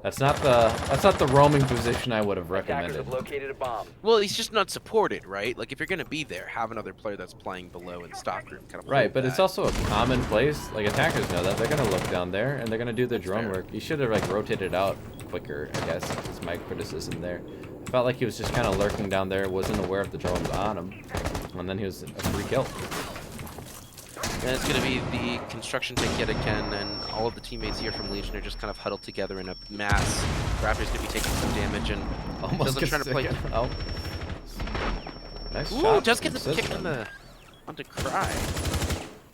That's not the roaming position I would have recommended. Located a bomb. Well, he's just not supported, right? Like, if you're going to be there, have another player that's playing below in stock room kind of. Right, but it's also a common place. Like, attackers know that. They're going to look down there, and they're going to do their drone work. You should have, like, rotated out quicker, I guess. That's my criticism there. I felt like he was just kind of lurking down there, wasn't aware if the drone was on him. And then he was a free kill. And it's going to be the construction tank yet again, and all of the teammates here from Legion are just kind of huddled together in a mass. Raptor's going to be taking some damage, and almost trying to play. Oh. Nice Ooh, shot. just get the kick on the onto Cry.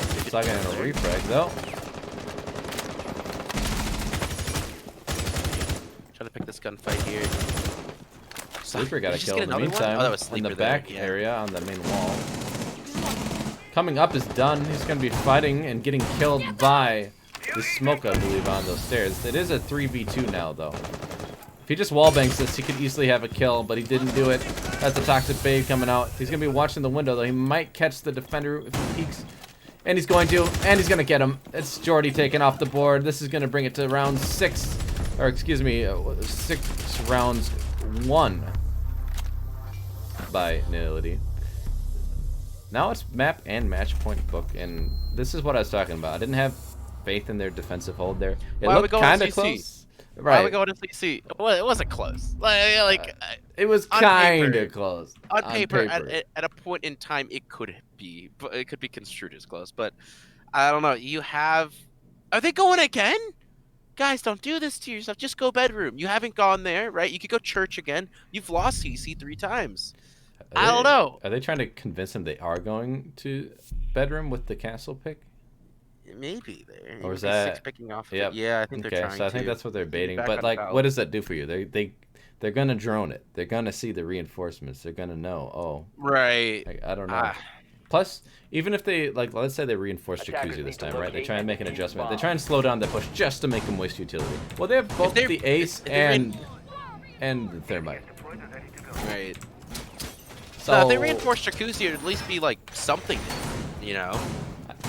It's not going to refrag though. Trying to pick this gunfight here. Sleeper got a kill in the meantime. Oh, that was Sleeper in the back area on the main wall. Coming up is Dunn. He's going to be fighting and getting killed by the smoke, I believe, on those stairs. It is a 3v2 now, though. If he just wallbangs this, he could easily have a kill, but he didn't do it. That's a Toxic Babe coming out. He's going to be watching the window, though. He might catch the defender if he peeks. And he's going to. And he's going to get him. It's Jordy taken off the board. This is going to bring it to round 6. Or, excuse me, 6 rounds 1 by Nihility. Now it's map and match point book, and this is what I was talking about. I didn't have faith in their defensive hold there. It looked kind of close. Right. Why are we going to CC? Well, it wasn't close. It was kind of close. On paper. At a point in time, it could be, but it could be construed as close. But I don't know. You have. Are they going again? Guys, don't do this to yourself. Just go bedroom. You haven't gone there, right? You could go church again. You've lost CC 3 times. I don't know. Are they trying to convince him they are going to bedroom with the castle pick? Maybe they're Or is six that? picking off. Yep. Yeah, I think they're Okay, trying so I think to. that's what they're baiting. Back But on like, foul. what does that do for you? They're gonna drone it. They're gonna see the reinforcements. They're gonna know. Oh, Right. I don't know. Ah, Plus, even if they like, let's say they reinforce Attackers Jacuzzi this need to time, right? They locate try and and make an defuse the adjustment. They bomb. try and slow down the push just to make them waste utility. Well, they have both they- the ace if they rein- and the thermite. right. So No, if they reinforce Jacuzzi, it'd at least be like something, you know?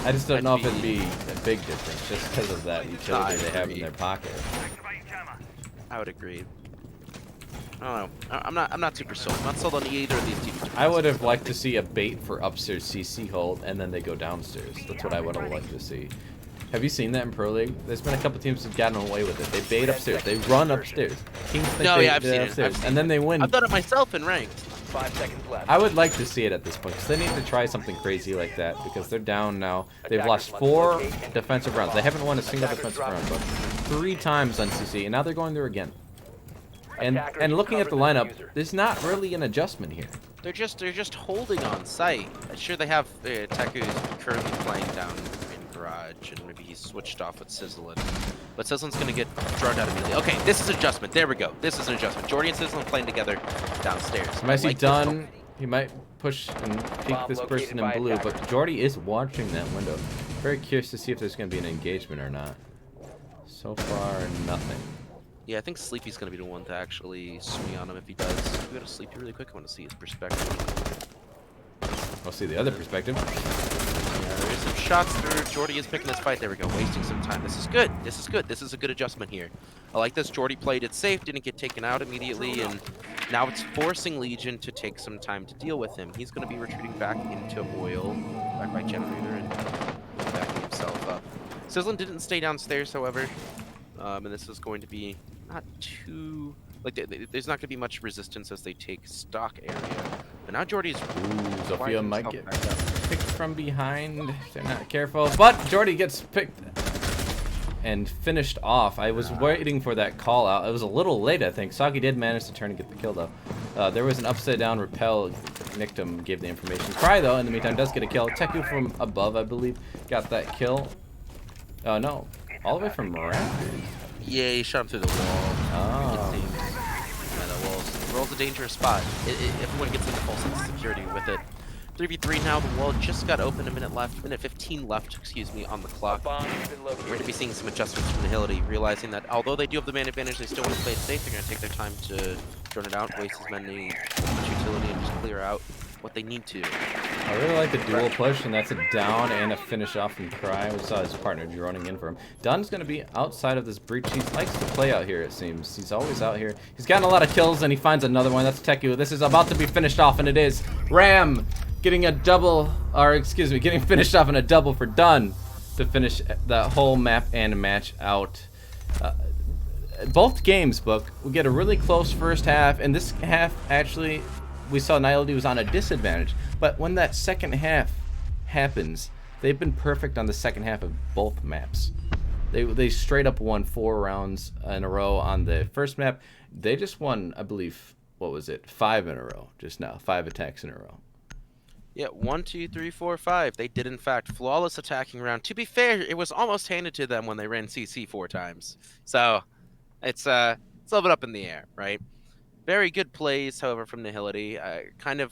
I just don't that'd know if it'd be- be a big difference just because of that utility they have in their pocket. I would agree. I don't know. I'm not super sold. I'm not sold on either of these teams. I would have liked to see a bait for upstairs CC hold and then they go downstairs. That's what I would have liked to see. Have you seen that in Pro League? There's been a couple teams who've gotten away with it. They bait upstairs. They run upstairs. Teams think No, they yeah, I've seen it. upstairs, I've seen and then they win. I've done it myself in ranked. 5 seconds left. I would like to see it at this point because they need to try something crazy like that because they're down now. They've Attackers lost must 4 locate and defensive rounds. They haven't won a single Attackers defensive drop round, but 3 times on CC, and now they're going there again. Attackers And looking at the cover the lineup, diffuser. there's not really an adjustment here. They're just holding on site. Sure, they have Teku is currently playing down in garage, and maybe he's switched off with Sizzlin. But Sizzlin's gonna get drawn out immediately. Okay, this is an adjustment. There we go. This is an adjustment. Jordy and Sizzlin playing together downstairs. You might see Like this. Dunn. He might push and peek Bomb this located person in by blue, attackers. but Jordy is watching that window. Very curious to see if there's going to be an engagement or not. So far, nothing. Yeah, I think Sleepy's gonna be the one to actually swing on him if he does. We go to Sleepy really quick. I want to see his perspective. We'll see the other perspective. Yeah, there is some shots through. Jordy is picking this fight. There we go. Wasting some time. This is good. This is good. This is a good adjustment here. I like this. Jordy played it safe. Didn't get taken out immediately. And now it's forcing Legion to take some time to deal with him. He's going to be retreating back into oil. Back by generator and backing himself up. Sizzlin didn't stay downstairs, however. And this is going to be not too... Like, there's not going to be much resistance as they take stock area. But now Jordy's... Ooh, Sophia winding might himself get back up. picked from behind if they're not careful. But Jordy gets picked and finished off. I was waiting for that call out. It was a little late, I think. Saki did manage to turn and get the kill, though. There was an upside down repel. Nicked him, gave the information. Cry, though, in the meantime, does get a kill. Teku from above, I believe, got that kill. Oh, no. All the way from Rafters. Yeah, he shot him through the wall. Oh. It seems. Yeah, the wall's a dangerous spot. Everyone gets into full sense of security with it. 3v3 now. The wall just got open. Minute 15 left, excuse me, on the clock. Bomb has been We're going to located. be seeing some adjustments from Nihility, realizing that although they do have the man advantage, they still want to play it safe. They're going to take their time to drone it out, waste as much utility, and just clear out what they need to. I really like the dual push, and that's a down and a finish off from Cry. We saw his partner droning in for him. Dunn's going to be outside of this breach. He likes to play out here, it seems. He's always out here. He's gotten a lot of kills, and he finds another one. That's Teku. This is about to be finished off, and it is. Ram getting a double, or excuse me, getting finished off in a double for Dunn to finish the whole map and match out. Both games, Book, we get a really close first half, and this half, actually, we saw Nihility was on a disadvantage. But when that second half happens, they've been perfect on the second half of both maps. They straight up won 4 rounds in a row on the first map. They just won, I believe, what was it, 5 in a row just now, 5 attacks in a row. Yeah, 1, 2, 3, 4, 5. They did, in fact, flawless attacking round. To be fair, it was almost handed to them when they ran CC 4 times. So, it's a little bit up in the air, right? Very good plays, however, from Nihility. I don't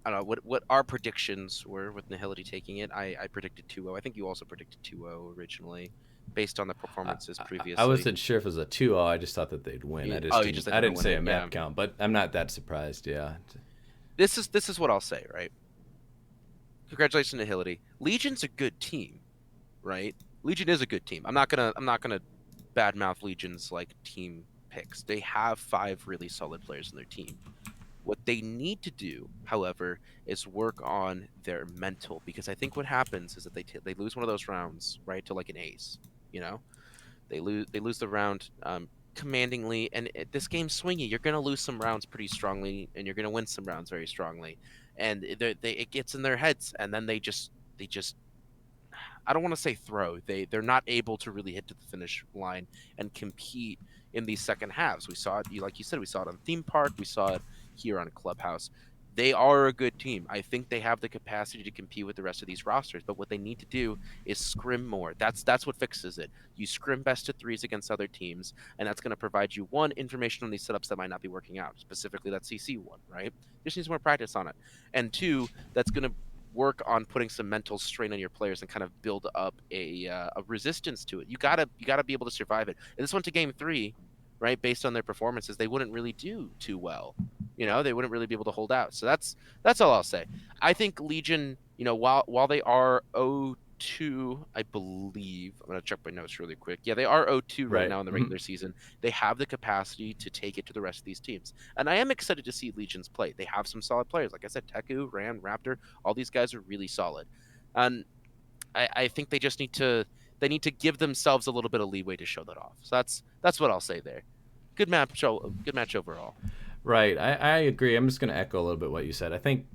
know what our predictions were with Nihility taking it. I predicted 2-0. I think you also predicted 2-0 originally, based on the performances previously. I wasn't sure if it was a 2-0. I just thought that they'd win. Yeah. I You just didn't, thought I they'd didn't win say it, a map yeah. count, but I'm not that surprised. Yeah. This is what I'll say, right? Congratulations, Nihility. Legion's a good team, right? Legion is a good team. I'm not gonna badmouth Legion's like team picks. They have 5 really solid players in their team. What they need to do, however, is work on their mental, because I think what happens is that they lose one of those rounds, right, to like an ace. You know, they lose the round commandingly, and this game's swingy. You're gonna lose some rounds pretty strongly, and you're gonna win some rounds very strongly, and it gets in their heads, and then they just I don't want to say throw. They're not able to really hit to the finish line and compete in these second halves. We saw it, like you said, we saw it on Theme Park, we saw it here on Clubhouse. They are a good team. I think they have the capacity to compete with the rest of these rosters, but what they need to do is scrim more. That's what fixes it. You scrim best of threes against other teams, and that's going to provide you one information on these setups that might not be working out, specifically that CC one, right? Just needs more practice on it, and two, that's going to work on putting some mental strain on your players and kind of build up a resistance to it. You gotta be able to survive it. And this went to game 3, right? Based on their performances, they wouldn't really do too well. They wouldn't really be able to hold out. So that's all I'll say. I think Legion, while they are 0-2, I believe, I'm gonna check my notes really quick. Yeah, they are 0-2 right Right. now in the regular season. They have the capacity to take it to the rest of these teams, and I am excited to see Legions play. They have some solid players, like I said, Teku, Ran, Raptor. All these guys are really solid, and I think they just need to give themselves a little bit of leeway to show that off. So that's what I'll say there. Good match overall. Right. I agree. I'm just going to echo a little bit what you said. I think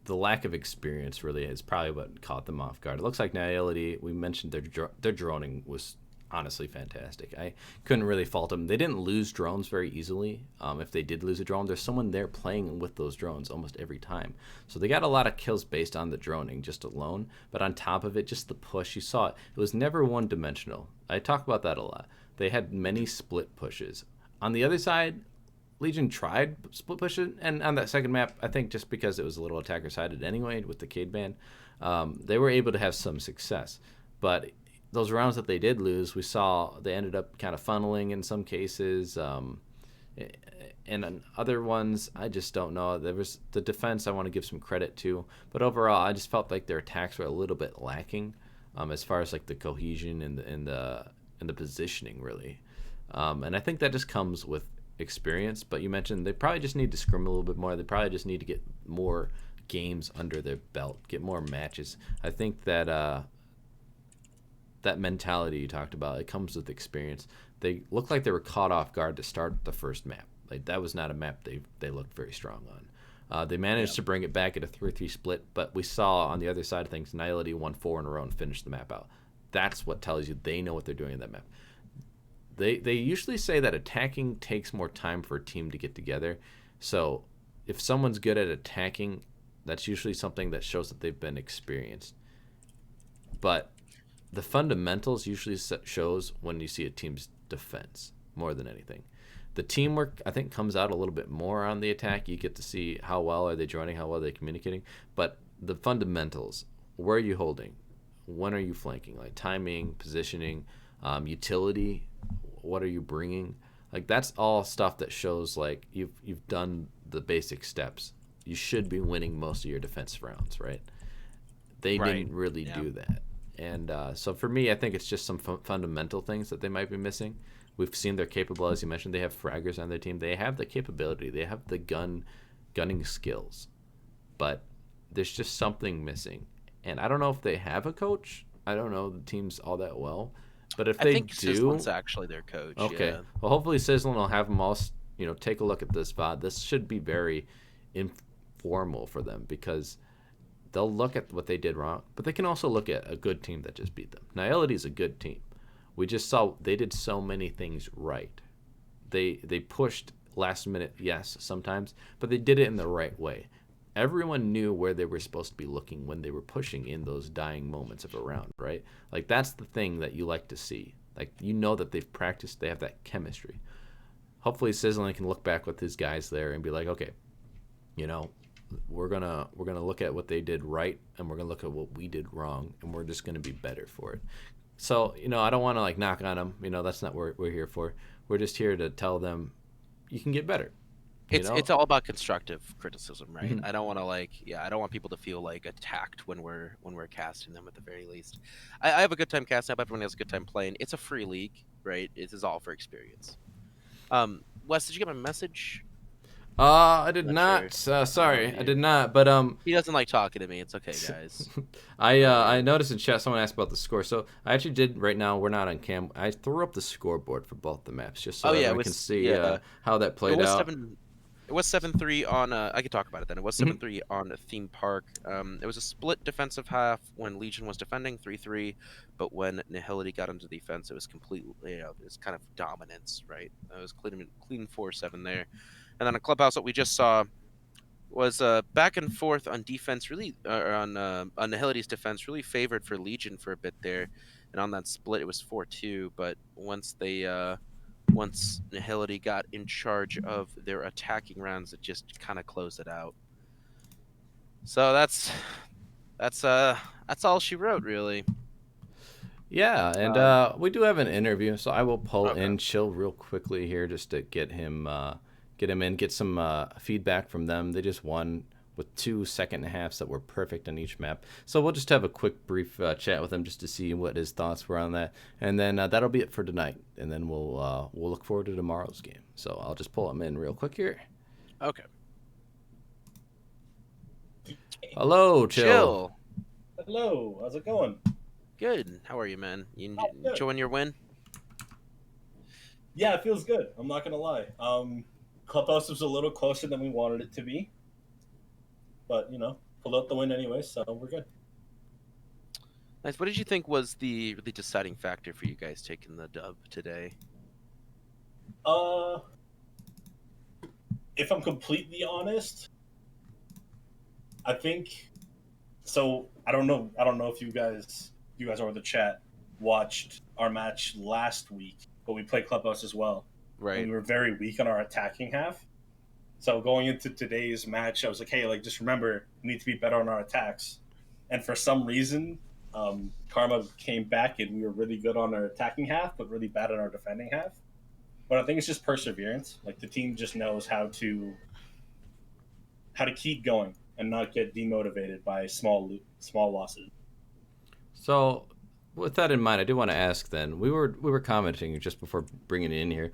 the lack of experience really is probably what caught them off guard. It looks like Nihility, we mentioned their droning was honestly fantastic. I couldn't really fault them. They didn't lose drones very easily. If they did lose a drone, there's someone there playing with those drones almost every time. So they got a lot of kills based on the droning just alone. But on top of it, just the push, you saw it. It was never one-dimensional. I talk about that a lot. They had many split pushes. On the other side, Legion tried split pushing, and on that second map, I think just because it was a little attacker-sided anyway with the Cade ban, they were able to have some success. But those rounds that they did lose, we saw they ended up kind of funneling in some cases, and on other ones, I just don't know. There was the defense I want to give some credit to, but overall, I just felt like their attacks were a little bit lacking, as far as like the cohesion and the positioning really, and I think that just comes with experience. But you mentioned they probably just need to scrim a little bit more. They probably just need to get more games under their belt, get more matches. I think that that mentality you talked about, it comes with experience. They looked like they were caught off guard to start the first map. Like that was not a map they looked very strong on. They managed to bring it back at a 3-3 split, but we saw on the other side of things, Nihility won 4 in a row and finished the map out. That's what tells you they know what they're doing in that map. They usually say that attacking takes more time for a team to get together. So if someone's good at attacking, that's usually something that shows that they've been experienced. But the fundamentals usually shows when you see a team's defense more than anything. The teamwork, I think, comes out a little bit more on the attack. You get to see how well are they joining, how well are they communicating. But the fundamentals, where are you holding? When are you flanking? Like timing, positioning, utility, what are you bringing? Like that's all stuff that shows like you've done the basic steps. You should be winning most of your defense rounds, right? They didn't really do that. And so for me, I think it's just some fundamental things that they might be missing. We've seen they're capable, as you mentioned. They have fraggers on their team. They have the capability. They have the gunning skills. But there's just something missing. And I don't know if they have a coach. I don't know the teams all that well. But if I they think do, Sizzlin's actually their coach. okay. Yeah. Well, hopefully Sizzlin will have them all, take a look at this VOD. This should be very informal for them because they'll look at what they did wrong, but they can also look at a good team that just beat them. Nihility is a good team. We just saw they did so many things right. They pushed last minute, yes, sometimes, but they did it in the right way. Everyone knew where they were supposed to be looking when they were pushing in those dying moments of a round, right? Like that's the thing that you like to see. Like that they've practiced, they have that chemistry. Hopefully Sizzling can look back with his guys there and be like, okay, we're gonna look at what they did right and we're gonna look at what we did wrong and we're just gonna be better for it. So I don't want to like knock on them. That's not what we're here for. We're just here to tell them you can get better. It's all about constructive criticism, right? Mm-hmm. I don't want to I don't want people to feel like attacked when we're casting them at the very least. I have a good time casting up. Everyone has a good time playing. It's a free league, right? It is all for experience. Wes, did you get my message? I did not. Sure. Sorry, I did not. But He doesn't like talking to me. It's okay, guys. I noticed in chat someone asked about the score. So I actually did right now. We're not on cam. I threw up the scoreboard for both the maps just so everyone can see how that played out. It was 7-3 on. I could talk about it then. It was Mhm. 7-3 on Theme Park. It was a split defensive half when Legion was defending 3-3, but when Nihility got into defense, it was completely, it was kind of dominance, right? It was clean 4-7 there, and then a clubhouse that we just saw was back and forth on defense, really on Nihility's defense, really favored for Legion for a bit there, and on that split it was 4-2. But once Nihility got in charge of their attacking rounds, it just kind of closed it out. So that's all she wrote, really. Yeah, and we do have an interview, so I will pull Okay. in Chill real quickly here just to get him in, get some feedback from them. They just won with 2 second halves that were perfect on each map. So we'll just have a quick brief chat with him just to see what his thoughts were on that, and then that'll be it for tonight. And then we'll look forward to tomorrow's game. So I'll just pull him in real quick here. Okay. Hello, Chill. Chill. Hello, how's it going? Good. How are you, man? You good. enjoying your win? Yeah, it feels good. I'm not gonna lie. Clubhouse was a little closer than we wanted it to be, but pulled out the win anyway, so we're good. Nice. What did you think was the really deciding factor for you guys taking the dub today? If I'm completely honest, I think so. I don't know if you guys or the chat watched our match last week, but we played Clubhouse as well. Right. And we were very weak on our attacking half. So going into today's match, I was like, hey, just remember, we need to be better on our attacks. And for some reason, Karma came back and we were really good on our attacking half, but really bad on our defending half. But I think it's just perseverance. Like the team just knows how to keep going and not get demotivated by small losses. So, with that in mind, I do want to ask. Then we were commenting just before bringing it in here.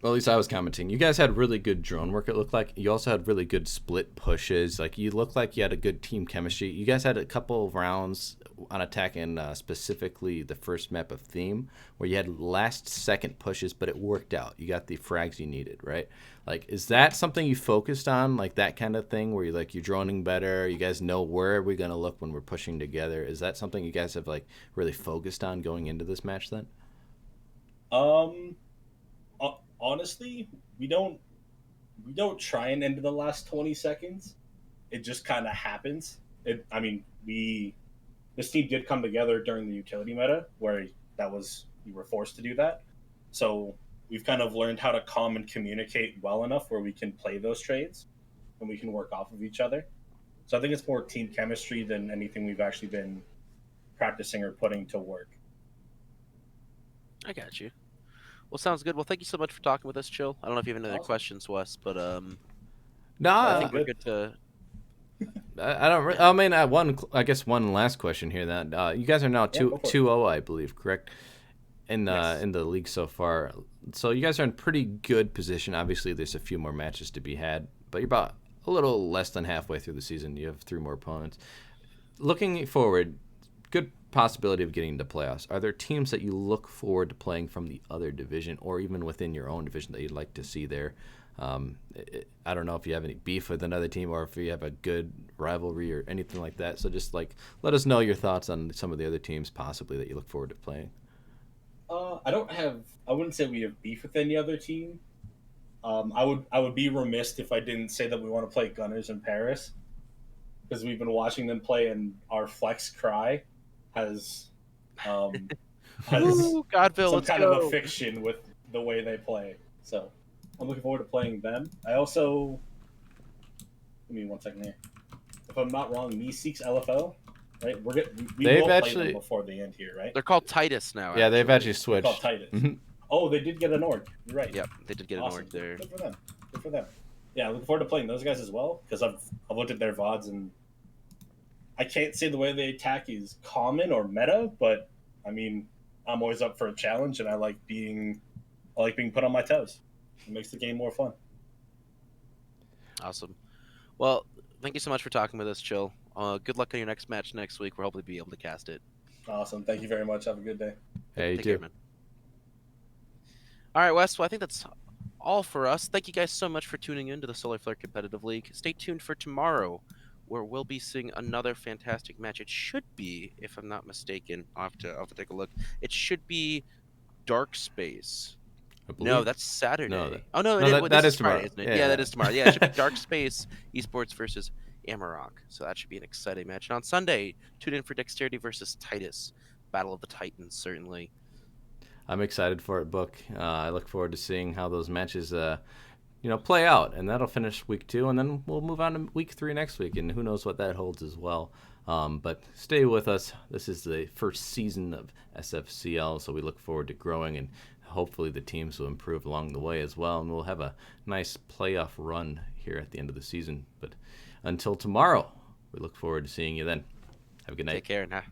Well, at least I was commenting. You guys had really good drone work, it looked like. You also had really good split pushes. Like, you looked like you had a good team chemistry. You guys had a couple of rounds on attack in specifically the first map of Theme where you had last-second pushes, but it worked out. You got the frags you needed, right? Like, is that something you focused on, like that kind of thing where you're droning better? You guys know where we're going to look when we're pushing together. Is that something you guys have, really focused on going into this match then? Honestly, we don't try and end in the last 20 seconds. It just kind of happens. This team did come together during the utility meta where you were forced to do that. So we've kind of learned how to calm and communicate well enough where we can play those trades and we can work off of each other. So I think it's more team chemistry than anything we've actually been practicing or putting to work. I got you. Well, sounds good. Well, thank you so much for talking with us, Chill. I don't know if you have any other Awesome. questions, Wes, but No, I think we're good to. I don't. I mean, I guess one last question here. That you guys are now 2-0, I believe, correct? In Yes. in the league so far, so you guys are in pretty good position. Obviously, there's a few more matches to be had, but you're about a little less than halfway through the season. You have 3 more opponents. Looking forward, good possibility of getting into playoffs. Are there teams that you look forward to playing from the other division, or even within your own division that you'd like to see there? I don't know if you have any beef with another team or if you have a good rivalry or anything like that. So just let us know your thoughts on some of the other teams possibly that you look forward to playing. I wouldn't say we have beef with any other team. I would be remiss if I didn't say that we want to play Gunners in Paris because we've been watching them play and our flex cry has Ooh, Godville, some let's kind go. of a fiction with the way they play. So I'm looking forward to playing them. I also, give me 1 second here. If I'm not wrong, Me Seeks LFO, right? We They've will play actually- them before the end here, right? They're called Titus now. Yeah, they've actually They're switched. called Titus. Mhm. Oh, they did get an org. You're right. Yep, they did get an Awesome. org there. Good for them. Good for them. Yeah, looking forward to playing those guys as well because I've looked at their VODs and I can't say the way they attack is common or meta, but I mean, I'm always up for a challenge and I like being put on my toes. It makes the game more fun. Awesome. Well, thank you so much for talking with us, Chill. Good luck on your next match next week. We'll hopefully be able to cast it. Awesome. Thank you very much. Have a good day. Hey, you Take too. care, man. All right, Wes. Well, I think that's all for us. Thank you guys so much for tuning in to the Solar Flare Competitive League. Stay tuned for tomorrow, where we'll be seeing another fantastic match. It should be, if I'm not mistaken, I'll have to take a look. It should be Dark Space. I No, believe. that's Saturday. No, that- Oh no, no, it is, that- well, that this is Friday, tomorrow. isn't it? Yeah, Yeah, yeah. that is tomorrow. Yeah, it should be Dark Space Esports versus Amarok. So that should be an exciting match. And on Sunday, tune in for Dexterity versus Titus, Battle of the Titans. Certainly. I'm excited for it, Book. I look forward to seeing how those matches, play out, and that'll finish week 2, and then we'll move on to week 3 next week, and who knows what that holds as well. But stay with us. This is the first season of SFCL, so we look forward to growing, and hopefully the teams will improve along the way as well, and we'll have a nice playoff run here at the end of the season. But until tomorrow, we look forward to seeing you then. Have a good night. Take care now.